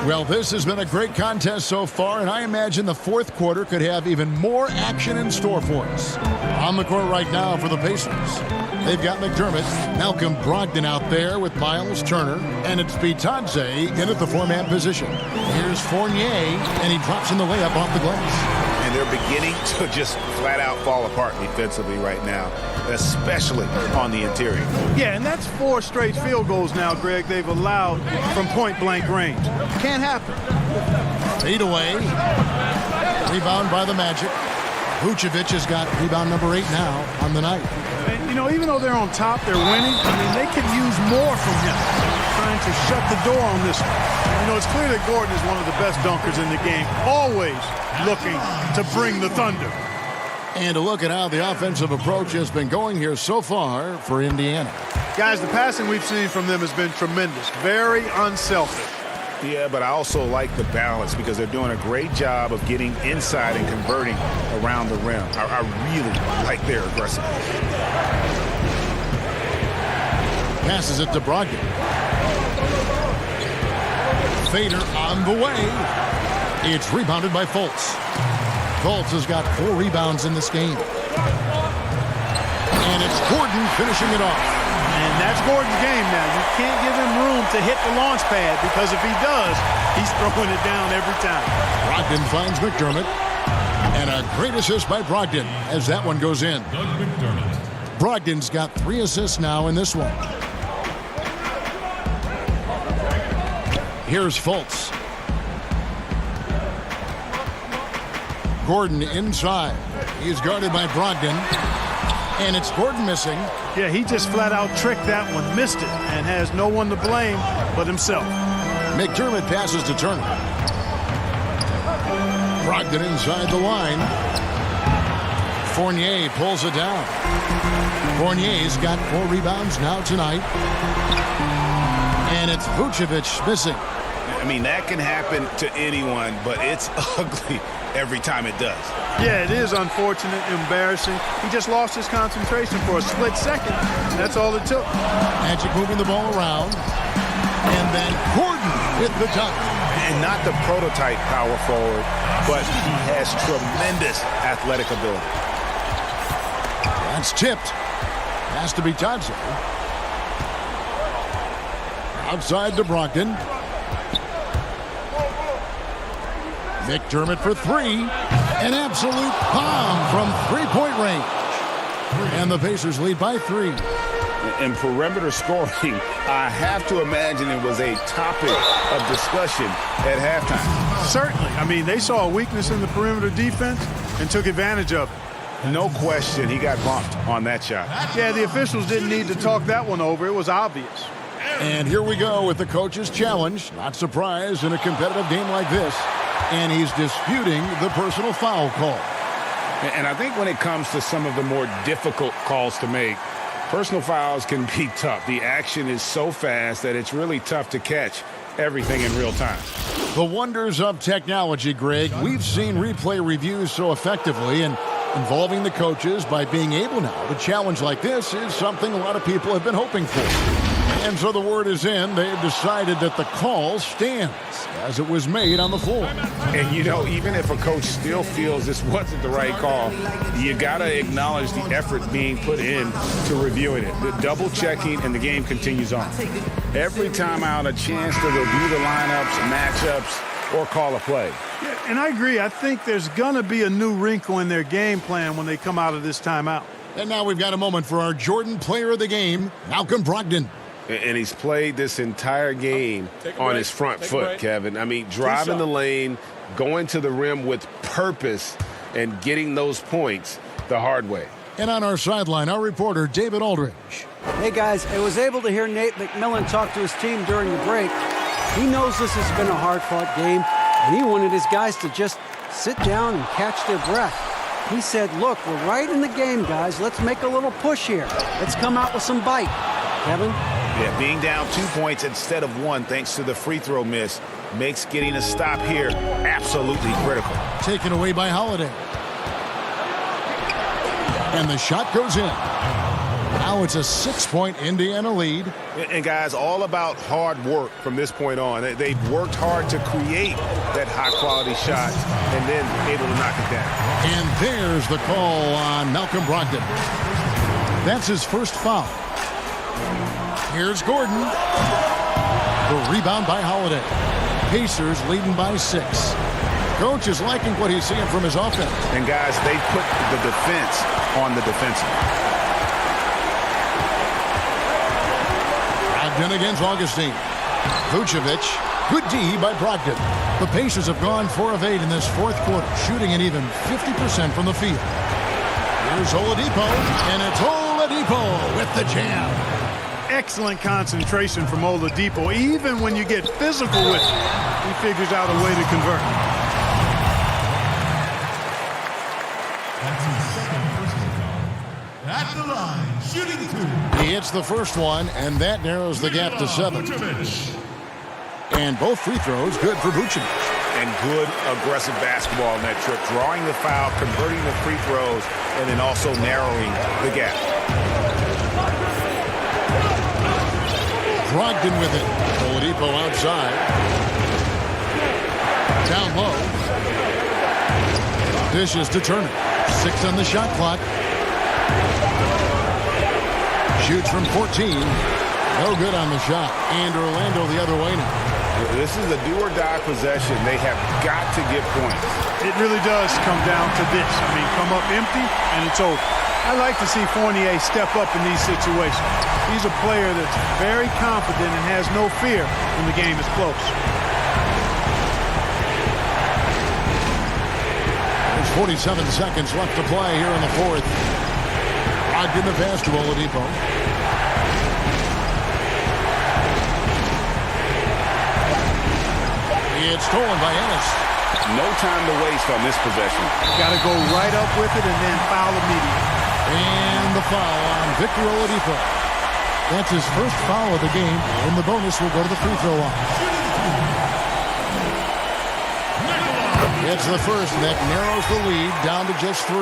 Well, this has been a great contest so far, and I imagine the fourth quarter could have even more action in store for us. On the court right now for the Pacers, they've got McDermott, Malcolm Brogdon out there with Miles Turner, and it's Bitadze in at the four-man position. Here's Fournier, and he drops in the layup off the glass. And they're beginning to just flat-out fall apart defensively right now, especially on the interior. Yeah, and that's 4 straight field goals now, Greg, they've allowed from point-blank range. Can't happen. Fade away. Rebound by the Magic. Vucevic has got rebound number 8 now on the night. And, you know, even though they're on top, they're winning. I mean, they could use more from him. Trying to shut the door on this one. You know, it's clear that Gordon is one of the best dunkers in the game. Always looking to bring the thunder. And to look at how the offensive approach has been going here so far for Indiana. Guys, the passing we've seen from them has been tremendous. Very unselfish. Yeah, but I also like the balance because they're doing a great job of getting inside and converting around the rim. I really like their aggressiveness. Passes it to Brogdon. Fader on the way. It's rebounded by Fultz. Fultz has got 4 rebounds in this game. And it's Gordon finishing it off. And that's Gordon's game now. You can't give him room to hit the launch pad because if he does, he's throwing it down every time. Brogdon finds McDermott. And a great assist by Brogdon as that one goes in. Brogdon's got 3 assists now in this one. Here's Fultz. Gordon inside. He's guarded by Brogdon. And it's Gordon missing. Yeah, he just flat out tricked that one, missed it, and has no one to blame but himself. McDermott passes to Turner. Brogdon inside the line. Fournier pulls it down. Fournier's got 4 rebounds now tonight. And it's Vucevic missing. I mean, that can happen to anyone, but it's ugly every time it does. Yeah, it is unfortunate, embarrassing. He just lost his concentration for a split second. That's all it took. Magic moving the ball around. And then Gordon with the dunk. And not the prototype power forward, but he has tremendous athletic ability. That's tipped. Has to be Bitadze. Outside to Brogdon. McDermott for 3. An absolute bomb from 3-point range. And the Pacers lead by 3. In perimeter scoring, I have to imagine it was a topic of discussion at halftime. Certainly. I mean, they saw a weakness in the perimeter defense and took advantage of it. No question he got bumped on that shot. Yeah, the officials didn't need to talk that one over. It was obvious. And here we go with the coach's challenge. Not surprised in a competitive game like this. And he's disputing the personal foul call. And I think when it comes to some of the more difficult calls to make, personal fouls can be tough. The action is so fast that it's really tough to catch everything in real time. The wonders of technology, Greg. We've seen replay reviews so effectively, and involving the coaches by being able now to challenge like this is something a lot of people have been hoping for. And so the word is in. They have decided that the call stands as it was made on the floor. And, you know, even if a coach still feels this wasn't the right call, you got to acknowledge the effort being put in to reviewing it. The double checking, and the game continues on. Every time out, a chance to review the lineups, matchups, or call a play. Yeah, and I agree. I think there's going to be a new wrinkle in their game plan when they come out of this timeout. And now we've got a moment for our Jordan player of the game, Malcolm Brogdon. And he's played this entire game on his front foot, Kevin. I mean, driving the lane, going to the rim with purpose, and getting those points the hard way. And on our sideline, our reporter, David Aldridge. Hey, guys, I was able to hear Nate McMillan talk to his team during the break. He knows this has been a hard-fought game, and he wanted his guys to just sit down and catch their breath. He said, look, we're right in the game, guys. Let's make a little push here. Let's come out with some bite. Kevin? Yeah, being down 2 points instead of 1 thanks to the free throw miss makes getting a stop here absolutely critical. Taken away by Holiday. And the shot goes in. Now it's a 6-point Indiana lead. And guys, all about hard work from this point on. They've worked hard to create that high-quality shot and then able to knock it down. And there's the call on Malcolm Brogdon. That's his first foul. Here's Gordon. The rebound by Holiday. Pacers leading by 6. Coach is liking what he's seeing from his offense. And guys, they put the defense on the defensive. Brogdon against Augustine. Vucevic. Good D by Brogdon. The Pacers have gone 4 of 8 in this fourth quarter, shooting an even 50% from the field. Here's Oladipo, and it's Oladipo with the jam. Excellent concentration from Oladipo. Even when you get physical with him, he figures out a way to convert. That's his second personal foul. At the line, shooting 2. He hits the first one, and that narrows the gap to 7. And both free throws good for Vucevic. And good aggressive basketball in that trip. Drawing the foul, converting the free throws, and then also narrowing the gap. Brogdon with it. Oladipo outside. Down low. Dishes to Turner. 6 on the shot clock. Shoots from 14. No good on the shot. And Orlando the other way now. This is a do-or-die possession. They have got to get points. It really does come down to this. I mean, come up empty, and it's over. I like to see Fournier step up in these situations. He's a player that's very confident and has no fear when the game is close. There's 47 seconds left to play here in the fourth. Brogdon the pass to Oladipo. It's stolen by Ennis. No time to waste on this possession. Got to go right up with it and then foul immediately. And the foul on Victor Oladipo. That's his first foul of the game, and the bonus will go to the free throw line. It's the first that narrows the lead down to just 3.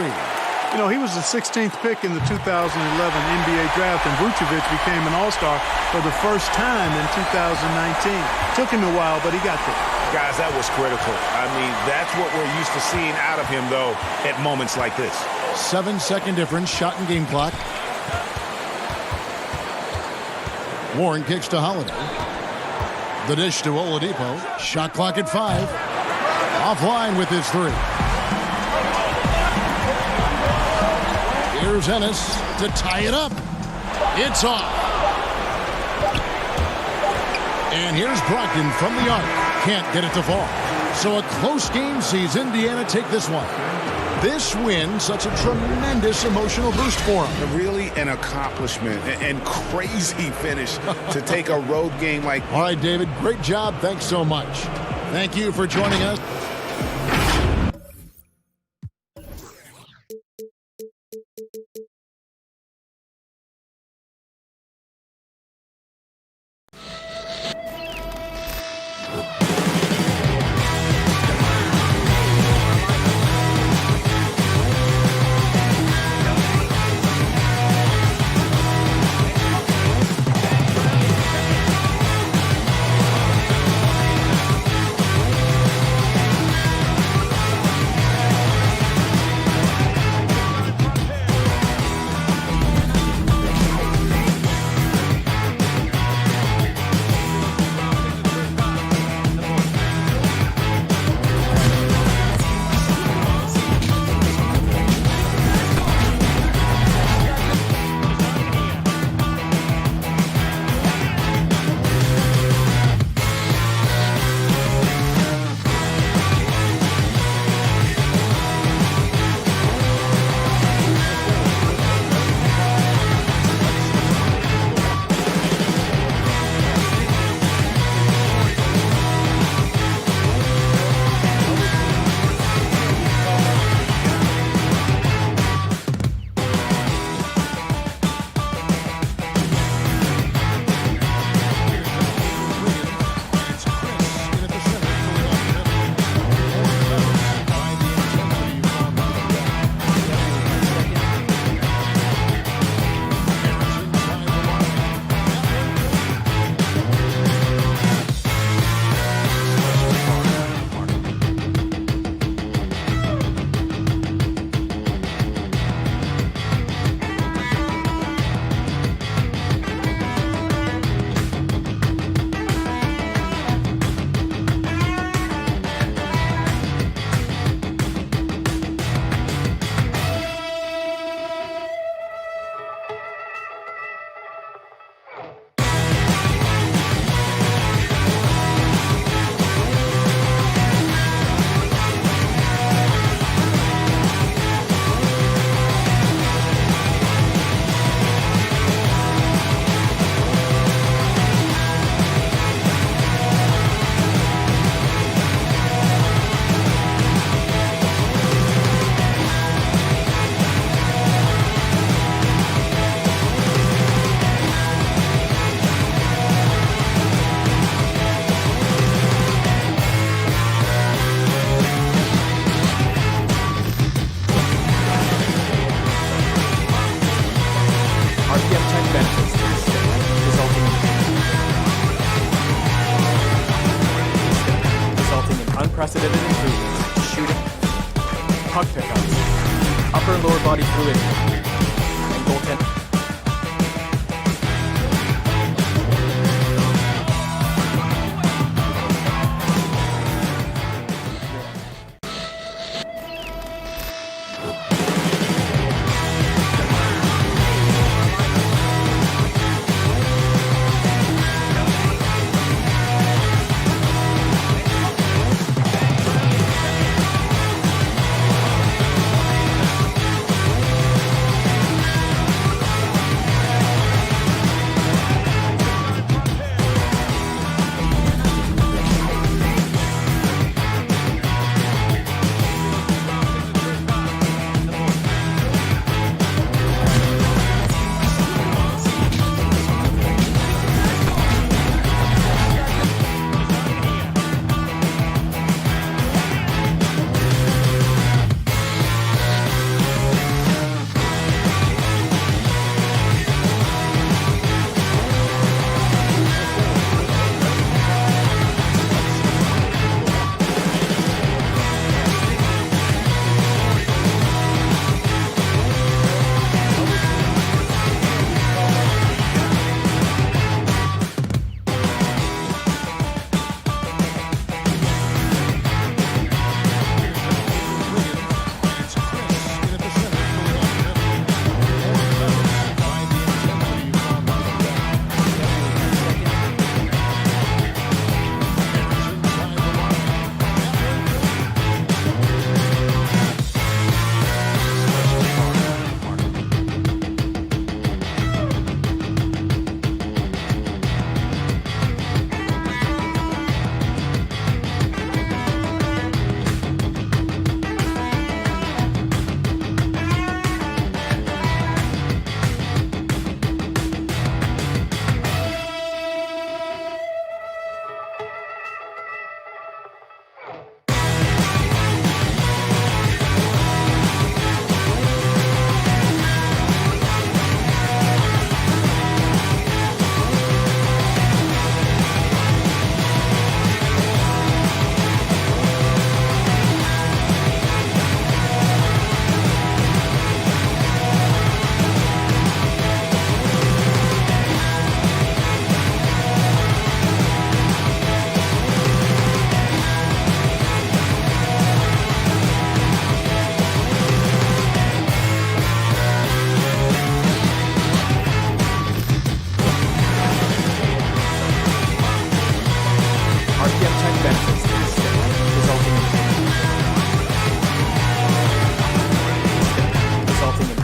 You know, he was the 16th pick in the 2011 NBA draft, and Vucevic became an All-Star for the first time in 2019. Took him a while, but he got there. Guys, that was critical. I mean, that's what we're used to seeing out of him, though, at moments like this. 7-second difference, shot and game clock. Warren kicks to Holiday. The dish to Oladipo. Shot clock at 5. Offline with his 3. Here's Ennis to tie it up. It's off. And here's Brogdon from the arc. Can't get it to fall. So a close game sees Indiana take this one. This win, such a tremendous emotional boost for him. Really an accomplishment and crazy finish to take a road game like. All right, David, great job. Thanks so much. Thank you for joining us. unprecedented improvements. Shooting, puck pickups, upper and lower body fluidity, and goaltending.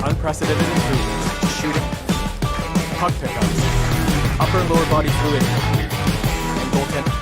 Unprecedented improvements. Shooting, puck pickups, upper and lower body fluidity, and goaltending.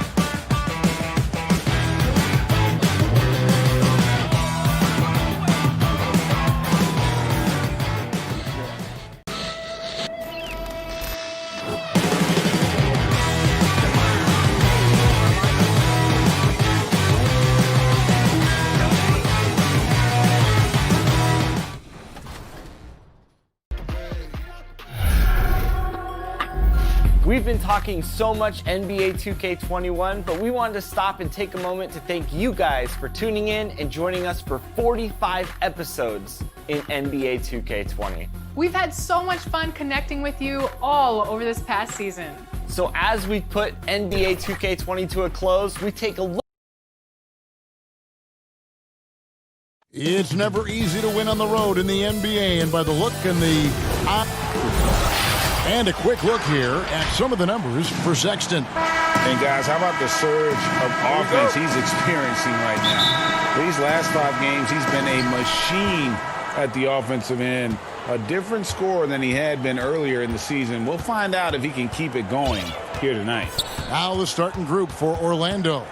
We've been talking so much NBA 2K21, but we wanted to stop and take a moment to thank you guys for tuning in and joining us for 45 episodes in NBA 2K20. We've had so much fun connecting with you all over this past season. So as we put NBA 2K20 to a close, we take a look. It's never easy to win on the road in the NBA, and by the look and and a quick look here at some of the numbers for Sexton. And guys, how about the surge of offense he's experiencing right now? These last 5 games, he's been a machine at the offensive end. A different scorer than he had been earlier in the season. We'll find out if he can keep it going here tonight. Now the starting group for Orlando.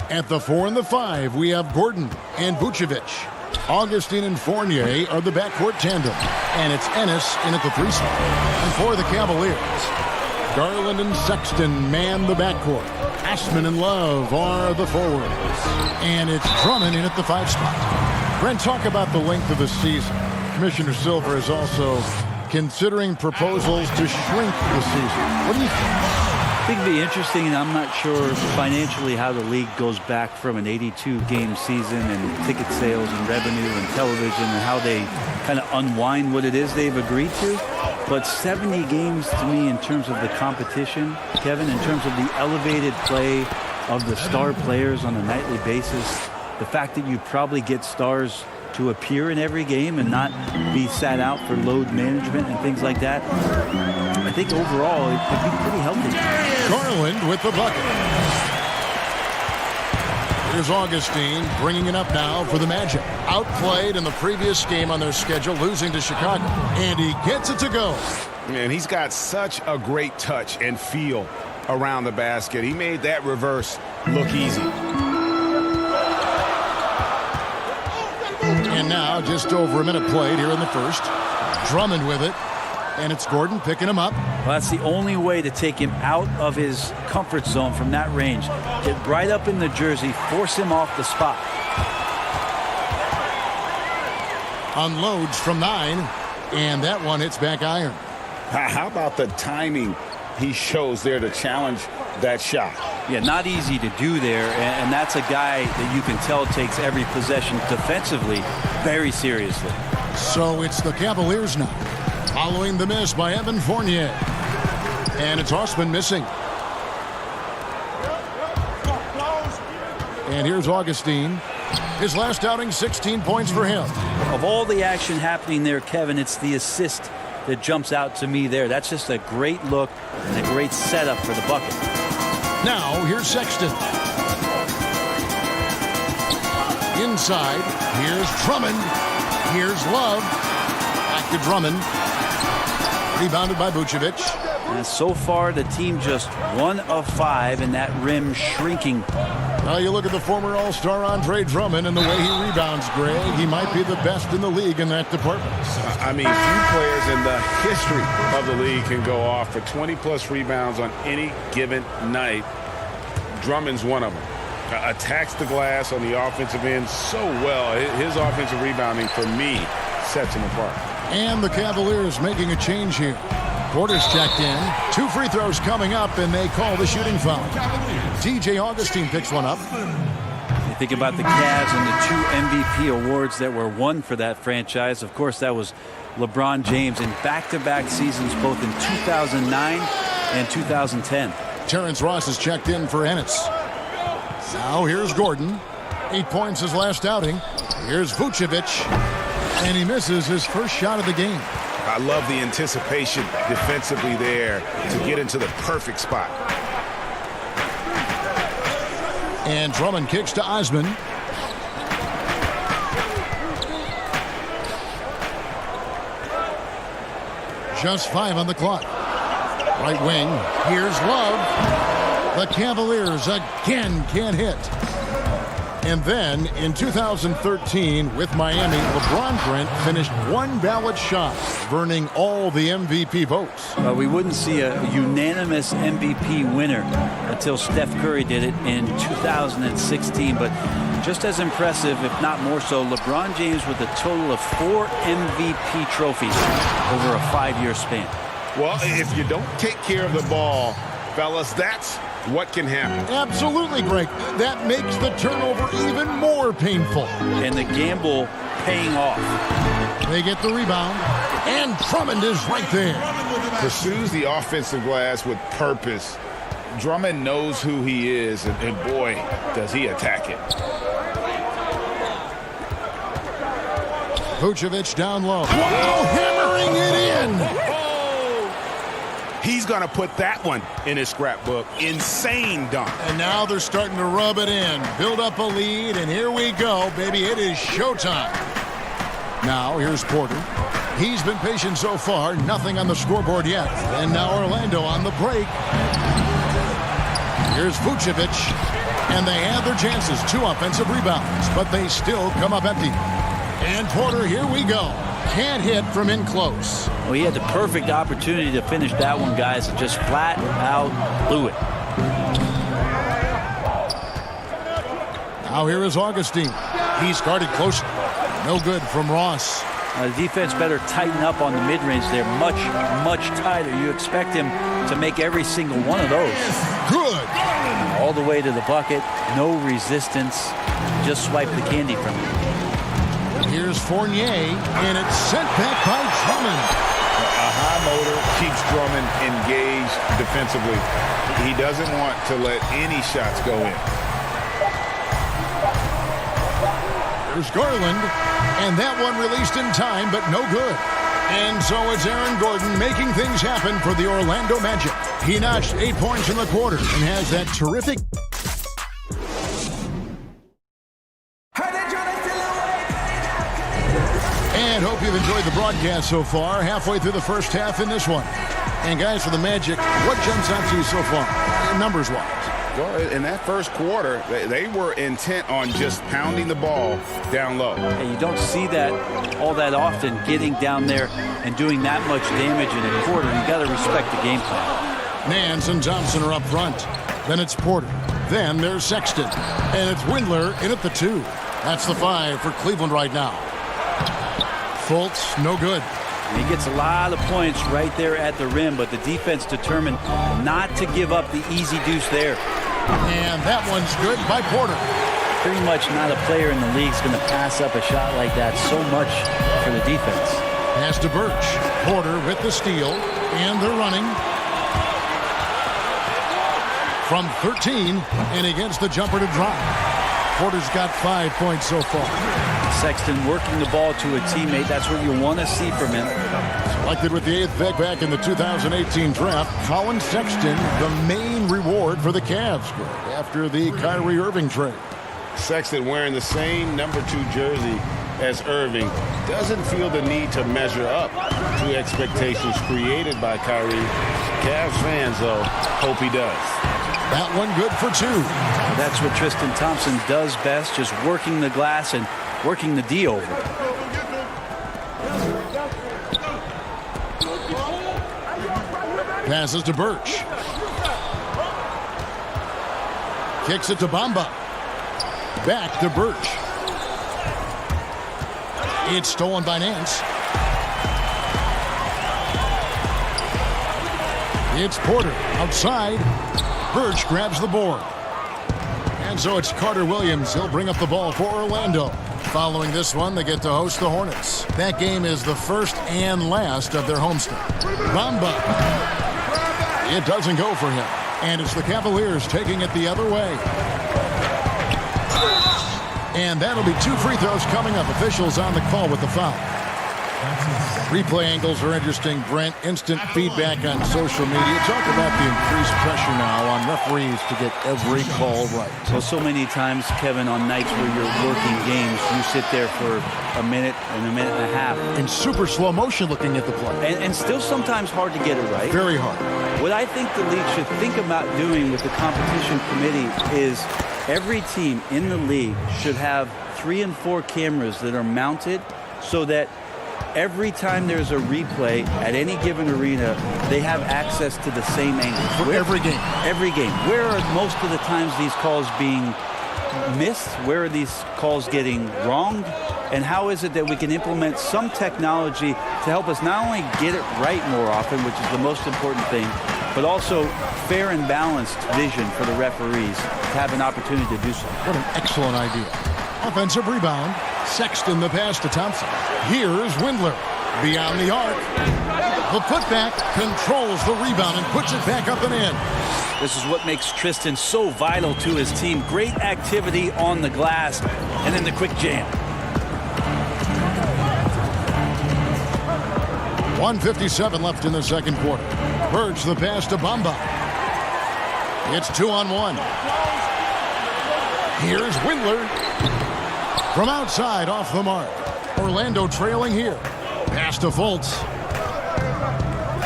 At the 4 and the 5, we have Gordon and Vucevic. Augustine and Fournier are the backcourt tandem, and it's Ennis in at the 3 spot. And for the Cavaliers, Garland and Sexton man the backcourt. Ashman and Love are the forwards, and it's Drummond in at the 5 spot. Brent, talk about the length of the season. Commissioner Silver is also considering proposals to shrink the season. What do you think? I think it'd be interesting, and I'm not sure financially how the league goes back from an 82-game season and ticket sales and revenue and television and how they kind of unwind what it is they've agreed to. But 70 games to me in terms of the competition, Kevin, in terms of the elevated play of the star players on a nightly basis, the fact that you probably get stars to appear in every game and not be sat out for load management and things like that, I think overall it could be pretty healthy. Garland with the bucket. Here's Augustine bringing it up now for the Magic. Outplayed in the previous game on their schedule, losing to Chicago. And he gets it to go. And he's got such a great touch and feel around the basket. He made that reverse look easy. And now just over a minute played here in the first. Drummond with it. And it's Gordon picking him up. Well, that's the only way to take him out of his comfort zone from that range. Get right up in the jersey, force him off the spot. Unloads from 9, and that one hits back iron. How about the timing he shows there to challenge that shot? Yeah, not easy to do there, and that's a guy that you can tell takes every possession defensively very seriously. So it's the Cavaliers now, following the miss by Evan Fournier. And it's Osman missing. And here's Augustine. His last outing, 16 points for him. Of all the action happening there, Kevin, it's the assist that jumps out to me there. That's just a great look and a great setup for the bucket. Now, here's Sexton. Inside, here's Drummond. Here's Love. Back to Drummond. Rebounded by Vucevic. And so far, the team just 1 of 5, and that rim shrinking. Now you look at the former All-Star Andre Drummond and the way he rebounds, Greg. He might be the best in the league in that department. I mean, few players in the history of the league can go off for 20-plus rebounds on any given night. Drummond's one of them. Attacks the glass on the offensive end so well. His offensive rebounding, for me, sets him apart. And the Cavaliers making a change here. Porter's checked in. 2 free throws coming up, and they call the shooting foul. T.J. Augustine picks one up. You think about the Cavs and the 2 MVP awards that were won for that franchise. Of course, that was LeBron James in back-to-back seasons, both in 2009 and 2010. Terrence Ross is checked in for Ennis. Now here's Gordon. 8 points his last outing. Here's Vucevic. And he misses his first shot of the game. I love the anticipation defensively there to get into the perfect spot. And Drummond kicks to Osman. Just 5 on the clock. Right wing. Here's Love. The Cavaliers again can't hit. And then in 2013 with Miami, LeBron Brent finished 1 ballot shy, burning all the MVP votes. We wouldn't see a unanimous MVP winner until Steph Curry did it in 2016. But just as impressive, if not more so, LeBron James with a total of 4 MVP trophies over a 5-year span. Well, if you don't take care of the ball, fellas, that's what can happen. Absolutely, Greg. That makes the turnover even more painful. And the gamble paying off. They get the rebound, and Drummond is right there. Pursues the offensive glass with purpose. Drummond knows who he is, and boy, does he attack it. Vucevic down low. Wow, hammering it in. He's going to put that one in his scrapbook. Insane dunk. And now they're starting to rub it in. Build up a lead, and here we go, baby. It is showtime. Now, here's Porter. He's been patient so far. Nothing on the scoreboard yet. And now Orlando on the break. Here's Vucevic. And they have their chances. 2 offensive rebounds, but they still come up empty. And Porter, here we go. Can't hit from in close. Well, he had the perfect opportunity to finish that one, guys, and just flat out blew it. Now here is Augustine. He's guarded close. No good from Ross. The defense better tighten up on the mid-range there, much, much tighter. You expect him to make every single one of those. Good. All the way to the bucket, no resistance, just swipe the candy from him. Here's Fournier, and it's sent back by Drummond. A high motor keeps Drummond engaged defensively. He doesn't want to let any shots go in. There's Garland, and that one released in time, but no good. And so it's Aaron Gordon making things happen for the Orlando Magic. He notched 8 points in the quarter and has that terrific... And hope you've enjoyed the broadcast so far, halfway through the first half in this one. And guys, for the Magic, what jumps out to you so far, numbers-wise? Well, in that first quarter, they were intent on just pounding the ball down low. And you don't see that all that often, getting down there and doing that much damage in a quarter. You got to respect the game plan. Nance and Thompson are up front. Then it's Porter. Then there's Sexton. And it's Windler in at the 2. That's the 5 for Cleveland right now. Fultz, no good. He gets a lot of points right there at the rim, but the defense determined not to give up the easy deuce there. And that one's good by Porter. Pretty much not a player in the league is going to pass up a shot like that so much for the defense. Pass to Birch. Porter with the steal, and they're running. From 13, and against the jumper to drop. Porter's got 5 points so far. Sexton working the ball to a teammate. That's what you want to see from him. Selected with the 8th pick back in the 2018 draft, Colin Sexton, the main reward for the Cavs after the Kyrie Irving trade. Sexton wearing the same number 2 jersey as Irving doesn't feel the need to measure up to expectations created by Kyrie. Cavs fans, though, hope he does. That one good for 2. That's what Tristan Thompson does best, just working the glass and working the D over. Passes to Birch. Kicks it to Bamba. Back to Birch. It's stolen by Nance. It's Porter outside. Birch grabs the board. And so it's Carter Williams. He'll bring up the ball for Orlando. Following this one, they get to host the Hornets. That game is the first and last of their homestand. Bamba. It doesn't go for him. And it's the Cavaliers taking it the other way. And that'll be 2 free throws coming up. Officials on the call with the foul. Replay angles are interesting, Brent. Instant feedback on social media. Talk about the increased pressure now on referees to get every call right. Well, so many times, Kevin, on nights where you're working games, you sit there for a minute and a minute and a half. In super slow motion looking at the play. And still sometimes hard to get it right. Very hard. What I think the league should think about doing with the competition committee is every team in the league should have 3 and 4 cameras that are mounted so that every time there's a replay at any given arena, they have access to the same angle. For every game. Every game. Where are most of the times these calls being missed? Where are these calls getting wronged? And how is it that we can implement some technology to help us not only get it right more often, which is the most important thing, but also fair and balanced vision for the referees to have an opportunity to do so. What an excellent idea. Offensive rebound. Sexton the pass to Thompson. Here's Windler. Beyond the arc. The putback controls the rebound and puts it back up and in. This is what makes Tristan so vital to his team. Great activity on the glass. And then the quick jam. 1:57 left in the second quarter. Birch the pass to Bamba. It's 2-on-1. Here's Windler. From outside, off the mark. Orlando trailing here. Pass to Fultz.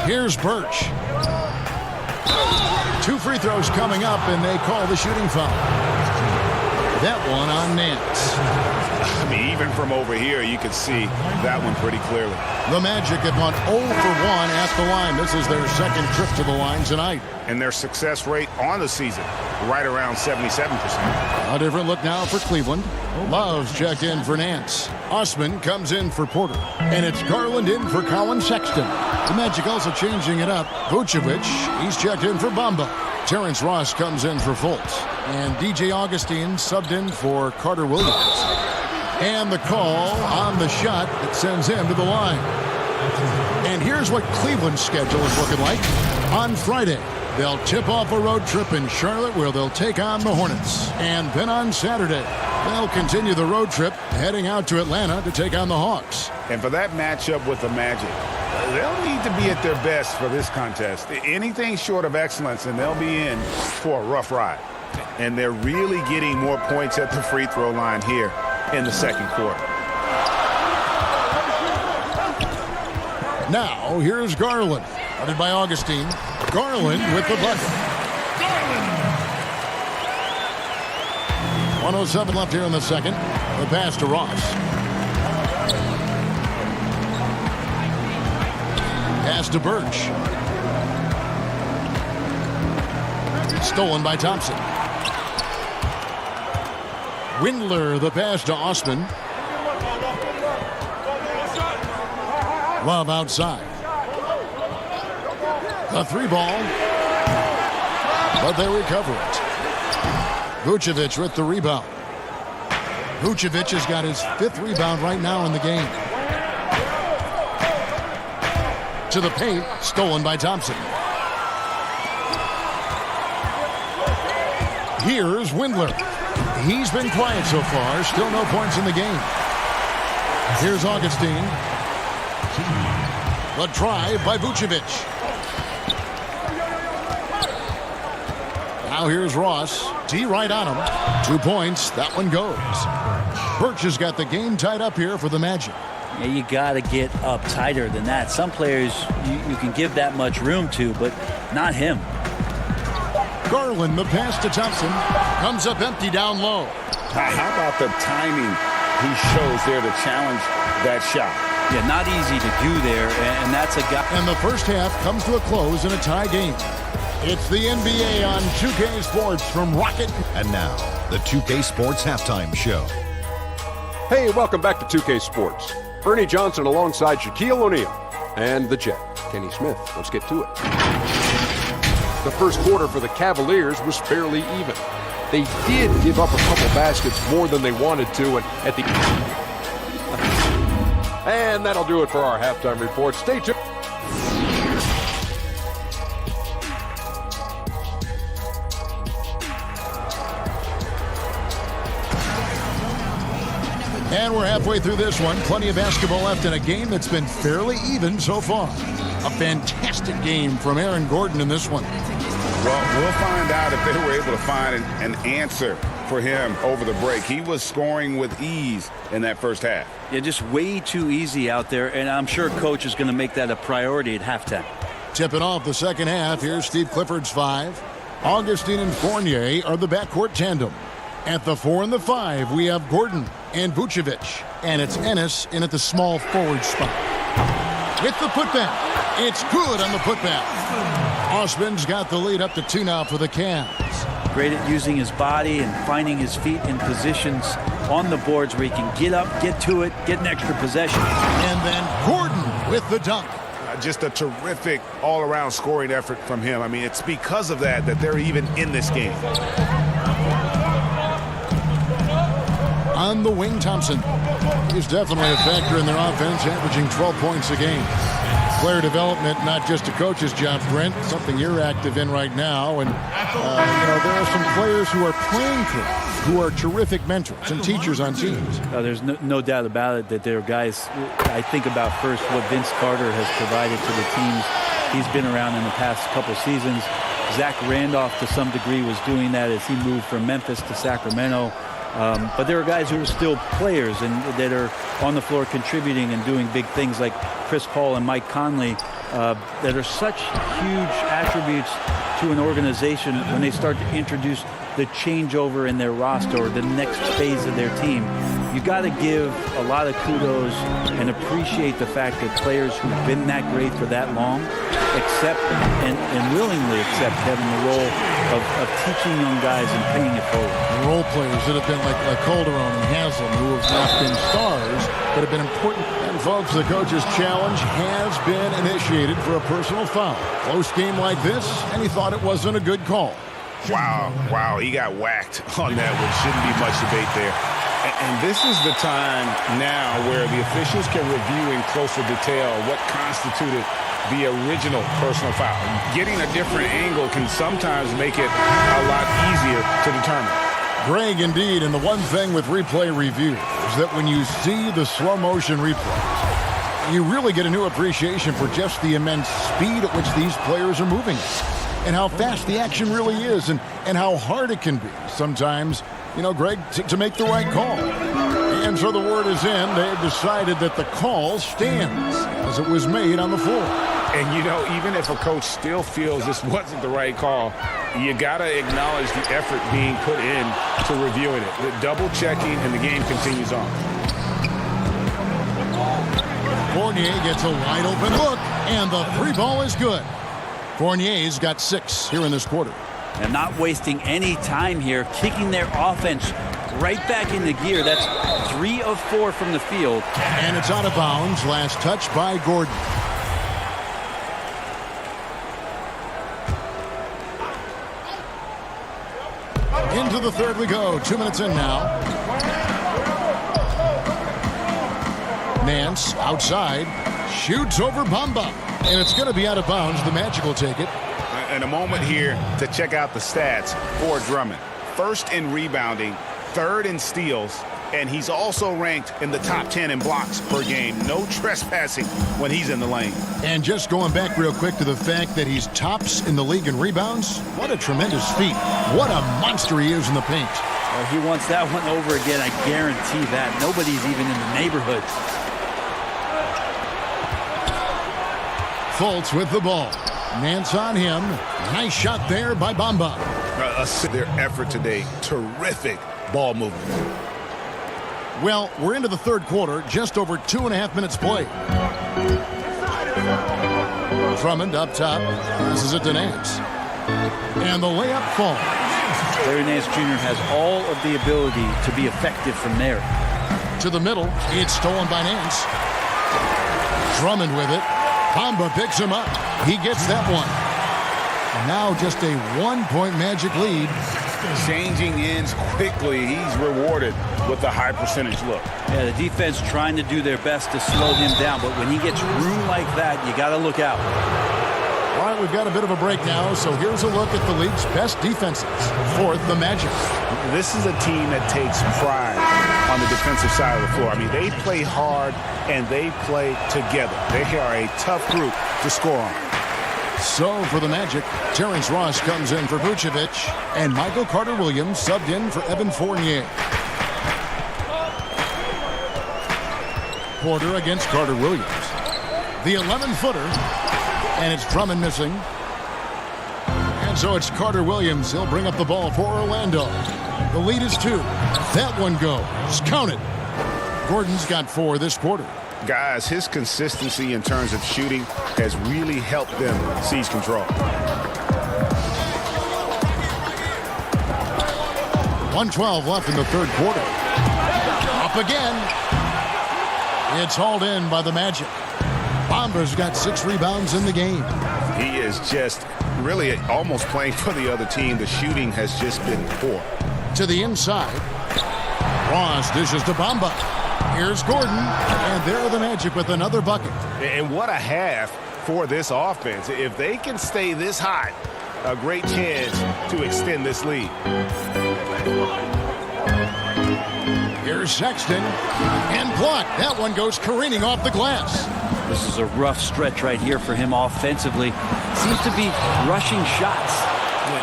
Here's Birch. 2 free throws coming up, and they call the shooting foul. That one on Nance. I mean, even from over here, you could see that one pretty clearly. The Magic have gone 0 for 1 at the line. This is their second trip to the line tonight. And their success rate on the season, right around 77%. A different look now for Cleveland. Love's checked in for Nance. Osman comes in for Porter. And it's Garland in for Colin Sexton. The Magic also changing it up. Vucevic, he's checked in for Bamba. Terrence Ross comes in for Fultz. And DJ Augustine subbed in for Carter Williams. And the call on the shot that sends him to the line. And here's what Cleveland's schedule is looking like. On Friday, they'll tip off a road trip in Charlotte where they'll take on the Hornets. And then on Saturday, they'll continue the road trip heading out to Atlanta to take on the Hawks. And for that matchup with the Magic, they'll need to be at their best for this contest. Anything short of excellence, and they'll be in for a rough ride. And they're really getting more points at the free throw line here in the second quarter. Now, here's Garland. Guarded by Augustine. Garland with the bucket. 1:07 left here in the second. The pass to Ross. Pass to Birch. Stolen by Thompson. Windler, the pass to Osman. Love outside. A three ball. But they recover it. Vucevic with the rebound. Vucevic has got his 5th rebound right now in the game. To the paint, stolen by Thompson. Here's Windler. He's been quiet so far. Still no points in the game. Here's Augustine. The drive by Vucevic. Now here's Ross. D right on him. 2 points. That one goes. Birch has got the game tied up here for the Magic. Yeah, you got to get up tighter than that. Some players you can give that much room to, but not him. Garland, the pass to Thompson. Comes up empty down low. How about the timing he shows there to challenge that shot? Yeah, not easy to do there, and that's a guy. And the first half comes to a close in a tie game. It's the NBA on 2K Sports from Rocket. And now, the 2K Sports Halftime Show. Hey, welcome back to 2K Sports. Ernie Johnson alongside Shaquille O'Neal and the Jet, Kenny Smith. Let's get to it. The first quarter for the Cavaliers was fairly even. They did give up a couple baskets more than they wanted to, and that'll do it for our halftime report. Stay tuned. And we're halfway through this one. Plenty of basketball left in a game that's been fairly even so far. A fantastic game from Aaron Gordon in this one. Well, we'll find out if they were able to find an answer for him over the break. He was scoring with ease in that first half. Yeah, just way too easy out there, and I'm sure Coach is going to make that a priority at halftime. Tipping off the second half, here's Steve Clifford's 5. Augustine and Fournier are the backcourt tandem. At the 4 and the 5, we have Gordon and Vucevic. And it's Ennis in at the small forward spot. With the putback. It's good on the putback. Osman's got the lead up to 2 now for the Cavs. Great at using his body and finding his feet in positions on the boards where he can get up, get to it, get an extra possession. And then Gordon with the dunk. Just a terrific all-around scoring effort from him. I mean, it's because of that they're even in this game. On the wing, Thompson is definitely a factor in their offense, averaging 12 points a game. Player development, not just a coach's job, Brent, something you're active in right now. And, there are some players who are playing for who are terrific mentors and teachers on teams. There's no doubt about it that there are guys. I think about first what Vince Carter has provided to the teams he's been around in the past couple seasons. Zach Randolph, to some degree, was doing that as he moved from Memphis to Sacramento. But there are guys who are still players and that are on the floor contributing and doing big things like Chris Paul and Mike Conley that are such huge attributes to an organization when they start to introduce the changeover in their roster or the next phase of their team. You got to give a lot of kudos and appreciate the fact that players who've been that great for that long accept and willingly accept having the role of teaching young guys and paying it forward. The role players that have been like Calderon and Haslam, who have not been stars, but have been important. And folks, the coach's challenge has been initiated for a personal foul. Close game like this, and he thought it wasn't a good call. Wow, he got whacked on that one. Shouldn't be much debate there. And this is the time now where the officials can review in closer detail what constituted the original personal foul. Getting a different angle can sometimes make it a lot easier to determine. Greg, indeed, and the one thing with replay review is that when you see the slow motion replays, you really get a new appreciation for just the immense speed at which these players are moving and how fast the action really is and how hard it can be sometimes, Greg, to make the right call. And so the word is in. They've decided that the call stands as it was made on the floor. And, even if a coach still feels this wasn't the right call, you got to acknowledge the effort being put in to reviewing it. The double checking, and the game continues on. Fournier gets a wide open look, and the three ball is good. Fournier's got 6 here in this quarter. And not wasting any time here, kicking their offense right back into gear. That's 3 of 4 from the field. And it's out of bounds. Last touch by Gordon. Into the third we go. 2 minutes in now. Nance outside. Shoots over Bamba. And it's going to be out of bounds. The Magic will take it. And a moment here to check out the stats for Drummond. First in rebounding, third in steals, and he's also ranked in the top 10 in blocks per game. No trespassing when he's in the lane. And just going back real quick to the fact that he's tops in the league in rebounds, what a tremendous feat. What a monster he is in the paint. Well, he wants that one over again, I guarantee that. Nobody's even in the neighborhood. Fultz with the ball. Nance on him. Nice shot there by Bamba. Their effort today. Terrific ball movement. Well, we're into the third quarter. Just over 2.5 minutes played. Drummond up top. Passes it to Nance. And the layup falls. Larry Nance Jr. has all of the ability to be effective from there. To the middle. It's stolen by Nance. Drummond with it. Bamba picks him up. He gets that one. And now just a 1-point Magic lead. Changing ends quickly. He's rewarded with a high percentage look. Yeah, the defense trying to do their best to slow him down, but when he gets room like that, you got to look out. All right, we've got a bit of a break now, so here's a look at the league's best defenses for the Magic. This is a team that takes pride on the defensive side of the floor. I mean, they play hard and they play together. They are a tough group to score on. So for the Magic, Terrence Ross comes in for Vucevic, and Michael Carter-Williams subbed in for Evan Fournier. Porter against Carter-Williams. The 11-footer, and it's Drummond missing. And so it's Carter-Williams. He'll bring up the ball for Orlando. The lead is 2. That one goes. Count it. Gordon's got 4 this quarter. Guys, his consistency in terms of shooting has really helped them seize control. 1:12 left in the third quarter. Up again. It's hauled in by the Magic. Bamba's got 6 rebounds in the game. He is just really almost playing for the other team. The shooting has just been poor. To the inside. Ross dishes to Bamba. Here's Gordon, and there are the Magic with another bucket. And what a half for this offense. If they can stay this hot, a great chance to extend this lead. Here's Sexton, and blocked. That one goes careening off the glass. This is a rough stretch right here for him offensively. Seems to be rushing shots.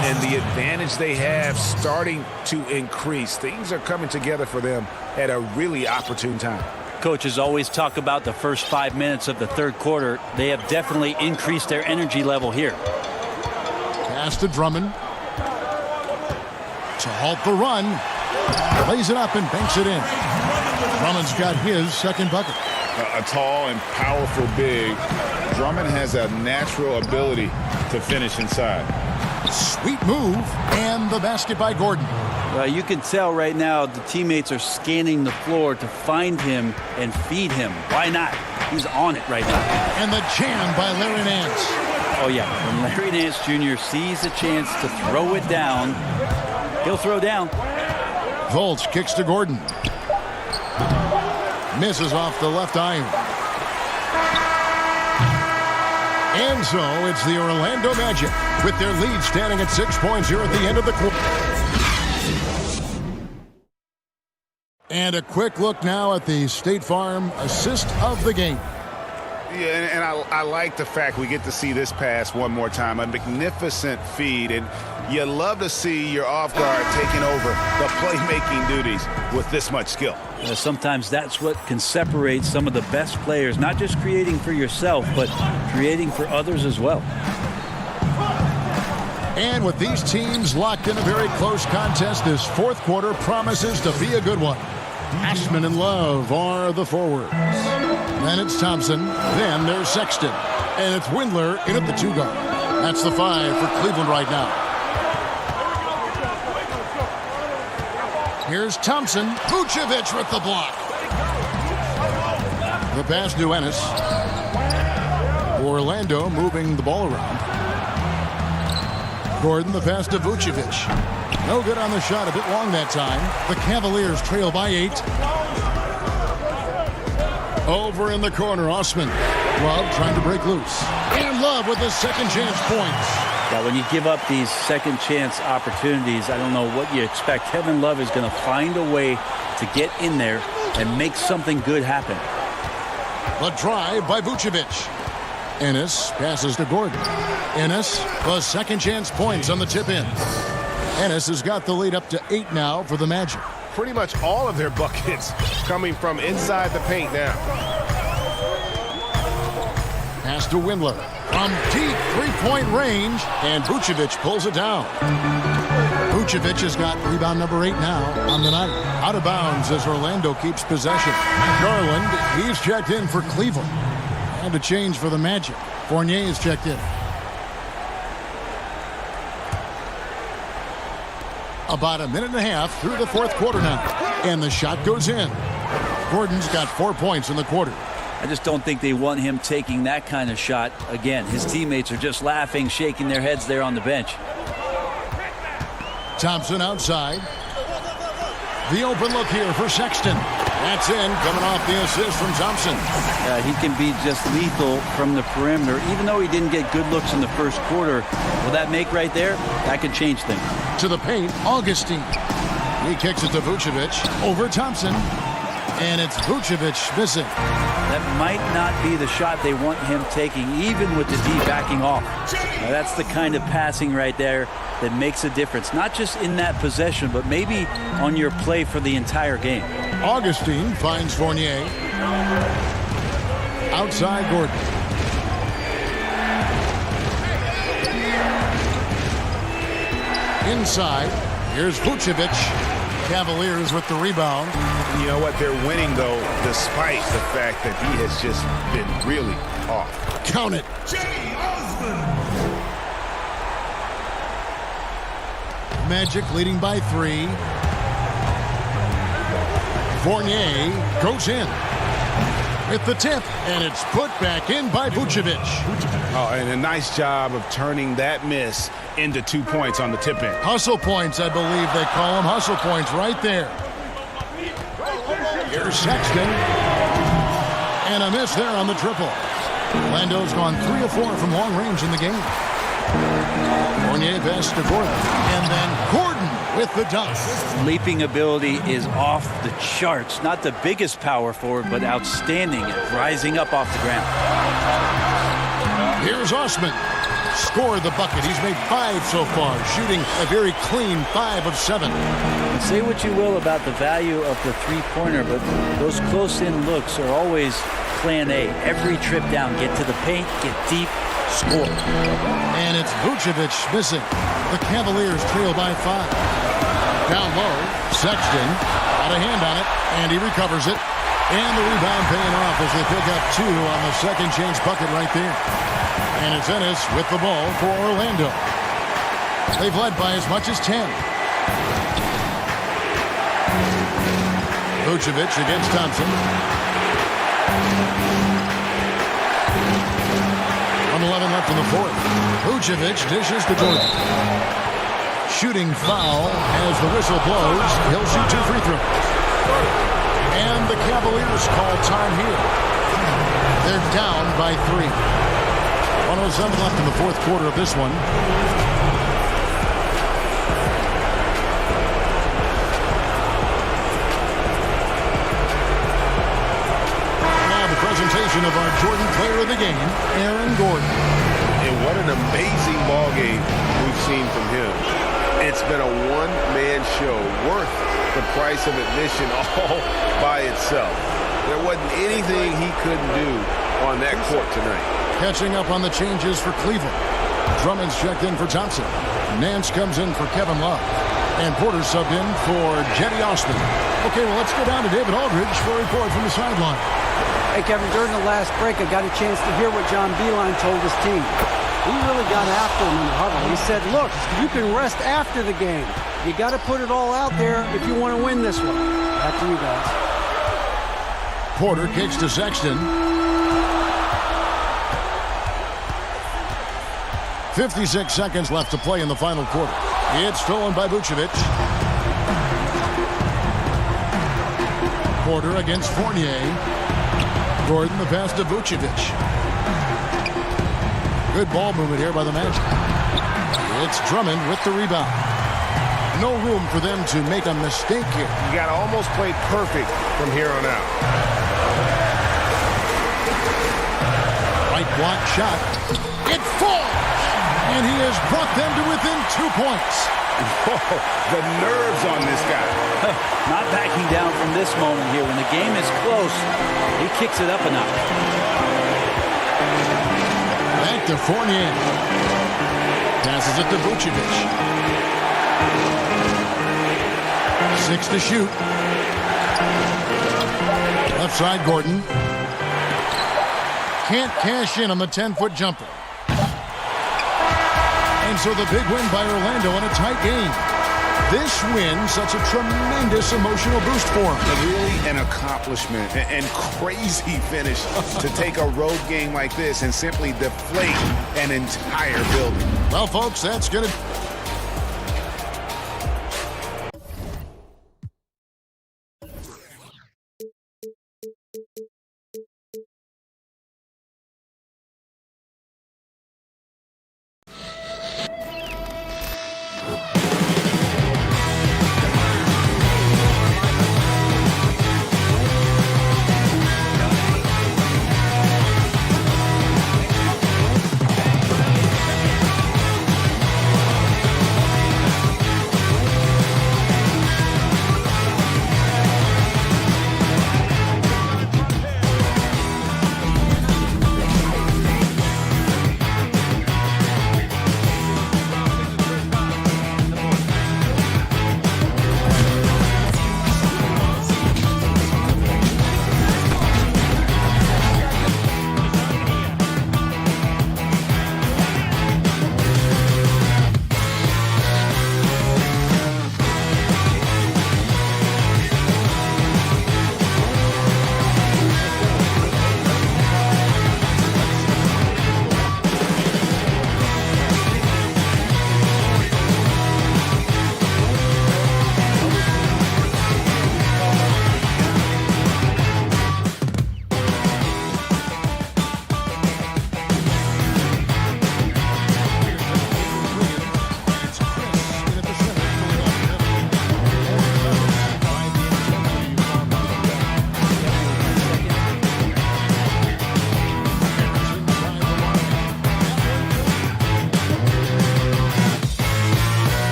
And the advantage they have starting to increase. Things are coming together for them at a really opportune time. Coaches always talk about the first 5 minutes of the third quarter. They have definitely increased their energy level here. Pass to Drummond. To halt the run. Lays it up and banks it in. Drummond's got his second bucket. A tall and powerful big. Drummond has a natural ability to finish inside. Sweet move, and the basket by Gordon. You can tell right now the teammates are scanning the floor to find him and feed him. Why not? He's on it right now. And the jam by Larry Nance. Oh, yeah. When Larry Nance Jr. sees a chance to throw it down, he'll throw down. Volts kicks to Gordon. Misses off the left iron. And so it's the Orlando Magic with their lead standing at 6 points here at the end of the quarter. And a quick look now at the State Farm assist of the game. Yeah, and I like the fact we get to see this pass one more time. A magnificent feed, and you love to see your off guard taking over the playmaking duties with this much skill. Sometimes that's what can separate some of the best players, not just creating for yourself, but creating for others as well. And with these teams locked in a very close contest, this fourth quarter promises to be a good one. Ashman and Love are the forwards. Then it's Thompson. Then there's Sexton. And it's Windler in at the 2 guard. That's the 5 for Cleveland right now. Here's Thompson. Vucevic with the block. The pass to Ennis. Orlando moving the ball around. Gordon, the pass to Vucevic. No good on the shot, a bit long that time. The Cavaliers trail by 8. Over in the corner, Osman. Love trying to break loose. And Love with his second chance points. Yeah, when you give up these second chance opportunities, I don't know what you expect. Kevin Love is going to find a way to get in there and make something good happen. The drive by Vucevic. Ennis passes to Gordon. Ennis, the second chance points on the tip in. Ennis has got the lead up to 8 now for the Magic. Pretty much all of their buckets coming from inside the paint now. Pass to Windler. From deep three-point range, and Vucevic pulls it down. Vucevic has got rebound number 8 now on the night. Out of bounds as Orlando keeps possession. Garland, he's checked in for Cleveland. And a change for the Magic. Fournier is checked in. About a minute and a half through the fourth quarter now. And the shot goes in. Gordon's got 4 points in the quarter. I just don't think they want him taking that kind of shot again. His teammates are just laughing, shaking their heads there on the bench. Thompson outside. The open look here for Sexton. That's in, coming off the assist from Thompson. He can be just lethal from the perimeter. Even though he didn't get good looks in the first quarter, will that make right there? That could change things. To the paint, Augustine. He kicks it to Vucevic. Over Thompson. And it's Vucevic missing. That might not be the shot they want him taking, even with the D backing off. Now, that's the kind of passing right there that makes a difference. Not just in that possession, but maybe on your play for the entire game. Augustine finds Fournier. Outside Gordon. Inside, here's Vucevic. Cavaliers with the rebound. You know what? They're winning, though, despite the fact that he has just been really off. Count it. Magic leading by 3. Fournier goes in with the tip, and it's put back in by Vucevic. Oh, and a nice job of turning that miss into 2 points on the tip in. Hustle points, I believe they call them. Hustle points right there. Here's Sexton. And a miss there on the triple. Orlando's gone 3 of 4 from long range in the game. Fournier pass to Gordon. And then Gordon with the dunk. Leaping ability is off the charts. Not the biggest power forward, but outstanding at rising up off the ground. Here's Osman. Scored the bucket. He's made 5 so far, shooting a very clean 5 of 7. And say what you will about the value of the three-pointer, but those close-in looks are always plan A. Every trip down, get to the paint, get deep, score. And it's Vucevic missing. The Cavaliers trail by 5. Down low, Sexton got a hand on it, and he recovers it. And the rebound paying off as they pick up 2 on the second chance bucket right there. And it's Ennis with the ball for Orlando. They've led by as much as 10. Vucevic against Thompson. 1:11 left in the fourth. Vucevic dishes to Jordan. Shooting foul as the whistle blows. He'll shoot 2 free throws. And the Cavaliers call time here. They're down by 3. 1:07 left in the fourth quarter of this one. Presentation of our Jordan Player of the Game, Aaron Gordon. And what an amazing ball game we've seen from him. It's been a one-man show worth the price of admission all by itself. There wasn't anything he couldn't do on that court tonight. Catching up on the changes for Cleveland. Drummond's checked in for Thompson. Nance comes in for Kevin Love. And Porter subbed in for Jetty Osman. Okay, well, let's go down to David Aldridge for a report from the sideline. Hey, Kevin, during the last break, I got a chance to hear what John Beilein told his team. He really got after him in the huddle. He said, look, you can rest after the game. You got to put it all out there if you want to win this one. Back to you guys. Porter kicks to Sexton. 56 seconds left to play in the final quarter. It's stolen by Vucevic. Porter against Fournier. Gordon, the pass to Vucevic. Good ball movement here by the Magic. It's Drummond with the rebound. No room for them to make a mistake here. You got to almost play perfect from here on out. Right block shot. It falls! And he has brought them to within 2 points. The nerves on this guy. Not backing down from this moment here. When the game is close, he kicks it up a notch. Back to Fournier. Passes it to Vucevic. 6 to shoot. Left side, Gordon. Can't cash in on the 10-foot jumper. And so the big win by Orlando in a tight game. This win, such a tremendous emotional boost for him. Really an accomplishment and crazy finish to take a road game like this and simply deflate an entire building. Well, folks, that's going to...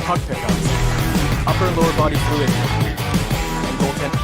puck pickups, upper and lower body fluidity, and goaltending.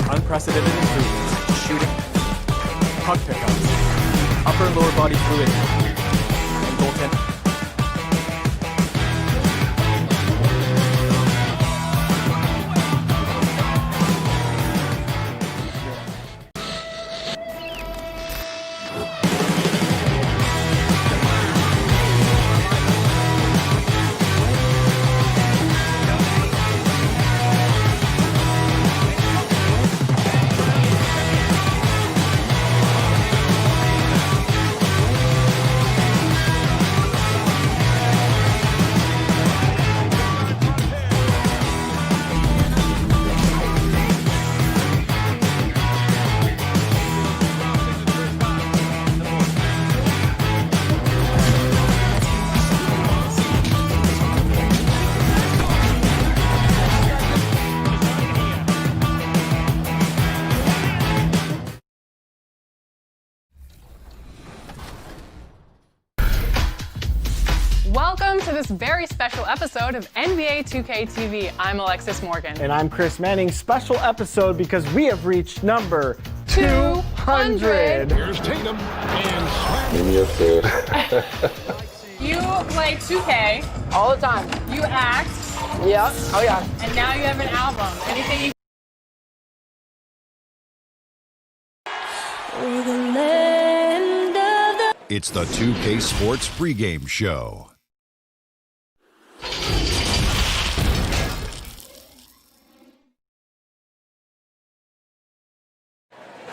Unprecedented improvements, shooting, puck pickups, upper and lower body fluidity, and goaltending. Welcome to this very special episode of NBA 2K TV. I'm Alexis Morgan. And I'm Chris Manning. Special episode because we have reached number 200. Here's Tatum and Give me a food. You play 2K all the time. You act. Yeah. Oh yeah. And now you have an album. Anything you It's the 2K Sports pregame show.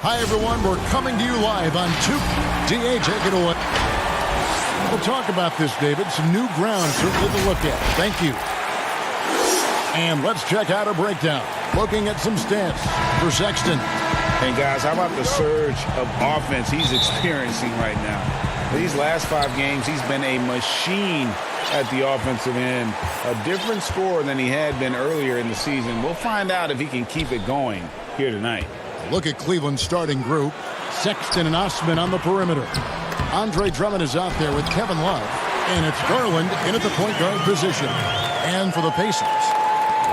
Hi, everyone. We're coming to you live on 2K. DA, take it away. We'll talk about this, David. Some new ground certainly to look at. Thank you. And let's check out a breakdown. Looking at some stats for Sexton. And guys, how about the surge of offense he's experiencing right now? These last 5 games, he's been a machine at the offensive end. A different score than he had been earlier in the season. We'll find out if he can keep it going here tonight. Look at Cleveland's starting group. Sexton and Osman on the perimeter. Andre Drummond is out there with Kevin Love. And it's Garland in at the point guard position. And for the Pacers,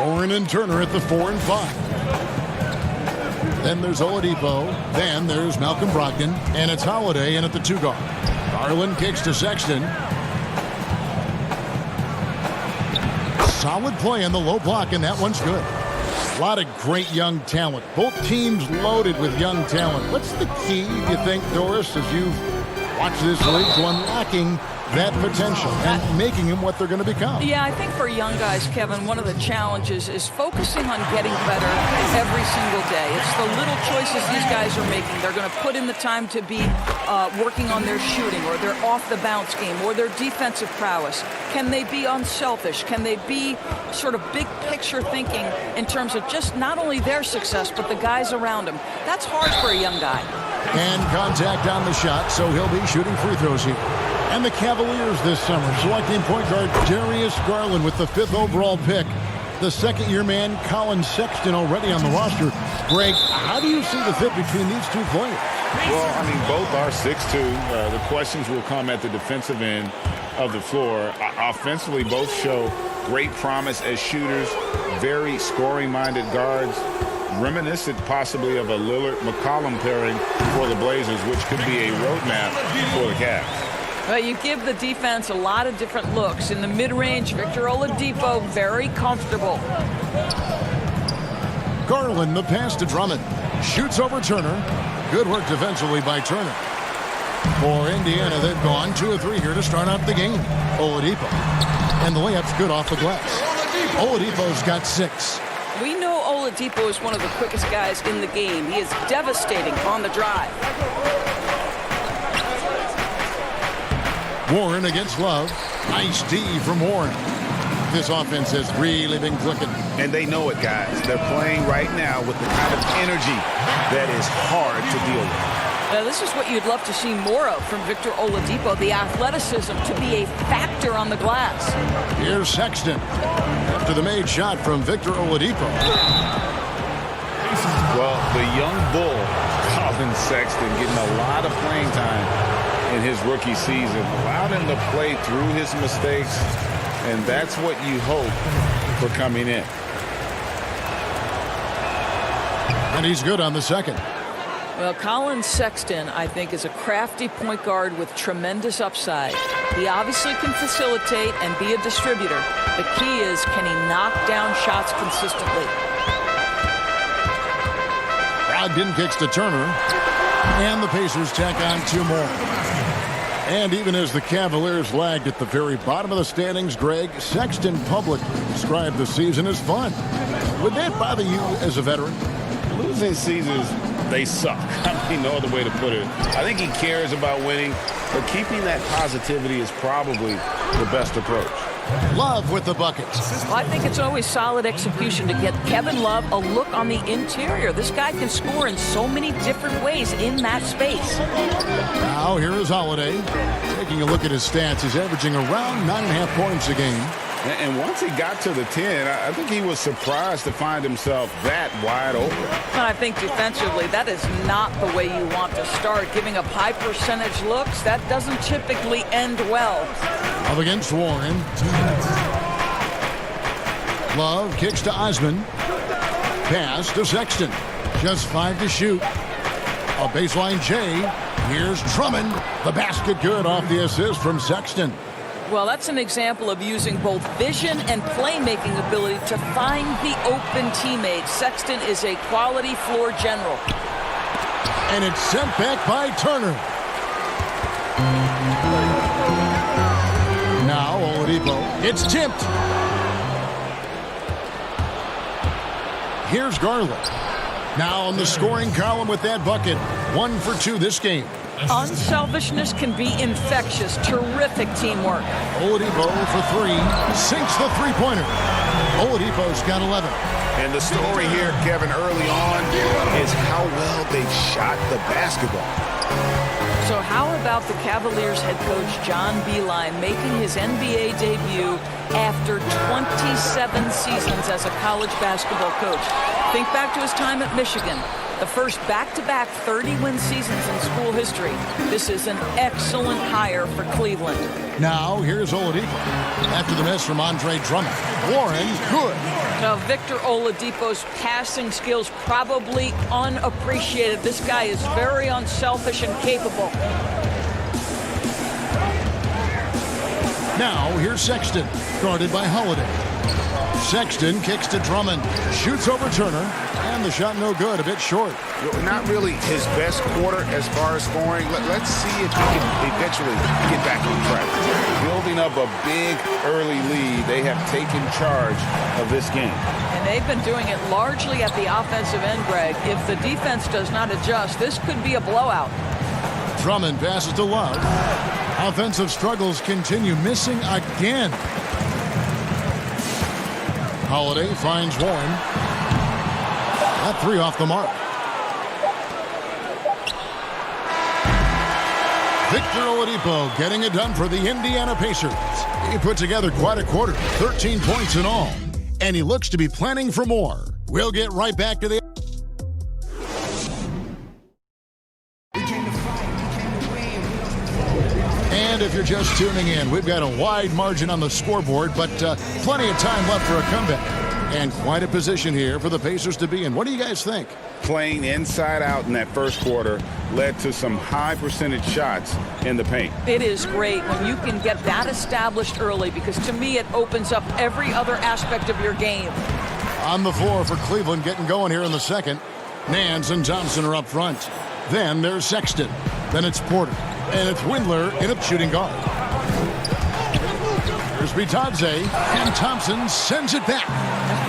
Warren and Turner at the 4 and 5. Then there's Oladipo. Then there's Malcolm Brogdon. And it's Holiday in at the 2 guard. Garland kicks to Sexton. Solid play in the low block, and that one's good. A lot of great young talent. Both teams loaded with young talent. What's the key, you think, Doris, as you've watched this league, to unlocking that potential and making them what they're going to become? Yeah, I think for young guys, Kevin, one of the challenges is focusing on getting better every single day. It's the little choices these guys are making. They're going to put in the time to be working on their shooting or their off-the-bounce game or their defensive prowess. Can they be unselfish? Can they be sort of big picture thinking in terms of just not only their success, but the guys around them? That's hard for a young guy. And contact on the shot, so he'll be shooting free throws here. And the Cavaliers this summer selecting point guard Darius Garland with the 5th overall pick. The second-year man, Colin Sexton, already on the roster. Greg, how do you see the fit between these two players? Well, I mean, both are 6'2". The questions will come at the defensive end of the floor. Offensively, both show great promise as shooters, very scoring-minded guards, reminiscent possibly of a Lillard-McCollum pairing for the Blazers, which could be a roadmap for the Cavs. Well, you give the defense a lot of different looks. In the mid-range, Victor Oladipo, very comfortable. Garland, the pass to Drummond. Shoots over Turner. Good work defensively by Turner. For Indiana, they've gone 2 of 3 here to start out the game. Oladipo. And the layup's good off the glass. Oladipo's got 6. We know Oladipo is one of the quickest guys in the game. He is devastating on the drive. Warren against Love. Nice D from Warren. This offense has really been clicking. And they know it, guys. They're playing right now with the kind of energy that is hard to deal with. Now, this is what you'd love to see more of from Victor Oladipo, the athleticism to be a factor on the glass. Here's Sexton. After the made shot from Victor Oladipo. Well, the young bull, Colin Sexton, getting a lot of playing time in his rookie season. Allowed him to play through his mistakes, and that's what you hope for coming in. And he's good on the second. Well, Colin Sexton, I think, is a crafty point guard with tremendous upside. He obviously can facilitate and be a distributor. The key is, can he knock down shots consistently? Brogdon kicks to Turner. And the Pacers tack on 2 more. And even as the Cavaliers lagged at the very bottom of the standings, Greg, Sexton Public described the season as fun. Would that bother you as a veteran? Losing seasons, they suck. I mean, no other way to put it. I think he cares about winning, but keeping that positivity is probably the best approach. Love with the buckets. Well, I think it's always solid execution to get Kevin Love a look on the interior. This guy can score in so many different ways in that space. Now here is Holiday. Taking a look at his stats, he's averaging around 9.5 points a game. And once he got to the 10, I think he was surprised to find himself that wide open. And I think defensively, that is not the way you want to start. Giving up high percentage looks, that doesn't typically end well. Up against Warren. Love kicks to Osman. Pass to Sexton. Just 5 to shoot. A baseline J. Here's Drummond. The basket good off the assist from Sexton. Well, that's an example of using both vision and playmaking ability to find the open teammate. Sexton is a quality floor general. And it's sent back by Turner. Now Oladipo. It's tipped. Here's Garland. Now on the scoring column with that bucket. 1 for 2 this game. Unselfishness can be infectious. Terrific teamwork. Oladipo for 3. Sinks the three-pointer. Oladipo's got 11. And the story here, Kevin, early on is how well they shot the basketball. So how about the Cavaliers head coach John Beilein making his NBA debut after 27 seasons as a college basketball coach? Think back to his time at Michigan, the first back-to-back 30-win seasons in school history. This is an excellent hire for Cleveland. Now, here's Oladipo. After the miss from Andre Drummond. Warren, good. Now, Victor Oladipo's passing skills probably unappreciated. This guy is very unselfish and capable. Now, here's Sexton, guarded by Holiday. Sexton kicks to Drummond, shoots over Turner, and the shot no good, a bit short. Not really his best quarter as far as scoring. Let's see if he can eventually get back on track. Building up a big early lead, they have taken charge of this game. And they've been doing it largely at the offensive end, Greg. If the defense does not adjust, this could be a blowout. Drummond passes to Love. Offensive struggles continue, missing again. Holiday finds Warren. That three off the mark. Victor Oladipo getting it done for the Indiana Pacers. He put together quite a quarter, 13 points in all. And he looks to be planning for more. We'll get right back to the... And if you're just tuning in, we've got a wide margin on the scoreboard, but plenty of time left for a comeback. And quite a position here for the Pacers to be in. What do you guys think? Playing inside out in that first quarter led to some high percentage shots in the paint. It is great when you can get that established early, because to me it opens up every other aspect of your game. On the floor for Cleveland, getting going here in the second. Nance and Thompson are up front. Then there's Sexton. Then it's Porter. And it's Windler in a shooting guard. Here's Bitadze, and Thompson sends it back.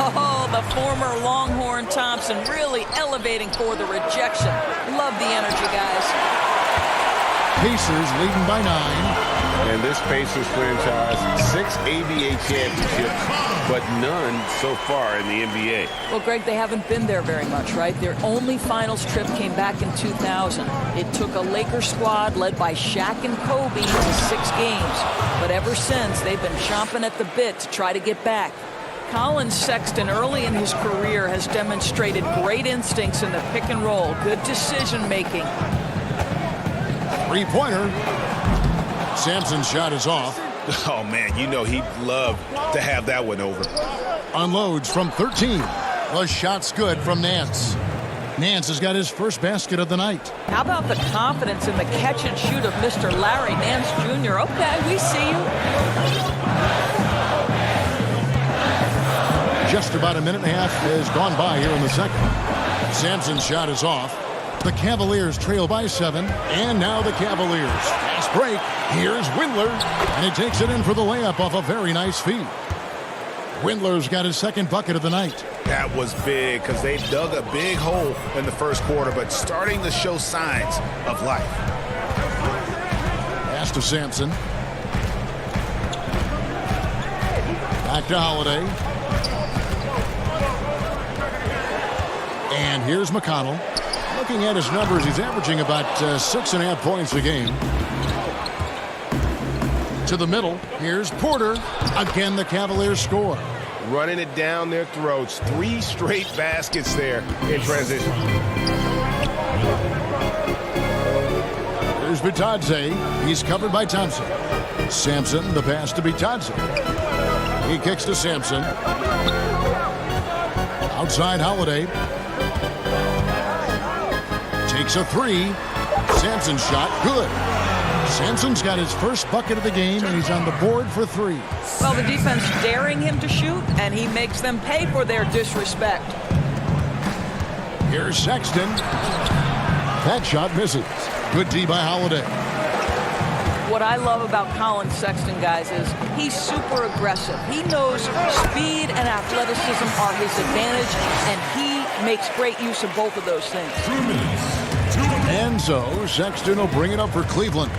Oh, the former Longhorn Thompson really elevating for the rejection. Love the energy, guys. Pacers leading by 9. And this Pacers franchise, 6 ABA championships, but none so far in the NBA. Well, Greg, they haven't been there very much, right? Their only finals trip came back in 2000. It took a Lakers squad led by Shaq and Kobe to 6 games. But ever since, they've been chomping at the bit to try to get back. Colin Sexton, early in his career, has demonstrated great instincts in the pick and roll, good decision-making. Three-pointer. Sampson's shot is off. Oh, man, you know he'd love to have that one over. Unloads from 13. The shot's good from Nance. Nance has got his first basket of the night. How about the confidence in the catch and shoot of Mr. Larry Nance Jr.? Okay, we see you. Just about a minute and a half has gone by here in the second. Sampson's shot is off. The Cavaliers trail by 7, and now the Cavaliers. Fast break. Here's Windler, and he takes it in for the layup off a very nice feed. Windler's got his second bucket of the night. That was big because they dug a big hole in the first quarter, but starting to show signs of life. Pass to Sampson. Back to Holiday. And here's McConnell. Looking at his numbers, he's averaging about 6.5 points a game. To the middle, here's Porter. Again, the Cavaliers score. Running it down their throats. 3 straight baskets there in transition. Here's Bitadze. He's covered by Thompson. Sampson, the pass to Bitadze. He kicks to Sampson. Outside Holiday. Takes a 3. Sampson's shot, good. Sampson's got his first bucket of the game, and he's on the board for 3. Well, the defense daring him to shoot, and he makes them pay for their disrespect. Here's Sexton. That shot misses. Good D by Holiday. What I love about Colin Sexton, guys, is he's super aggressive. He knows speed and athleticism are his advantage, and he makes great use of both of those things. 2 minutes. And so Sexton will bring it up for Cleveland.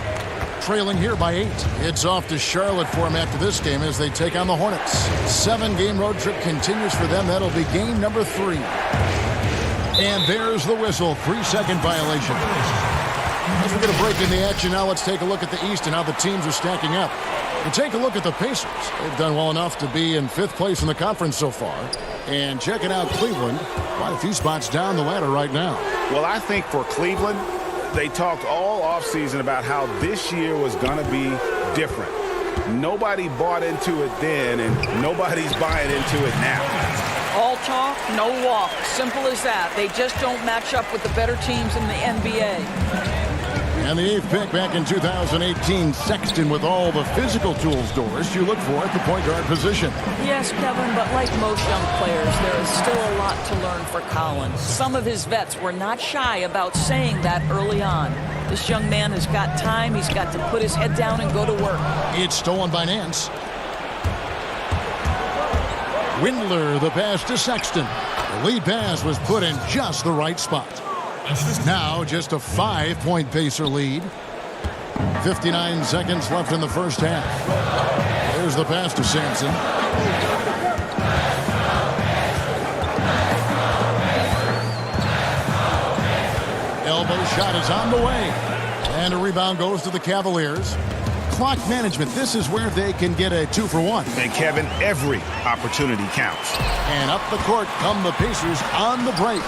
trailing here by 8. It's off to Charlotte for them after this game as they take on the Hornets. 7-game road trip continues for them. That'll be game number 3. And there's the whistle. 3-second violation. As we get a break in the action now, let's take a look at the East and how the teams are stacking up. And take a look at the Pacers. They've done well enough to be in 5th place in the conference so far. And checking out Cleveland, quite a few spots down the ladder right now. Well, I think for Cleveland, they talked all offseason about how this year was going to be different. Nobody bought into it then, and nobody's buying into it now. All talk, no walk. Simple as that. They just don't match up with the better teams in the NBA. And the 8th pick back in 2018, Sexton with all the physical tools, Doris, you look for at the point guard position. Yes, Kevin, but like most young players, there is still a lot to learn for Collins. Some of his vets were not shy about saying that early on. This young man has got time. He's got to put his head down and go to work. It's stolen by Nance. Windler, the pass to Sexton. The lead pass was put in just the right spot. Now just a 5-point Pacer lead. 59 seconds left in the first half. There's the pass to Sampson. Elbow shot is on the way. And a rebound goes to the Cavaliers. Clock management, this is where they can get a 2-for-1. And Kevin, every opportunity counts. And up the court come the Pacers on the break.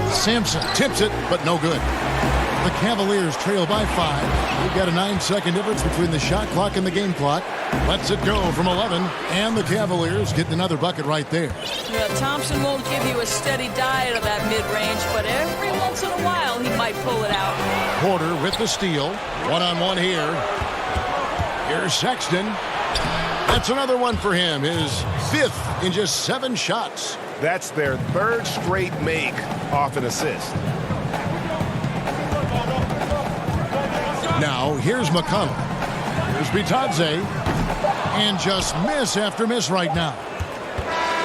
Sampson tips it, but no good. The Cavaliers trail by 5. We've got a 9-second difference between the shot clock and the game clock. Lets it go from 11, and the Cavaliers get another bucket right there. Yeah, Thompson won't give you a steady diet of that mid-range, but every once in a while he might pull it out. Porter with the steal. One-on-one here. Here's Sexton. That's another one for him. His 5th in just 7 shots. That's their 3rd straight make off an assist. Now, here's McConnell. Here's Bitadze. And just miss after miss right now.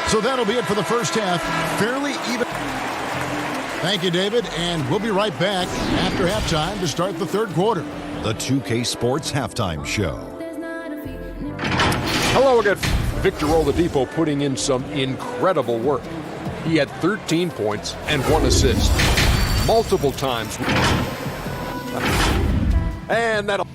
So that'll be it for the first half. Fairly even. Thank you, David. And we'll be right back after halftime to start the 3rd quarter. The 2K Sports Halftime Show. Hello again. Victor Oladipo putting in some incredible work. He had 13 points and 1 assist. Multiple times. And that'll...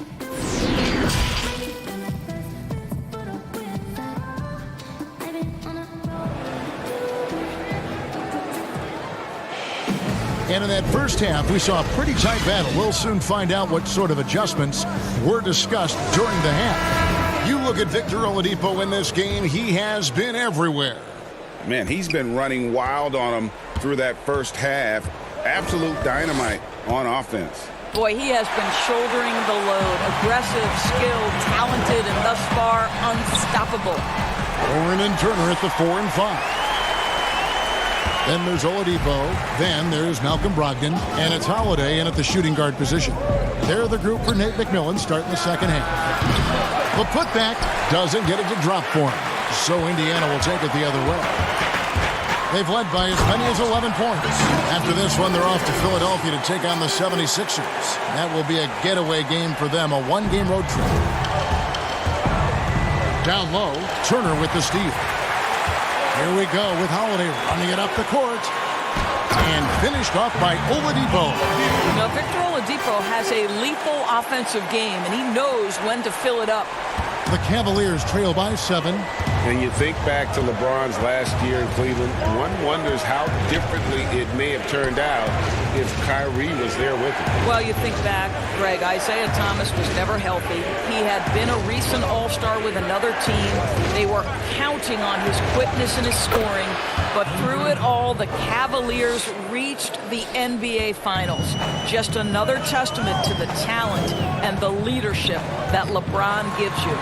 And in that first half, we saw a pretty tight battle. We'll soon find out what sort of adjustments were discussed during the half. You look at Victor Oladipo in this game, he has been everywhere. Man, he's been running wild on him through that first half. Absolute dynamite on offense. Boy, he has been shouldering the load. Aggressive, skilled, talented, and thus far unstoppable. Oren and Turner at the 4 and 5. Then there's Oladipo. Then there's Malcolm Brogdon. And it's Holiday in at the shooting guard position. They're the group for Nate McMillan starting the second half. The putback doesn't get it to drop for him. So Indiana will take it the other way. They've led by as many as 11 points. After this one, they're off to Philadelphia to take on the 76ers. That will be a getaway game for them, a 1-game road trip. Down low, Turner with the steal. Here we go with Holiday running it up the court. And finished off by Oladipo. Now, Victor Oladipo has a lethal offensive game, and he knows when to fill it up. The Cavaliers trail by 7. And you think back to LeBron's last year in Cleveland, one wonders how differently it may have turned out if Kyrie was there with him. Well, you think back, Greg, Isaiah Thomas was never healthy. He had been a recent All-Star with another team. They were counting on his quickness and his scoring. But through it all, the Cavaliers reached the NBA Finals. Just another testament to the talent and the leadership that LeBron gives you.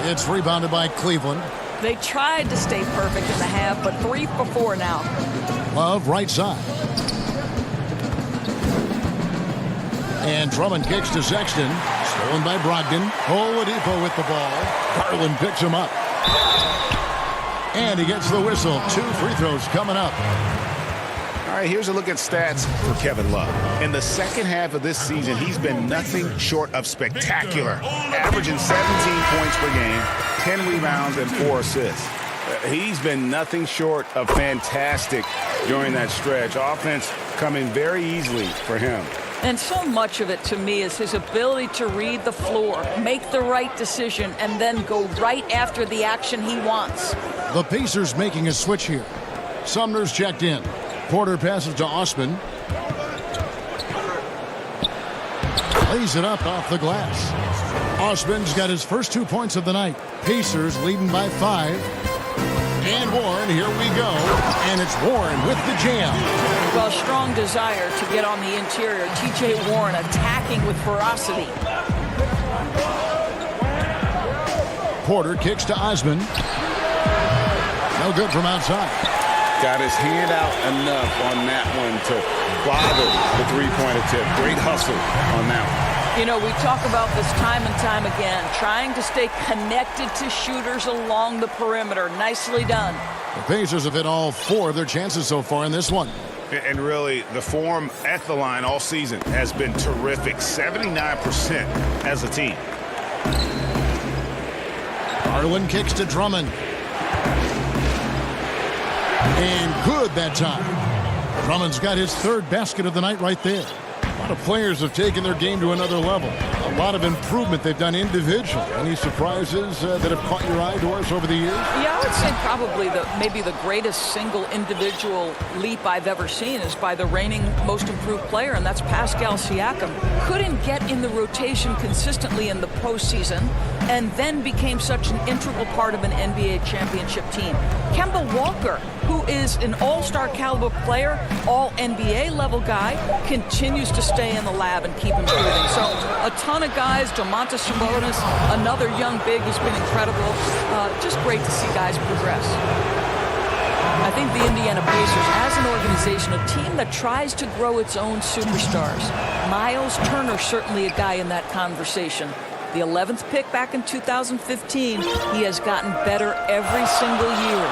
It's rebounded by Cleveland. They tried to stay perfect in the half, but 3 for 4 now. Love right side. And Drummond kicks to Sexton. Stolen by Brogdon. Oladipo with the ball. Garland picks him up. And he gets the whistle. 2 free throws coming up. All All right, here's a look at stats for Kevin Love. In the second half of this season, he's been nothing short of spectacular, averaging 17 points per game, 10 rebounds, and 4 assists. He's been nothing short of fantastic during that stretch. Offense coming very easily for him. And so much of it, to me, is his ability to read the floor, make the right decision, and then go right after the action he wants. The Pacers making a switch here. Sumner's checked in. Porter passes to Osman. Lays it up off the glass. Osman's got his first 2 points of the night. Pacers leading by 5. And Warren, here we go. And it's Warren with the jam. Well, strong desire to get on the interior. T.J. Warren attacking with ferocity. Porter kicks to Osman. No good from outside. Got his hand out enough on that one to bother the three-point attempt. Great hustle on that one. You know, we talk about this time and time again, trying to stay connected to shooters along the perimeter. Nicely done. The Pacers have hit all 4 of their chances so far in this one. And really, the form at the line all season has been terrific. 79% as a team. Garland kicks to Drummond. And good that time. Drummond's got his 3rd basket of the night right there. A lot of players have taken their game to another level. A lot of improvement they've done individually. Any surprises that have caught your eye, Doris, over the years? Yeah, I would say probably maybe the greatest single individual leap I've ever seen is by the reigning most improved player, and that's Pascal Siakam. Couldn't get in the rotation consistently in the postseason, and then became such an integral part of an NBA championship team. Kemba Walker, who is an all-star caliber player, all-NBA level guy, continues to stay in the lab and keep improving. So a ton of guys, Domantas Sabonis, another young big who's been incredible. Just great to see guys progress. I think the Indiana Pacers, as an organization, a team that tries to grow its own superstars. Miles Turner, certainly a guy in that conversation. The 11th pick back in 2015, he has gotten better every single year.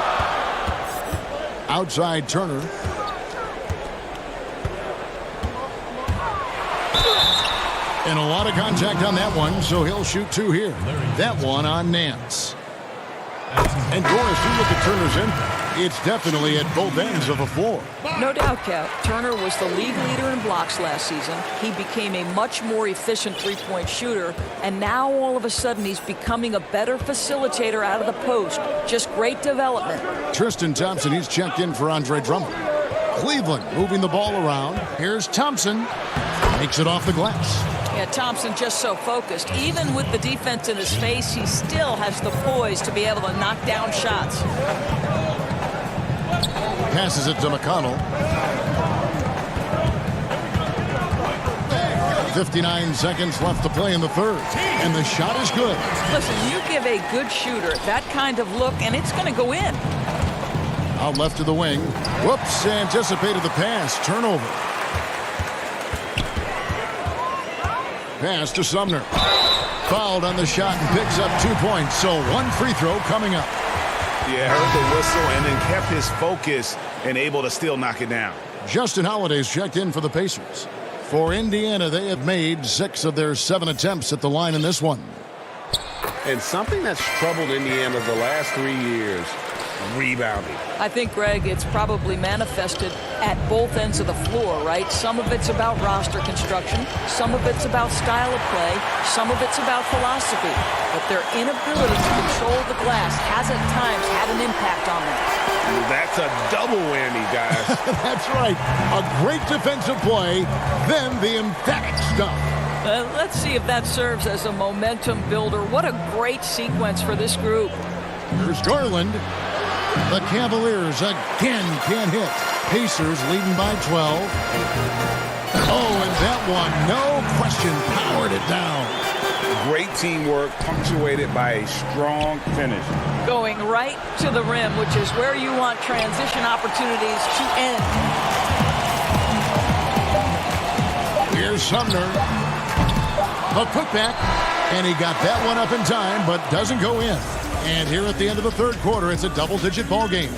Outside Turner. And a lot of contact on that one, so he'll shoot 2 here. That one on Nance. And Doris, you look at Turner's impact. It's definitely at both ends of the floor. No doubt, Cap. Turner was the league leader in blocks last season. He became a much more efficient three-point shooter, and now all of a sudden he's becoming a better facilitator out of the post. Just great development. Tristan Thompson, he's checked in for Andre Drummond. Cleveland moving the ball around. Here's Thompson. Makes it off the glass. Yeah, Thompson just so focused. Even with the defense in his face, he still has the poise to be able to knock down shots. Passes it to McConnell. 59 seconds left to play in the 3rd. And the shot is good. Listen, you give a good shooter that kind of look, and it's going to go in. Out left to the wing. Whoops, anticipated the pass. Turnover. Pass to Sumner. Fouled on the shot and picks up 2 points. So 1 free throw coming up. Yeah, heard the whistle and then kept his focus and able to still knock it down. Justin Holiday's checked in for the Pacers. For Indiana, they have made 6 of their 7 attempts at the line in this one. And something that's troubled Indiana the last 3 years, rebounding. I think, Greg, it's probably manifested at both ends of the floor, right? Some of it's about roster construction. Some of it's about style of play. Some of it's about philosophy. But their inability to control the glass has at times had an impact on them. That's a double whammy, guys. That's right. A great defensive play, then the emphatic stuff. Let's see if that serves as a momentum builder. What a great sequence for this group. Here's Garland. The Cavaliers again can't hit. Pacers leading by 12. Oh, and that one, no question, powered it down. Great teamwork, punctuated by a strong finish. Going right to the rim, which is where you want transition opportunities to end. Here's Sumner. A putback, and he got that one up in time, but doesn't go in. And here at the end of the 3rd quarter, it's a double-digit ball game.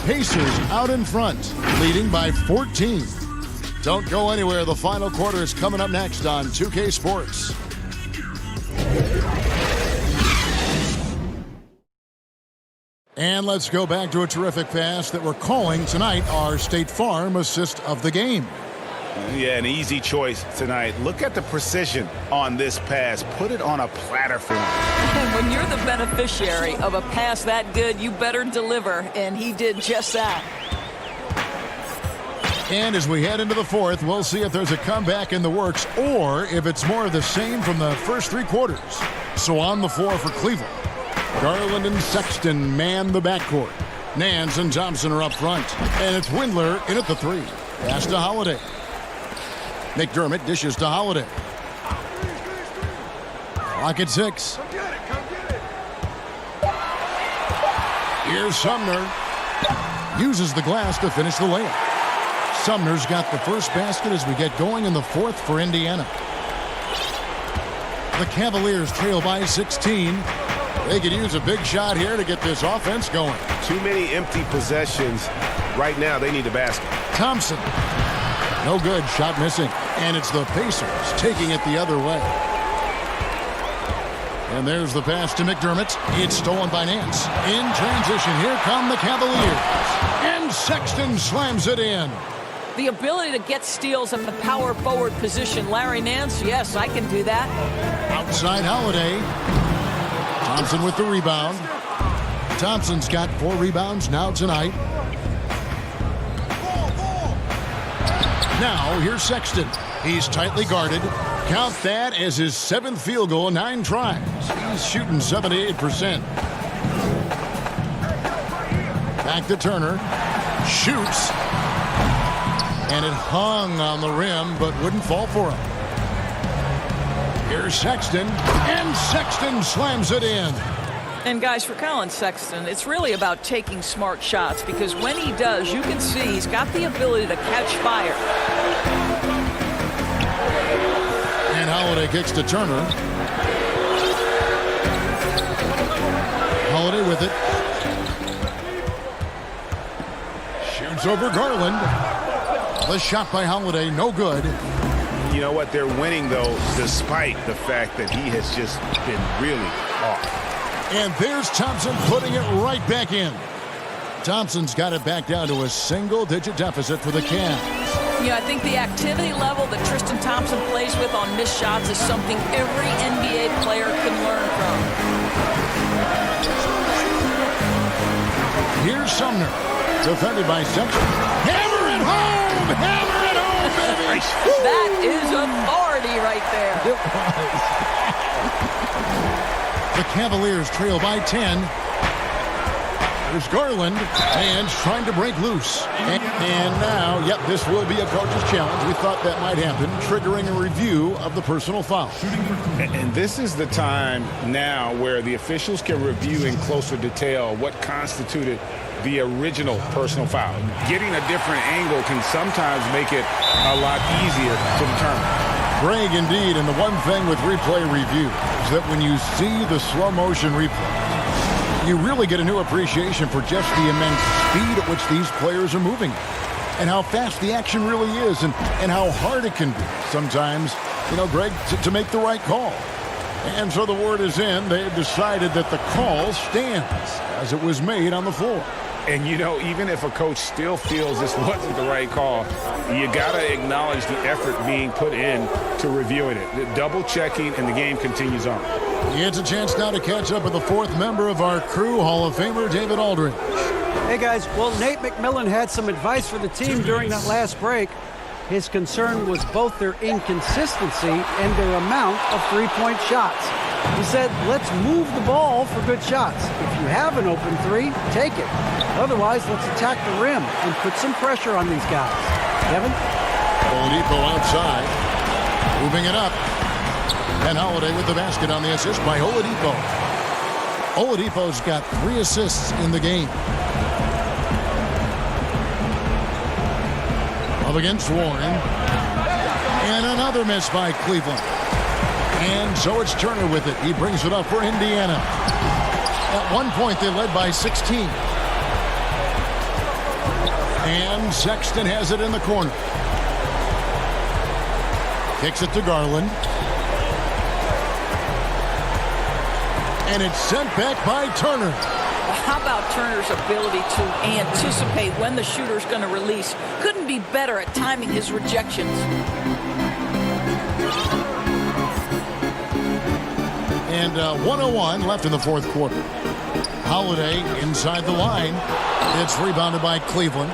Pacers out in front, leading by 14. Don't go anywhere. The final quarter is coming up next on 2K Sports. And let's go back to a terrific pass that we're calling tonight our State Farm assist of the game. Yeah, an easy choice tonight. Look at the precision on this pass. Put it on a platter for him. And when you're the beneficiary of a pass that good, you better deliver, and he did just that. And as we head into the fourth, we'll see if there's a comeback in the works or if it's more of the same from the first three quarters. So on the floor for Cleveland, Garland and Sexton man the backcourt. Nance and Thompson are up front. And it's Windler in at the three. Pass to Holiday. McDermott dishes to Holiday. Clock at 6. Here's Sumner. Uses the glass to finish the layup. Sumner's got the first basket as we get going in the fourth for Indiana. The Cavaliers trail by 16. They could use a big shot here to get this offense going. Too many empty possessions. Right now, they need a basket. Thompson. No good. Shot missing. And it's the Pacers taking it the other way. And there's the pass to McDermott. It's stolen by Nance. In transition, here come the Cavaliers. And Sexton slams it in. The ability to get steals at the power forward position. Larry Nance, yes, I can do that. Outside Holiday. Thompson with the rebound. Thompson's got 4 rebounds now tonight. Now here's Sexton. He's tightly guarded. Count that as his 7th field goal in 9 tries. He's shooting 78%. Back to Turner. Shoots. And it hung on the rim, but wouldn't fall for him. Here's Sexton, and Sexton slams it in. And guys, for Colin Sexton, it's really about taking smart shots, because when he does, you can see he's got the ability to catch fire. And Holiday kicks to Turner. Holiday with it. Shoots over Garland. The shot by Holiday, no good. You know what? They're winning, though, despite the fact that he has just been really off. And there's Thompson putting it right back in. Thompson's got it back down to a single-digit deficit for the Cavs. Yeah, I think the activity level that Tristan Thompson plays with on missed shots is something every NBA player can learn from. Here's Sumner, defended by Sexton. Hammer it home! Hammer it home, baby! That is authority right there. It was. The Cavaliers trail by 10. There's Garland, and trying to break loose. And now, yep, this will be a coach's challenge. We thought that might happen, triggering a review of the personal foul. And this is the time now where the officials can review in closer detail what constituted the original personal foul. Getting a different angle can sometimes make it a lot easier to determine. Greg, indeed, and the one thing with replay review is that when you see the slow motion replay, you really get a new appreciation for just the immense speed at which these players are moving and how fast the action really is and how hard it can be sometimes, you know, Greg, to make the right call. And so the word is in. They've decided that the call stands as it was made on the floor. And, you know, even if a coach still feels this wasn't the right call, you got to acknowledge the effort being put in to reviewing it. The double checking, and the game continues on. It's a chance now to catch up with the fourth member of our crew, Hall of Famer David Aldridge. Hey, guys. Well, Nate McMillan had some advice for the team during that last break. His concern was both their inconsistency and their amount of three-point shots. He said, let's move the ball for good shots. If you have an open three, take it. Otherwise, let's attack the rim and put some pressure on these guys. Kevin? Oladipo outside. Moving it up. And Holiday with the basket on the assist by Oladipo. Oladipo's got 3 assists in the game. Up against Warren. And another miss by Cleveland. And so it's Turner with it. He brings it up for Indiana. At one point, they led by 16. And Sexton has it in the corner. Kicks it to Garland. And it's sent back by Turner. How about Turner's ability to anticipate when the shooter's going to release? Couldn't be better at timing his rejections. And 1:01 left in the fourth quarter. Holiday inside the line. It's rebounded by Cleveland.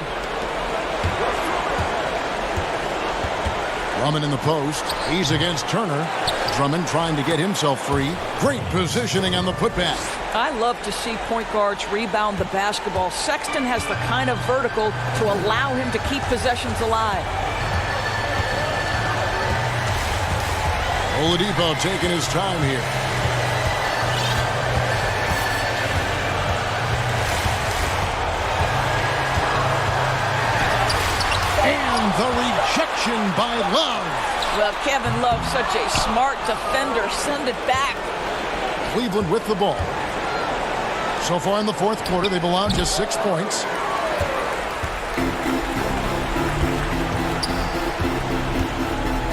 Drummond in the post. He's against Turner. Drummond trying to get himself free. Great positioning on the putback. I love to see point guards rebound the basketball. Sexton has the kind of vertical to allow him to keep possessions alive. Oladipo taking his time here. And the rejection by Love. Well, Kevin Love, such a smart defender. Send it back. Cleveland with the ball. So far in the fourth quarter, they've allowed just 6 points.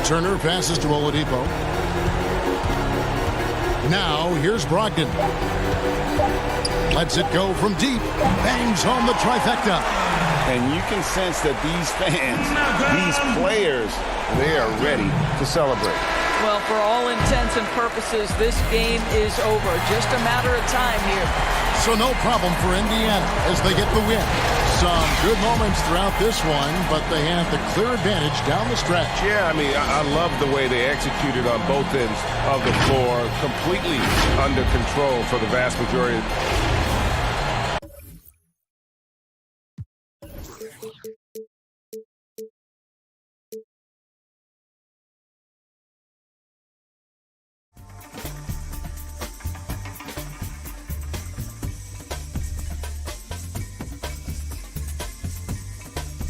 Turner passes to Oladipo. Now, here's Brogdon. Lets it go from deep. Bangs home the trifecta. And you can sense that these fans, these players, they are ready to celebrate. Well, for all intents and purposes, this game is over. Just a matter of time here. So no problem for Indiana as they get the win. Some good moments throughout this one, but they have the clear advantage down the stretch. Yeah, I mean, I love the way they executed on both ends of the floor. Completely under control for the vast majority